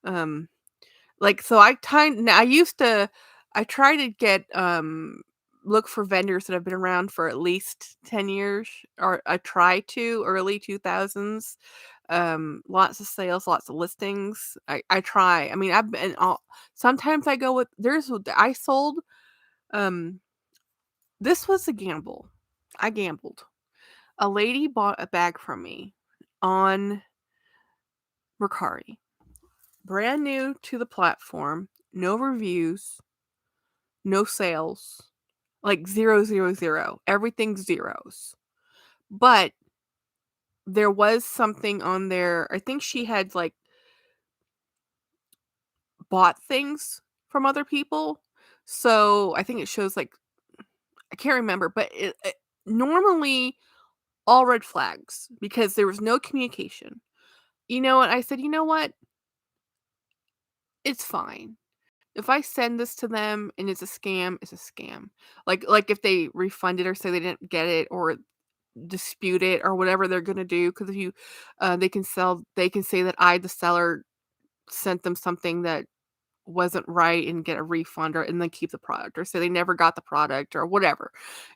[SPEAKER 1] Um Like, so I used to I try to get, look for vendors that have been around for at least 10 years, or I try to, early 2000s. Lots of sales, lots of listings. I try. I mean, I've been all sometimes I go with I sold, um this was a gamble. I gambled. A lady bought a bag from me on Mercari. Brand new to the platform, no reviews, no sales. Like 0, 0, 0. Everything's zeros. But there was something on there. I think she had, like, bought things from other people. So, I think it shows, like, I can't remember, but it normally all red flags because there was no communication. You know what? I said, "You know what? It's fine. If I send this to them and it's a scam, it's a scam." Like if they refund it or say they didn't get it or dispute it or whatever they're gonna do, because if you they can say that I, the seller, sent them something that wasn't right and get a refund, or and then keep the product, or say they never got the product or whatever.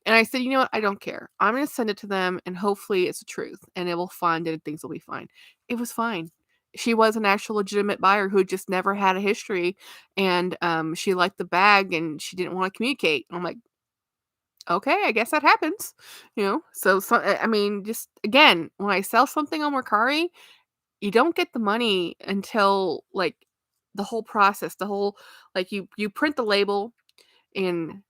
[SPEAKER 1] And I said, "You know what? I don't care. I'm gonna send it to them and hopefully it's the truth and it will fund and things will be fine." It was fine. She was an actual legitimate buyer who just never had a history, and she liked the bag and she didn't want to communicate. I'm like, okay, I guess that happens, you know? I mean, just again, when I sell something on Mercari, you don't get the money until, like, the whole process, like, you print the label and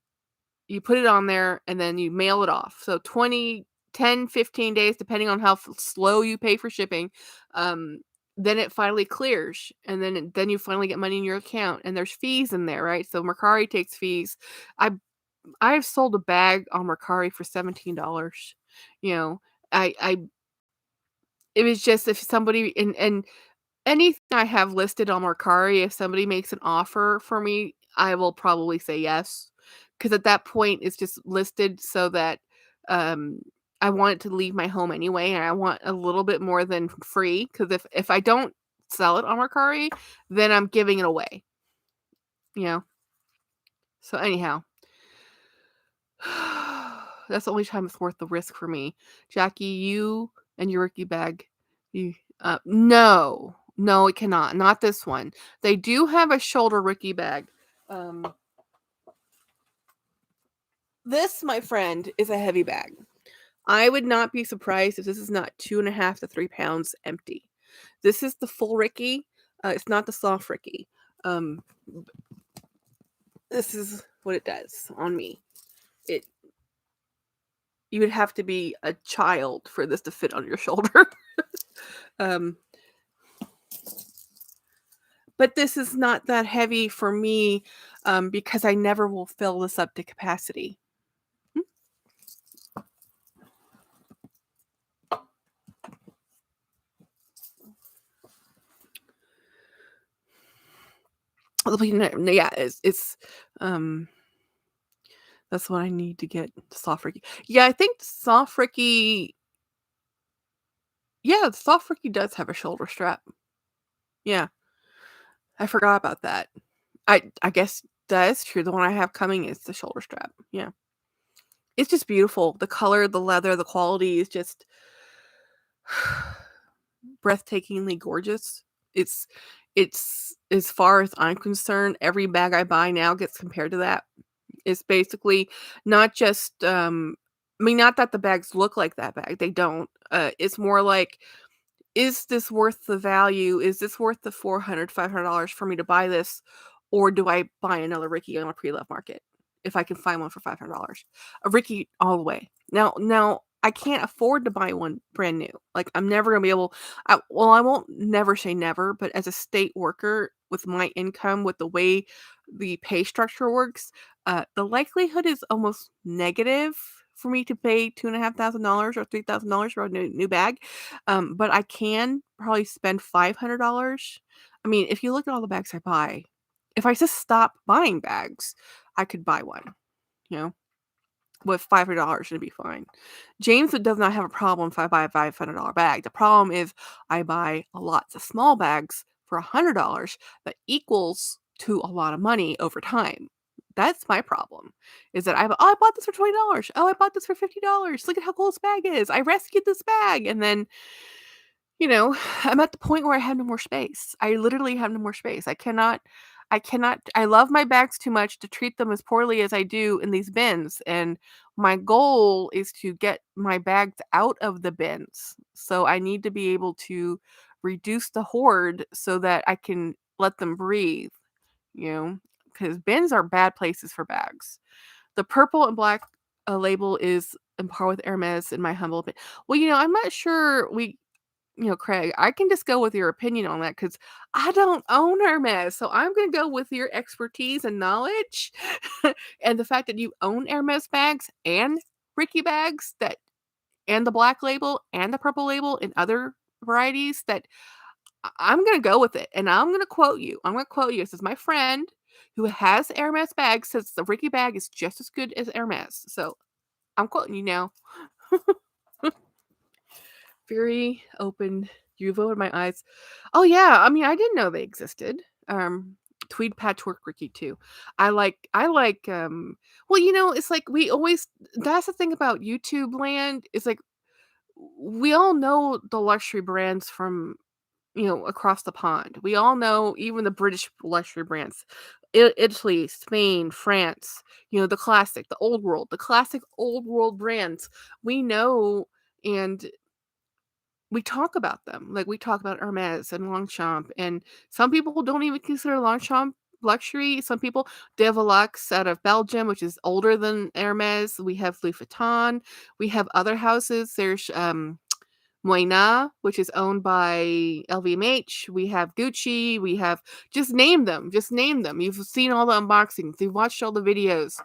[SPEAKER 1] you put it on there and then you mail it off. So 15 days, depending on how slow you pay for shipping, um, then it finally clears, and then you finally get money in your account, and there's fees in there, right? So Mercari takes fees. I I've sold a bag on Mercari for $17. You know, I it was just if somebody and anything I have listed on Mercari, if somebody makes an offer for me, I will probably say yes, because at that point, it's just listed so that, um, I want it to leave my home anyway, and I want a little bit more than free. Because if I don't sell it on Mercari, then I'm giving it away, you know? So anyhow, that's the only time it's worth the risk for me. Jackie, you and your Ricky bag, no. No, it cannot. Not this one. They do have a shoulder Ricky bag. Um, this, my friend, is a heavy bag. I would not be surprised if this is not 2.5 to 3 pounds empty. This is the full Ricky. It's not the soft Ricky. Um, this is what it does on me. It You would have to be a child for this to fit on your shoulder. Um, but this is not that heavy for me, because I never will fill this up to capacity. Mm, yeah, um, that's what I need to get soft Ricky. Yeah, I think soft Ricky. Yeah, soft Ricky does have a shoulder strap. Yeah, I forgot about that. I guess that is true. The one I have coming is the shoulder strap. Yeah. It's just beautiful. The color, the leather, the quality is just breathtakingly gorgeous. It's it's as far as I'm concerned, every bag I buy now gets compared to that. It's basically not just I mean, not that the bags look like that bag. They don't. It's more like, is this worth the value? Is this worth the $400, $500 for me to buy this? Or do I buy another Ricky on a pre-love market if I can find one for $500? A Ricky all the way. Now I can't afford to buy one brand new. Like, I'm never gonna be able. Well, I won't never say never, but as a state worker with my income, with the way the pay structure works, the likelihood is almost negative for me to pay $2,500 or $3,000 for a new bag. But I can probably spend $500. I mean, if you look at all the bags I buy, if I just stop buying bags, I could buy one, you know, with $500, it'd be fine. James does not have a problem if I buy a $500 bag. The problem is I buy lots of small bags for $100 that equals to a lot of money over time. That's my problem. Is that oh, I bought this for $20. Oh, I bought this for $50. Look at how cool this bag is. I rescued this bag. And then, I'm at the point where I have no more space. I literally have no more space. I love my bags too much to treat them as poorly as I do in these bins. And my goal is to get my bags out of the bins. So I need to be able to reduce the hoard so that I can let them breathe, because bins are bad places for bags. The purple and black label is in par with Hermes in my humble opinion. Well, I'm not sure Craig, I can just go with your opinion on that because I don't own Hermes. So I'm going to go with your expertise and knowledge and the fact that you own Hermes bags and Ricky bags and the black label and the purple label and other varieties that I'm going to go with it. And I'm going to quote you. I'm going to quote you. This is my friend who has Hermes bags says the Ricky bag is just as good as Hermes. So I'm quoting you now. Very open. You've opened my eyes. Oh, yeah, I mean, I didn't know they existed. Tweed patchwork Ricky too. Well, it's like we always that's the thing about YouTube land, is like we all know the luxury brands from, across the pond. We all know even the British luxury brands. Italy, Spain, France, the classic, the classic old world brands. We know, and we talk about them. Like, we talk about Hermes and Longchamp, and some people don't even consider Longchamp luxury. Some people Develux out of Belgium, which is older than Hermes. We have Louis Vuitton. We have other houses. There's Moina, which is owned by LVMH. We have Gucci. We have just name them. Just name them. You've seen all the unboxings. You've watched all the videos,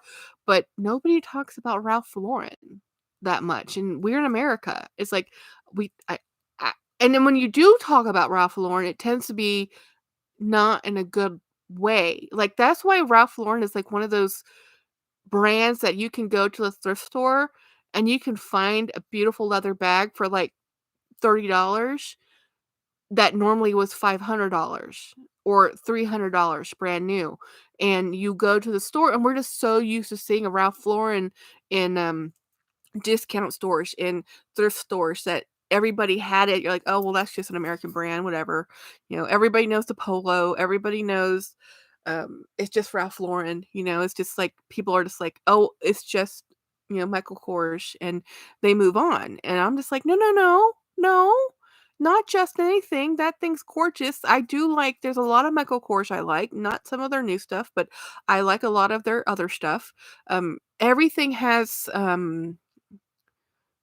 [SPEAKER 1] but nobody talks about Ralph Lauren that much. And we're in America. It's like we, I and then when you do talk about Ralph Lauren, it tends to be not in a good way. Like, that's why Ralph Lauren is like one of those brands that you can go to the thrift store and you can find a beautiful leather bag for like $30 that normally was $500 or $300 brand new. And you go to the store, and we're just so used to seeing a Ralph Lauren in discount stores, in thrift stores, that everybody had it. You're like, "Oh, well, that's just an American brand, whatever." Everybody knows the polo, everybody knows, it's just Ralph Lauren, it's just like people are just like, "Oh, it's just, Michael Kors," and they move on. And I'm just like, "No, no, no, no, not just anything. That thing's gorgeous." I do like There's a lot of Michael Kors I like, not some of their new stuff, but I like a lot of their other stuff. Everything has,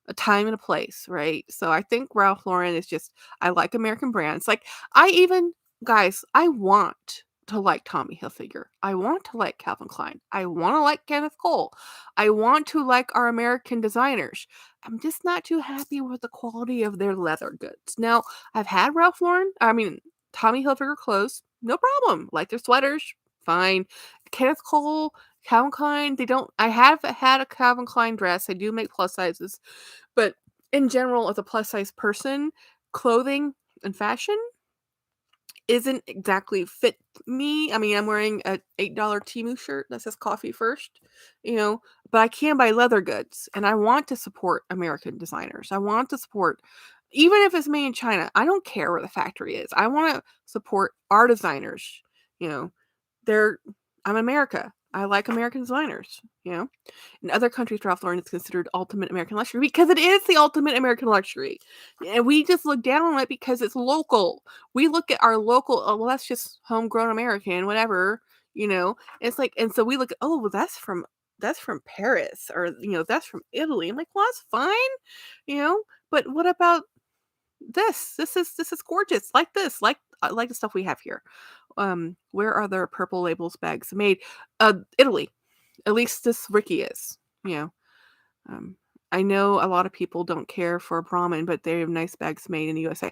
[SPEAKER 1] a time and a place, right? So I think Ralph Lauren is just I like American brands. Like I even guys, I want to like Tommy Hilfiger. I want to like Calvin Klein. I want to like Kenneth Cole. I want to like our American designers. I'm just not too happy with the quality of their leather goods. Now, I've had Ralph Lauren, I mean Tommy Hilfiger clothes, no problem. Like their sweaters, fine. Kenneth Cole, Calvin Klein, they don't I have had a Calvin Klein dress. I do make plus sizes. But in general, as a plus size person, clothing and fashion isn't exactly fit me. I mean, I'm wearing a $8 Temu shirt that says coffee first, you know, but I can buy leather goods and I want to support American designers. I want to support, even if it's made in China, I don't care where the factory is. I want to support our designers. You know, they're, I'm America. I like American designers, you know. In other countries, Ralph Lauren is considered ultimate American luxury because it is the ultimate American luxury. And we just look down on it because it's local. We look at our local, oh, well, that's just homegrown American, whatever, you know. It's like, and so we look at, oh, well, that's from Paris or that's from Italy. I'm like, well, that's fine, you know. But what about this? This is gorgeous. Like this, like the stuff we have here. Where are their purple labels bags made? Italy. At least this Ricky is, you know. Um, I know a lot of people don't care for Brahmin, but they have nice bags made in the USA.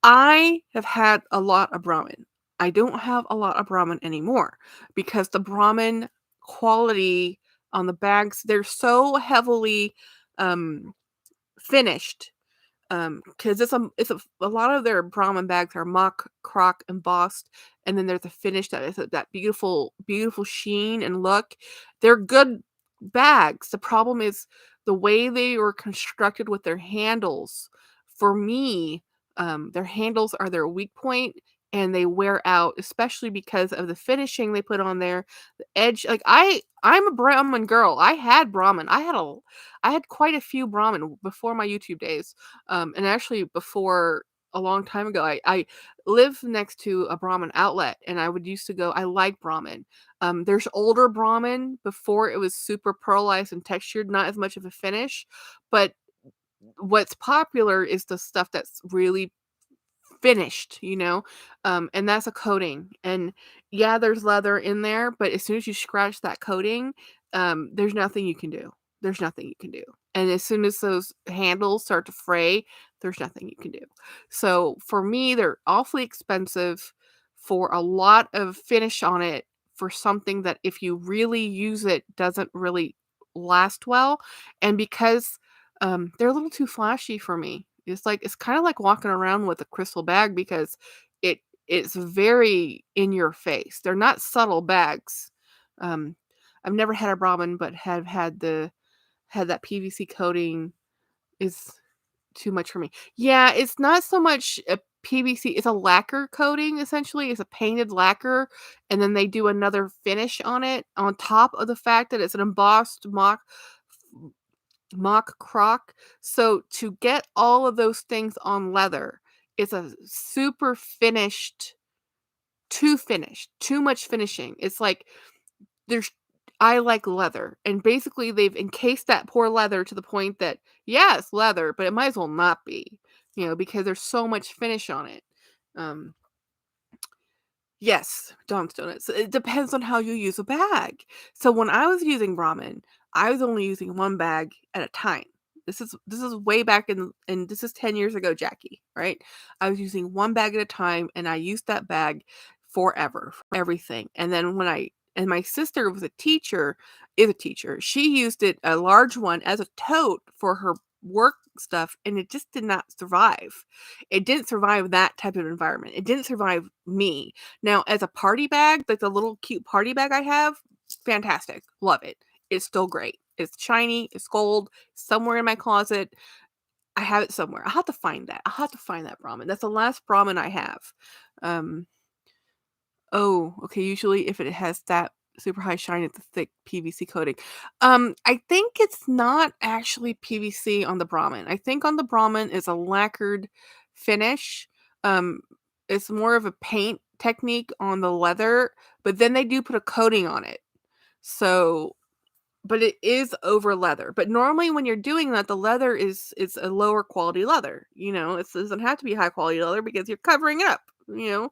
[SPEAKER 1] I have had a lot of Brahmin. I don't have a lot of Brahmin anymore because the Brahmin quality on the bags, they're so heavily finished. 'Cause a lot of their Brahmin bags are mock croc embossed, and then there's a finish that is that beautiful, beautiful sheen and look. They're good bags. The problem is the way they were constructed with their handles. For me, their handles are their weak point and they wear out, especially because of the finishing they put on there. The edge, like I'm a Brahmin girl. I had Brahmin. I had quite a few Brahmin before my YouTube days. And actually before a long time ago, I lived next to a Brahmin outlet and I would used to go, I like Brahmin. There's older Brahmin before it was super pearlized and textured, not as much of a finish, but what's popular is the stuff that's really finished, and that's a coating. And yeah, there's leather in there, but as soon as you scratch that coating, there's nothing you can do. There's nothing you can do. And as soon as those handles start to fray, there's nothing you can do. So for me, they're awfully expensive for a lot of finish on it for something that if you really use it doesn't really last well. And because they're a little too flashy for me. It's kind of like walking around with a crystal bag because it it's very in your face. They're not subtle bags. Um, I've never had a Brahmin, but have had that PVC coating is too much for me. Yeah, it's not so much a PVC, it's a lacquer coating essentially. It's a painted lacquer, and then they do another finish on it on top of the fact that it's an embossed mock croc. So to get all of those things on leather, it's a super finished, too much finishing. It's like there's I like leather, and basically they've encased that poor leather to the point that yeah, it's leather, but it might as well not be, because there's so much finish on it. Um, Yes, Dom's donuts. It depends on how you use a bag. So when I was using ramen, I was only using one bag at a time. This is way back in and this is 10 years ago, Jackie, right? I was using one bag at a time and I used that bag forever for everything. And then and my sister was is a teacher. She used it a large one as a tote for her work stuff and it just did not survive. It didn't survive that type of environment. It didn't survive me. Now, as a party bag, like the little cute party bag I have, fantastic. Love it. It's still great. It's shiny, it's gold, somewhere in my closet. I have it somewhere. I'll have to find that. I'll have to find that Brahmin. That's the last Brahmin I have. Um, oh, okay. Usually, if it has that super high shine, it's a thick PVC coating. I think it's not actually PVC on the Brahmin. I think on the Brahmin is a lacquered finish. Um, it's more of a paint technique on the leather, but then they do put a coating on it. So but it is over leather. But normally when you're doing that, the leather is a lower quality leather. It doesn't have to be high quality leather because you're covering it up. You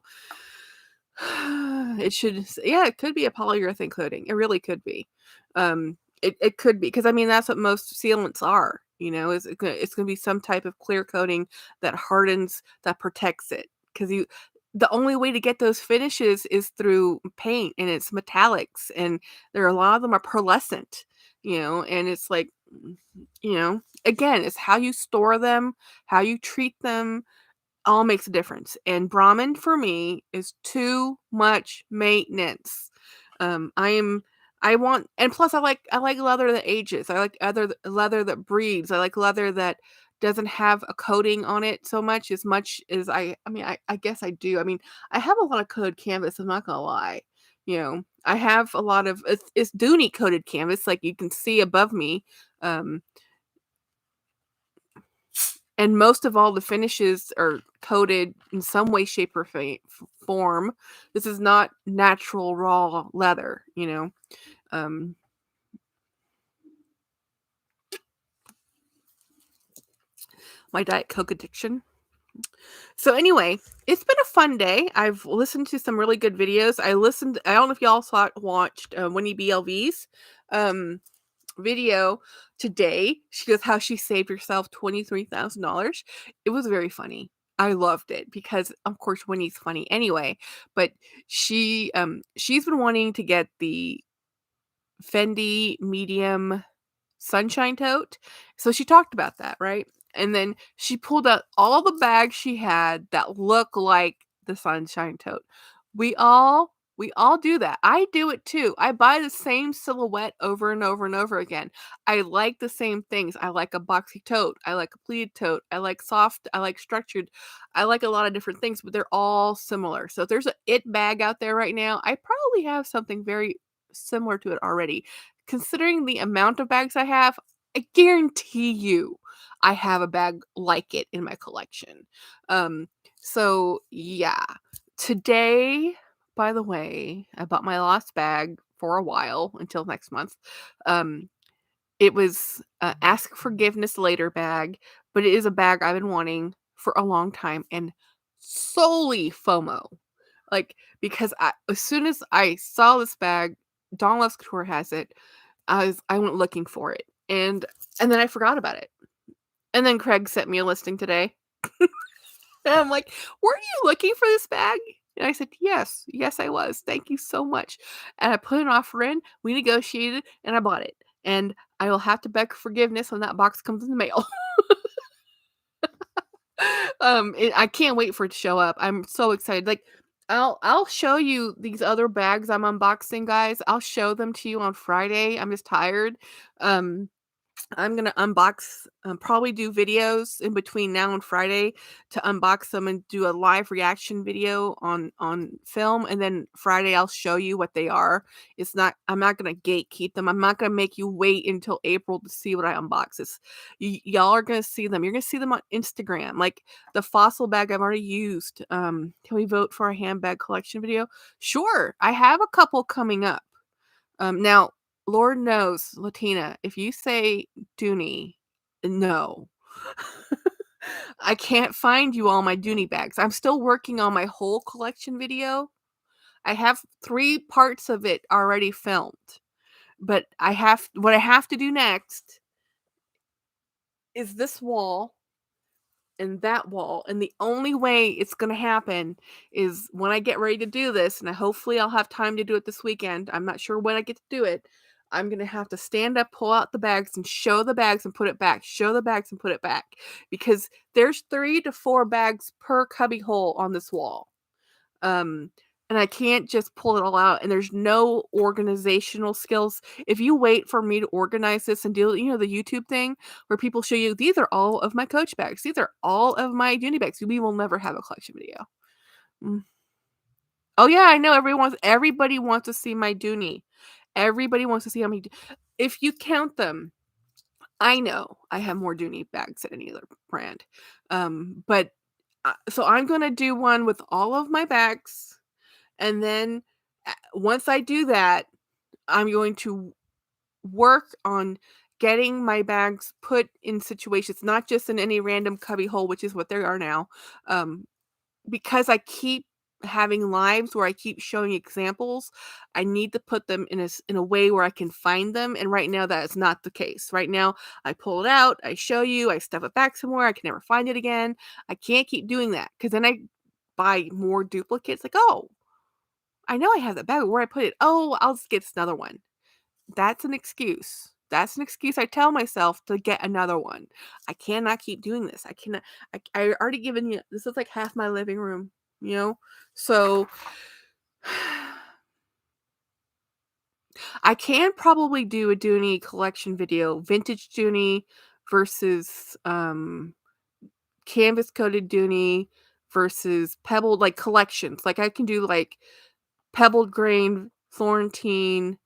[SPEAKER 1] know, it should yeah, it could be a polyurethane coating. It really could be. It could be because I mean that's what most sealants are. Is it's gonna be some type of clear coating that hardens, that protects it. Because the only way to get those finishes is through paint, and it's metallics, and there are a lot of them are pearlescent. And it's like, again, it's how you store them, how you treat them, all makes a difference, and Brahmin for me is too much maintenance. I am I want and plus I like leather that ages. I like other leather that breathes. I like leather that doesn't have a coating on it much as I mean, I guess I do. I mean, I have a lot of coated canvas, I'm not gonna lie. I have a lot of it's Dooney coated canvas, like you can see above me. Um, and most of all the finishes are coated in some way, shape, or form. This is not natural raw leather. Um, my Diet Coke addiction. So anyway, it's been a fun day. I've listened to some really good videos. I don't know if y'all watched Winnie BLV's um, video today. She goes how she saved herself $23,000. It was very funny. I loved it because of course Winnie's funny anyway, but she's been wanting to get the Fendi medium sunshine tote. So she talked about that, right? And then she pulled out all the bags she had that look like the sunshine tote. We all do that. I do it too. I buy the same silhouette over and over and over again. I like the same things. I like a boxy tote. I like a pleated tote. I like soft. I like structured. I like a lot of different things, but they're all similar. So if there's a it bag out there right now, I probably have something very similar to it already. Considering the amount of bags I have, I guarantee you I have a bag like it in my collection. Um, so yeah. Today, by the way, I bought my last bag for a while until next month. Um, it was a ask forgiveness later bag, but it is a bag I've been wanting for a long time and solely FOMO. Like, because as soon as I saw this bag, Dawn Loves Couture has it. I went looking for it, and then I forgot about it. And then Craig sent me a listing today, and I'm like, "Were you looking for this bag?" And I said, "Yes, yes, I was. Thank you so much." And I put an offer in. We negotiated, and I bought it. And I will have to beg forgiveness when that box comes in the mail. I can't wait for it to show up. I'm so excited. Like, I'll show you these other bags I'm unboxing, guys. I'll show them to you on Friday. I'm just tired. Um, I'm gonna unbox, probably do videos in between now and Friday to unbox them and do a live reaction video on film, and then Friday I'll show you what they are. I'm not gonna gatekeep them. I'm not gonna make you wait until April to see what I unbox. Y'all are gonna see them. You're gonna see them on Instagram. Like the fossil bag I've already used. Can we vote for a handbag collection video? Sure, I have a couple coming up. Now, Lord knows, Latina, if you say Dooney, no. I can't find you all my Dooney bags. I'm still working on my whole collection video. I have 3 parts of it already filmed, but what I have to do next is this wall and that wall, and the only way it's gonna happen is when I get ready to do this, and hopefully I'll have time to do it this weekend. I'm not sure when I get to do it. I'm gonna have to stand up, pull out the bags, and show the bags and put it back. Show the bags and put it back. Because there's 3 to 4 bags per cubby hole on this wall. Um, and I can't just pull it all out, and there's no organizational skills. If you wait for me to organize this and do, the YouTube thing where people show you, these are all of my Coach bags. These are all of my Uni bags. We will never have a collection video. Mm. Oh yeah, I know everybody wants to see my Dooney. Everybody wants to see how many. If you count them, I know I have more Dooney bags than any other brand. But so I'm gonna do one with all of my bags. And then once I do that, I'm going to work on getting my bags put in situations, not just in any random cubby hole, which is what they are now. Um, because I keep having lives where I keep showing examples, I need to put them in a way where I can find them, and right now that is not the case. Right now, I pull it out, I show you, I stuff it back somewhere, I can never find it again. I can't keep doing that because then I buy more duplicates. Like, oh, I know I have that bag, but where I put it? Oh, I'll just get this another one. That's an excuse. That's an excuse I tell myself to get another one. I cannot keep doing this. I cannot. I already given you. This is like half my living room, you know. So I can probably do a Dooney collection video, vintage Dooney versus canvas coated Dooney versus pebbled, like collections. Like I can do like pebbled grain Florentine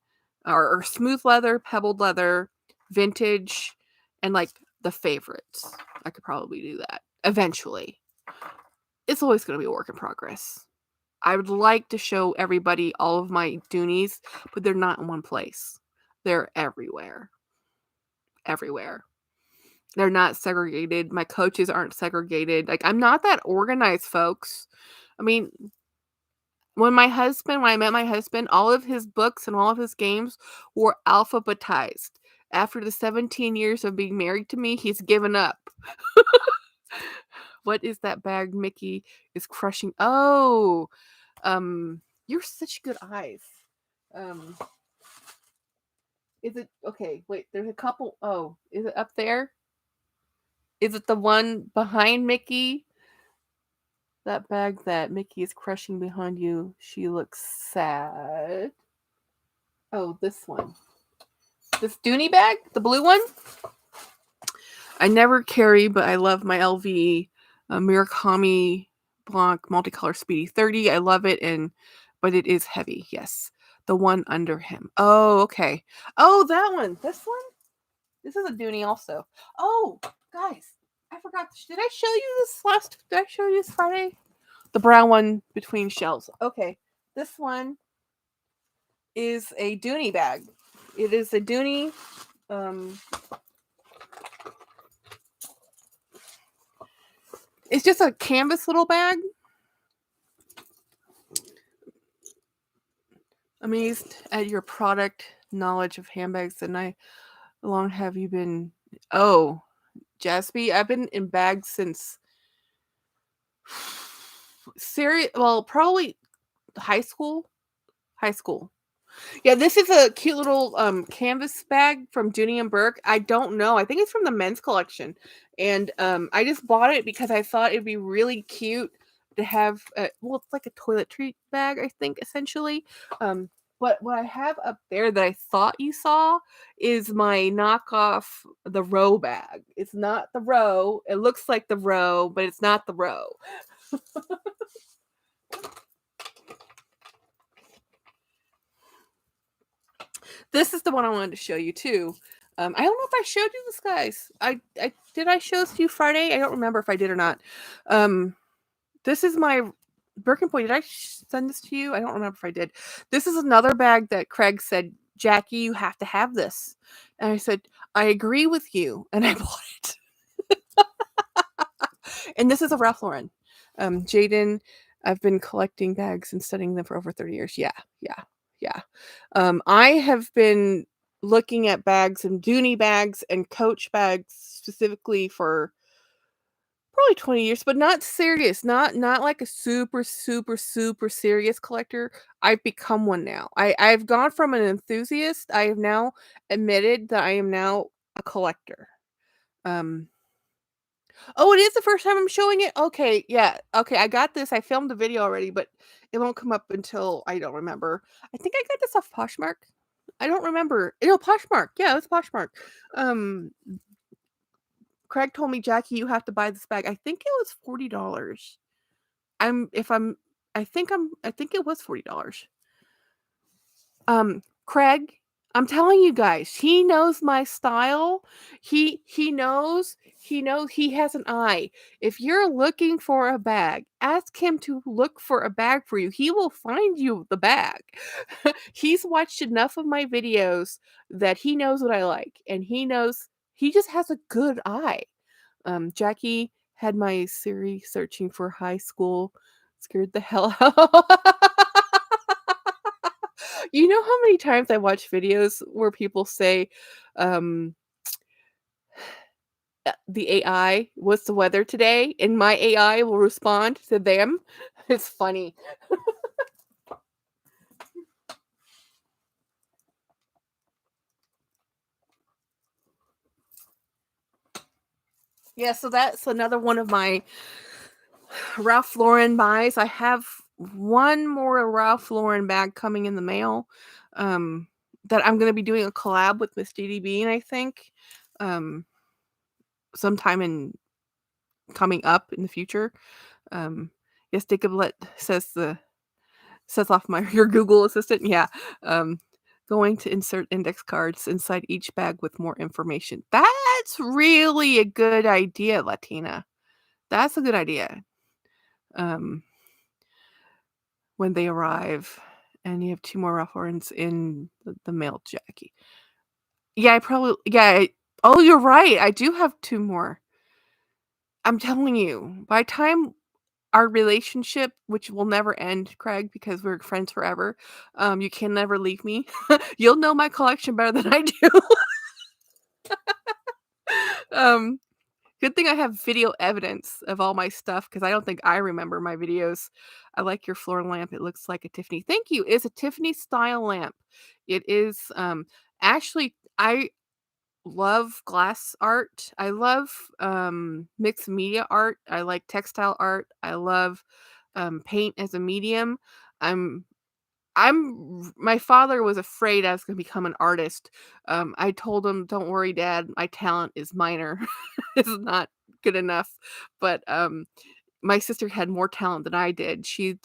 [SPEAKER 1] or smooth leather, pebbled leather, vintage, and like the favorites. I could probably do that eventually. It's always going to be a work in progress. I would like to show everybody all of my Doonies, but they're not in one place. They're everywhere. Everywhere. They're not segregated. My coaches aren't segregated. Like, I'm not that organized, folks. I mean, when I met my husband, all of his books and all of his games were alphabetized. After the 17 years of being married to me, he's given up. What is that bag Mickey is crushing? Oh, you're such good eyes. Um, is it okay? Wait, there's a couple. Oh, is it up there? Is it the one behind Mickey? That bag that Mickey is crushing behind you. She looks sad. Oh, this one. This Dooney bag, the blue one. I never carry, but I love my LV Murakami Blanc Multicolor Speedy 30. I love it, but it is heavy. Yes, the one under him. Oh, okay. Oh, that one. This one. This is a Dooney also. Oh, guys, I forgot. Did I show you this last? Did I show you this Friday? The brown one between shells. Okay, this one is a Dooney bag. It is a Dooney. It's just a canvas little bag. Amazed at your product knowledge of handbags, and how long have you been? Oh, Jasby, I've been in bags since well, probably high school. High school. Yeah, this is a cute little canvas bag from Dooney and Burke. I don't know. I think it's from the men's collection. And I just bought it because I thought it'd be really cute to have well, it's like a toiletry bag, I think, essentially. But what I have up there that I thought you saw is my knockoff the row bag. It's not the row. It looks like the row, but it's not the row. This is the one I wanted to show you too. I don't know if I showed you this, guys. I did I show this to you Friday? I don't remember if I did or not. This is my Birkin Boy. Did I send this to you? I don't remember if I did. This is another bag that Craig said, Jackie, you have to have this. And I said, I agree with you. And I bought it. And this is a Ralph Lauren. Jaden, I've been collecting bags and studying them for over 30 years. Yeah. I have been looking at bags and Dooney bags and Coach bags specifically for probably 20 years, but not serious, not like a super, super, super serious collector. I've become one now. I've gone from an enthusiast. I have now admitted that I am now a collector. Oh, it is the first time I'm showing it? Okay, yeah. Okay, I got this. I filmed the video already, but it won't come up until I don't remember. I think I got this off Poshmark. I don't remember. No, Poshmark. Yeah, it was Poshmark. Um, Craig told me, Jackie, you have to buy this bag. I think it was $40. I'm if I'm I think it was $40. Craig, I'm telling you guys, he knows my style. He knows he has an eye. If you're looking for a bag, ask him to look for a bag for you. He will find you the bag. He's watched enough of my videos that he knows what I like, and he just has a good eye. Jackie had my Siri searching for high school, scared the hell out. You know how many times I watch videos where people say, um, the AI, "What's the weather today?" And my AI will respond to them? It's funny. Yeah, so that's another one of my Ralph Lauren buys. I have one more Ralph Lauren bag coming in the mail, um, that I'm gonna be doing a collab with Miss Dee Bean, I think, um, sometime in coming up in the future. Um, yes, Jacob says off my your Google Assistant, yeah. Um, going to insert index cards inside each bag with more information. That's really a good idea, Latina. That's a good idea. Um, when they arrive, and you have 2 more reference in the mail, Jackie. Yeah, I probably yeah, oh, you're right, I do have 2 more. I'm telling you, by the time our relationship, which will never end, Craig, because we're friends forever, you can never leave me. You'll know my collection better than I do. Um, good thing I have video evidence of all my stuff because I don't think I remember my videos. I like your floor lamp. It looks like a Tiffany. Thank you. It's a Tiffany style lamp. It is actually I love glass art. I love mixed media art. I like textile art. I love paint as a medium. I'm my father was afraid I was gonna become an artist. I told him, "Don't worry, dad, my talent is minor. It's not good enough." But, my sister had more talent than I did. She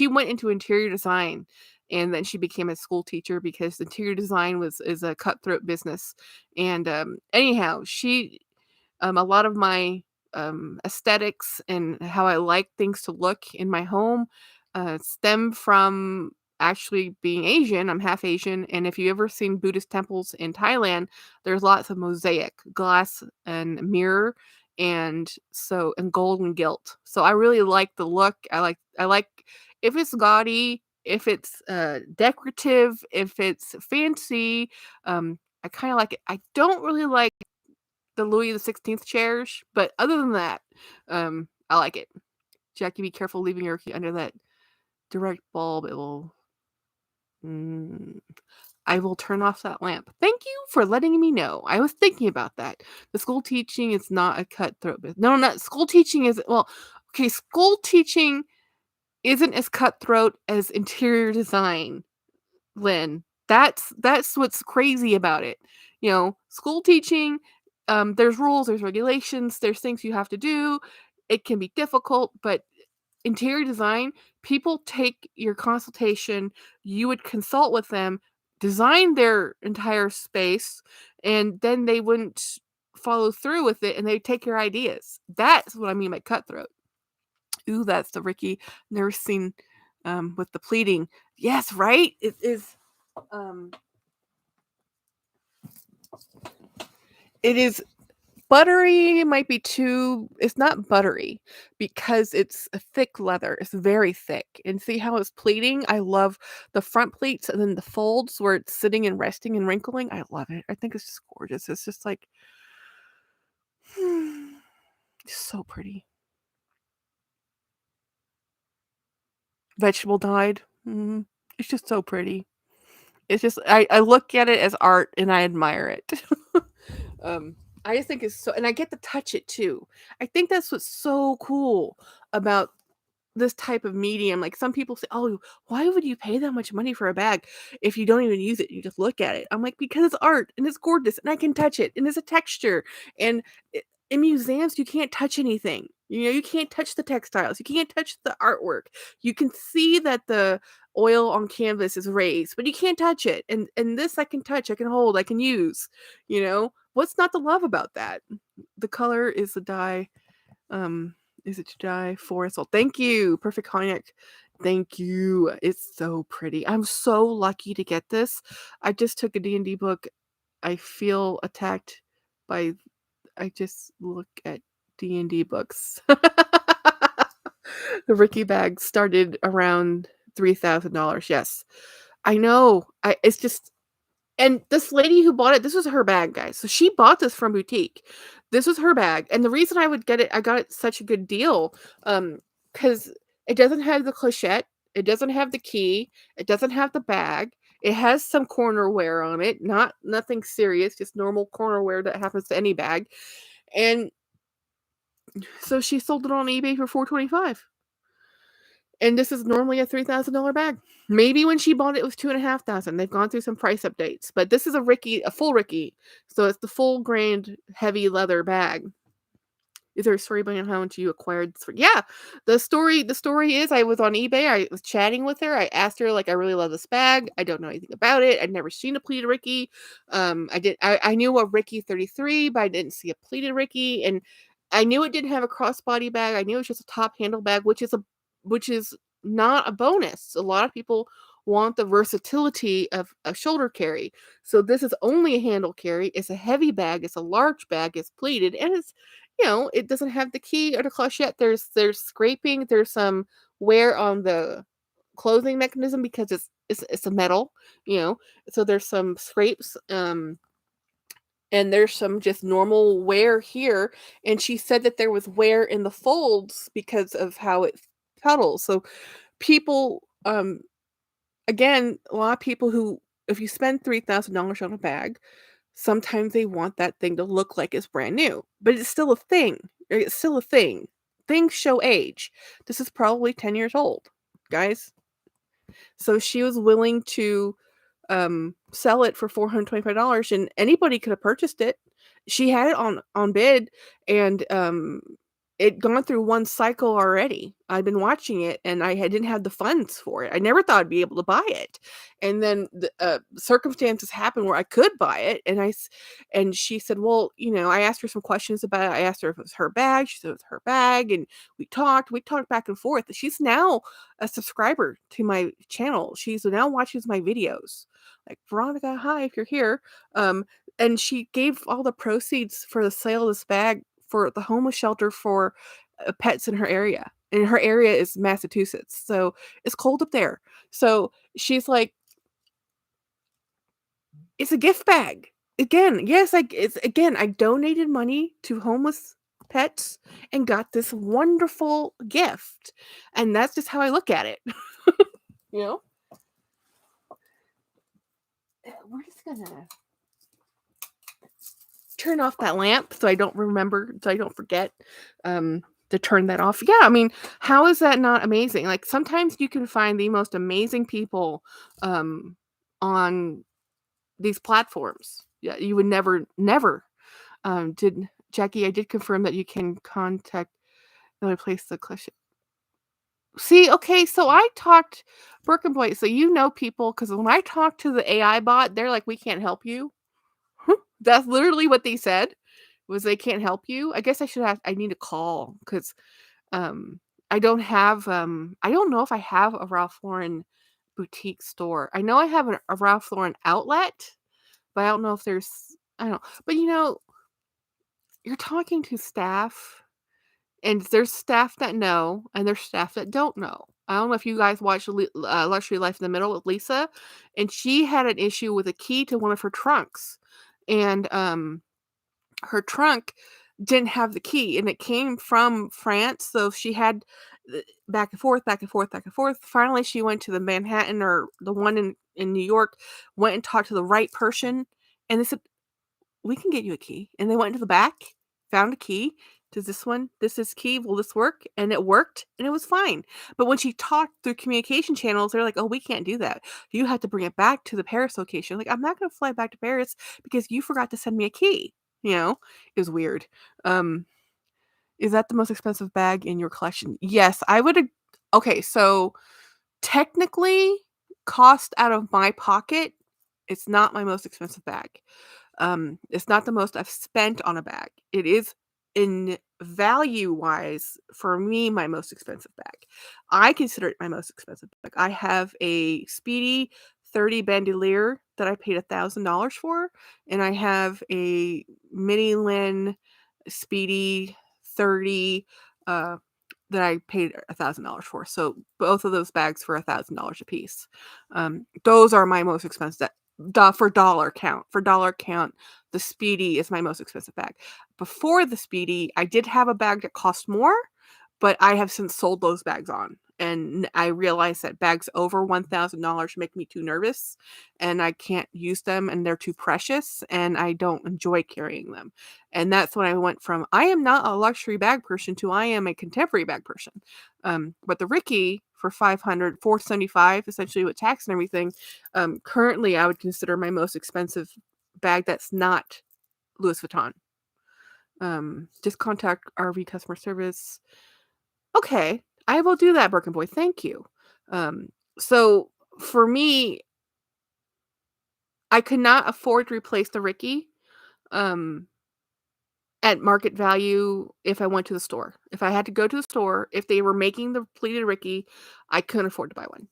[SPEAKER 1] went into interior design, and then she became a school teacher because interior design is a cutthroat business. And, anyhow, a lot of my, aesthetics and how I like things to look in my home, stem from actually being Asian. I'm half Asian, and if you ever seen Buddhist temples in Thailand, there's lots of mosaic, glass and mirror, and gold and gilt. So I really like the look. I like if it's gaudy, if it's, decorative, if it's fancy, I kinda like it. I don't really like the Louis XVI chairs, but other than that, I like it. Jackie, be careful leaving your key under that direct bulb. It will mm, I will turn off that lamp. Thank you for letting me know. I was thinking about that. The school teaching is not a cutthroat business. No, not school teaching is well, okay, school teaching isn't as cutthroat as interior design. Lynn. That's what's crazy about it. School teaching, there's rules, there's regulations, there's things you have to do. It can be difficult, but interior design, people take your consultation, you would consult with them, design their entire space, and then they wouldn't follow through with it and they take your ideas. That's what I mean by cutthroat. Ooh, that's the Ricky nursing with the pleading. Yes, right? It is um it is buttery, might be too it's not buttery because it's a thick leather, it's very thick, and see how it's pleating? I love the front pleats and then the folds where it's sitting and resting and wrinkling, I love it, I think it's just gorgeous, it's just like so pretty. Vegetable dyed, it's just so pretty. It's just I look at it as art and I admire it. Um, I just think it's so and I get to touch it too. I think that's what's so cool about this type of medium. Like some people say, "Oh, why would you pay that much money for a bag if you don't even use it? You just look at it." I'm like, "Because it's art and it's gorgeous and I can touch it and it's a texture." And in museums, you can't touch anything. You can't touch the textiles. You can't touch the artwork. You can see that the oil on canvas is raised, but you can't touch it. And this I can touch, I can hold, I can use, you know? What's not to love about that? The color is the dye. Is it to dye forest? Well, thank you. Perfect cognac. Thank you. It's so pretty. I'm so lucky to get this. I just took a D&D book. I feel attacked by I just look at D&D books. The Ricky bag started around $3,000. Yes. I know. It's just and this lady who bought it, this was her bag, guys. So she bought this from boutique. This was her bag. And the reason I would get it, I got it such a good deal, because it doesn't have the clochette, it doesn't have the key, it doesn't have the bag. It has some corner wear on it, nothing serious, just normal corner wear that happens to any bag. And so she sold it on eBay for $425. And this is normally a $3,000 bag. Maybe when she bought it, it was 2,500. They've gone through some price updates, but this is a full Ricky, so it's the full grand heavy leather bag. Is there a story behind how much you acquired this? Yeah, the story is I was on eBay. I was chatting with her. I asked her like, I really love this bag. I don't know anything about it. I'd never seen a pleated Ricky. I knew a Ricky 33, but I didn't see a pleated Ricky, and I knew it didn't have a crossbody bag. I knew it was just a top handle bag, which is not a bonus. A lot of people want the versatility of a shoulder carry. So this is only a handle carry. It's a heavy bag. It's a large bag. It's pleated, and it doesn't have the key or the clochette. There's scraping. There's some wear on the closing mechanism because it's a metal. So there's some scrapes. And there's some just normal wear here. And she said that there was wear in the folds because of how it puddles. So people, again, a lot of people who, if you spend $3,000 on a bag, sometimes they want that thing to look like it's brand new, but it's still a thing. It's still a thing. Things show age. This is probably 10 years old, guys. So she was willing to sell it for $425, and anybody could have purchased it. She had it on bid, and it gone through one cycle already. I've been watching it, and didn't have the funds for it. I never thought I'd be able to buy it, and then the circumstances happened where I could buy it, and she said, well, I asked her some questions about it. I asked her if it was her bag. She said it was her bag, and we talked back and forth. She's now a subscriber to my channel. She's now watches my videos. Like, Veronica, hi, if you're here. And she gave all the proceeds for the sale of this bag for the homeless shelter for pets in her area. And her area is Massachusetts, so it's cold up there. So she's like, it's a gift bag. Again, yes, I donated money to homeless pets and got this wonderful gift. And that's just how I look at it. you know? We're just gonna turn off that lamp so I don't forget to turn that off. Yeah, I mean, how is that not amazing? Like, sometimes you can find the most amazing people on these platforms. Yeah, you would never. Did Jackie? I did confirm that you can contact the place the question. See, okay, so I talked Birkenboy, so people, because when I talked to the AI bot, they're like, we can't help you. That's literally what they said, was they can't help you. I guess I need to call because I don't know if I have a Ralph Lauren boutique store. I know I have a Ralph Lauren outlet, but I don't know if I don't know. But you're talking to staff, and there's staff that know, and there's staff that don't know. I don't know if you guys watched Luxury Life in the Middle with Lisa, and she had an issue with a key to one of her trunks. And her trunk didn't have the key, and it came from France, so she had back and forth, back and forth, back and forth. Finally, she went to the Manhattan, or the one in New York, went and talked to the right person, and they said, we can get you a key. And they went into the back, found a key. Does this one, this is key, will this work? And it worked, and it was fine. But when she talked through communication channels, they're like, oh, we can't do that. You have to bring it back to the Paris location. Like, I'm not going to fly back to Paris because you forgot to send me a key. It was weird. Is that the most expensive bag in your collection? Yes, I would. Okay, so technically, cost out of my pocket, it's not my most expensive bag. It's not the most I've spent on a bag. It is in value wise for me my most expensive bag. I consider it my most expensive bag. I have a Speedy 30 bandolier that I paid $1,000 for, and I have a Mini Lin Speedy 30 uh that I paid $1,000 for. So both of those bags for $1,000 a piece. Those are my most expensive. For dollar count. For dollar count, the Speedy is my most expensive bag. Before the Speedy, I did have a bag that cost more, but I have since sold those bags on. And I realized that bags over $1,000 make me too nervous and I can't use them and they're too precious and I don't enjoy carrying them. And that's when I went from I am not a luxury bag person to I am a contemporary bag person. But the Ricky for 500, 475, essentially with tax and everything, currently I would consider my most expensive bag that's not Louis Vuitton. Just contact RV customer service. Okay, I will do that, Birkin Boy. Thank you. Um, so for me, I could not afford to replace the Ricky um, at market value if I went to the store. If I had to go to the store, if they were making the pleated Ricky, I couldn't afford to buy one.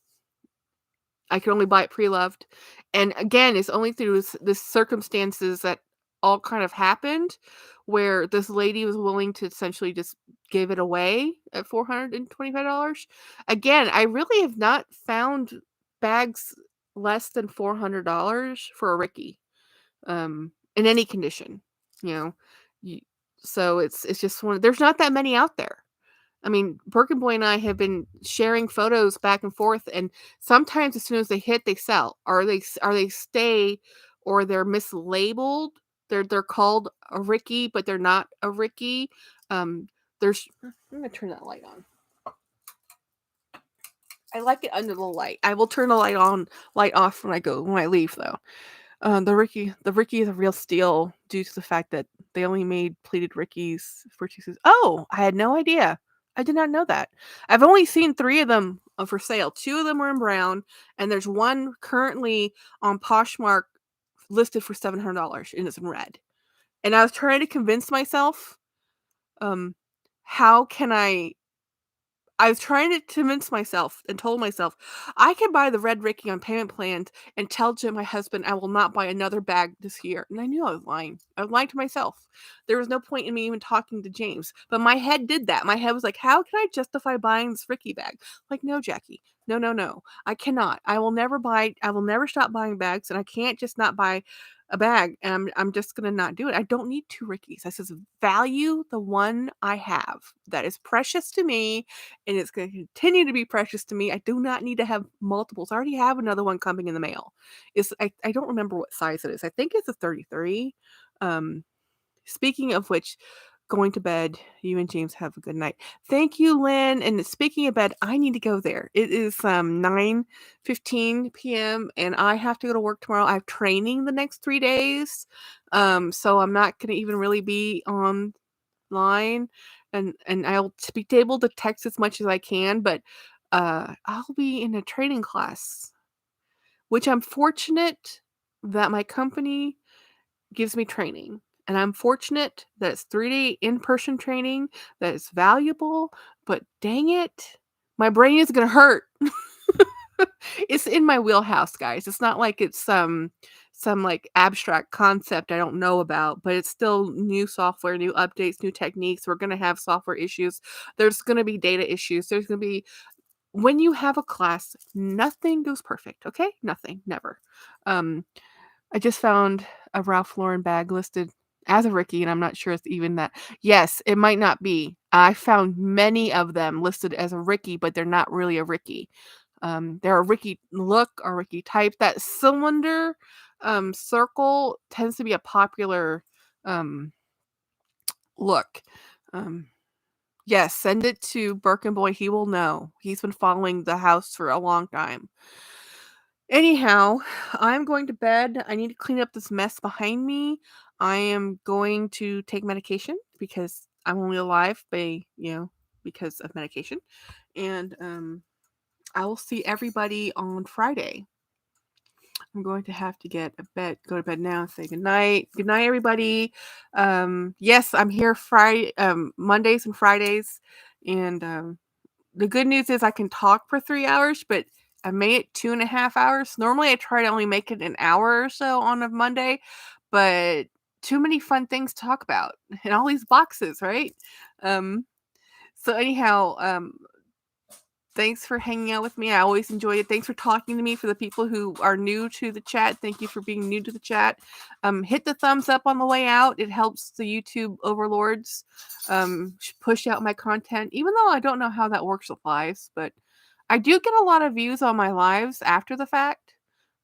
[SPEAKER 1] I could only buy it pre-loved. And again, it's only through this circumstances that all kind of happened where this lady was willing to essentially just give it away at $425. Again, I really have not found bags less than $400 for a Ricky in any condition, you know. You, so it's just one there's not that many out there. I mean, Birkin Boy and I have been sharing photos back and forth, and sometimes as soon as they hit, they sell, or they stay, or they're mislabeled. They're called a Ricky, but they're not a Ricky. There's I'm gonna turn that light on. I like it under the light. I will turn the light off when I leave though. The Ricky is a real steal due to the fact that they only made pleated Rickies for 2 cents. Oh, I had no idea. I did not know that. I've only seen 3 of them for sale. 2 of them are in brown, and there's one currently on Poshmark listed for $700, and it's in red. And I was trying to convince myself, um, how can I was trying to convince myself and told myself, I can buy the red Ricky on payment plans and tell Jim, my husband, I will not buy another bag this year. And I knew I was lying. I was lying to myself. There was no point in me even talking to James. But my head did that. My head was like, how can I justify buying this Ricky bag? Like, no, Jackie. No, no, no. I cannot. I will never stop buying bags, and I can't just not buy a bag, and I'm just gonna not do it. I don't need 2 Rickies. I says value the one I have. That is precious to me, and it's going to continue to be precious to me. I do not need to have multiples. I already have another one coming in the mail. I don't remember what size it is. I think it's a 33. Um, Speaking of which, going to bed. You and James have a good night. Thank you, Lynn. And speaking of bed, I need to go there. It is 9:15 p.m. and I have to go to work tomorrow. I have training the next 3 days. So I'm not going to even really be online, and I'll be able to text as much as I can, but I'll be in a training class, which I'm fortunate that my company gives me training. And I'm fortunate that it's 3-day in-person training that is valuable, but dang it, my brain is gonna hurt. It's in my wheelhouse, guys. It's not like it's some like abstract concept I don't know about, but it's still new software, new updates, new techniques. We're gonna have software issues. There's gonna be data issues. There's gonna be when you have a class, nothing goes perfect, okay? Nothing, never. Um, I just found a Ralph Lauren bag listed as a Ricky, and I'm not sure it's even that. Yes, it might not be. I found many of them listed as a Ricky, but they're not really a Ricky. They're a Ricky look or Ricky type. That cylinder circle tends to be a popular um, look. Um, yes, send it to Birkin Boy. He will know. He's been following the house for a long time. Anyhow, I'm going to bed. I need to clean up this mess behind me. I am going to take medication because I'm only alive because of medication. And I will see everybody on Friday. I'm going to have to go to bed now and say goodnight. Good night, everybody. Yes, I'm here Friday, Mondays and Fridays. And the good news is I can talk for 3 hours, but I made it 2.5 hours. Normally, I try to only make it an hour or so on a Monday, but too many fun things to talk about and all these boxes, right? Um, so anyhow, thanks for hanging out with me. I always enjoy it. Thanks for talking to me. For the people who are new to the chat, thank you for being new to the chat. Hit the thumbs up on the way out. It helps the YouTube overlords push out my content, even though I don't know how that works with lives, but I do get a lot of views on my lives after the fact.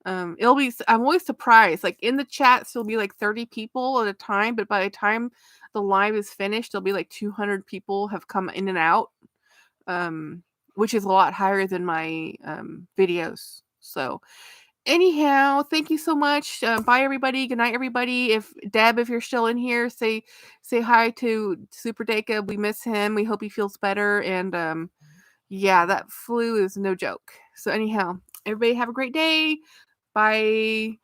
[SPEAKER 1] I'm always surprised. Like in the chats, there'll be like 30 people at a time, but by the time the live is finished, there'll be like 200 people have come in and out, um, which is a lot higher than my videos. So, anyhow, thank you so much. Bye, everybody. Good night, everybody. If you're still in here, say hi to Super Deka. We miss him. We hope he feels better. And yeah, that flu is no joke. So anyhow, everybody have a great day. Bye.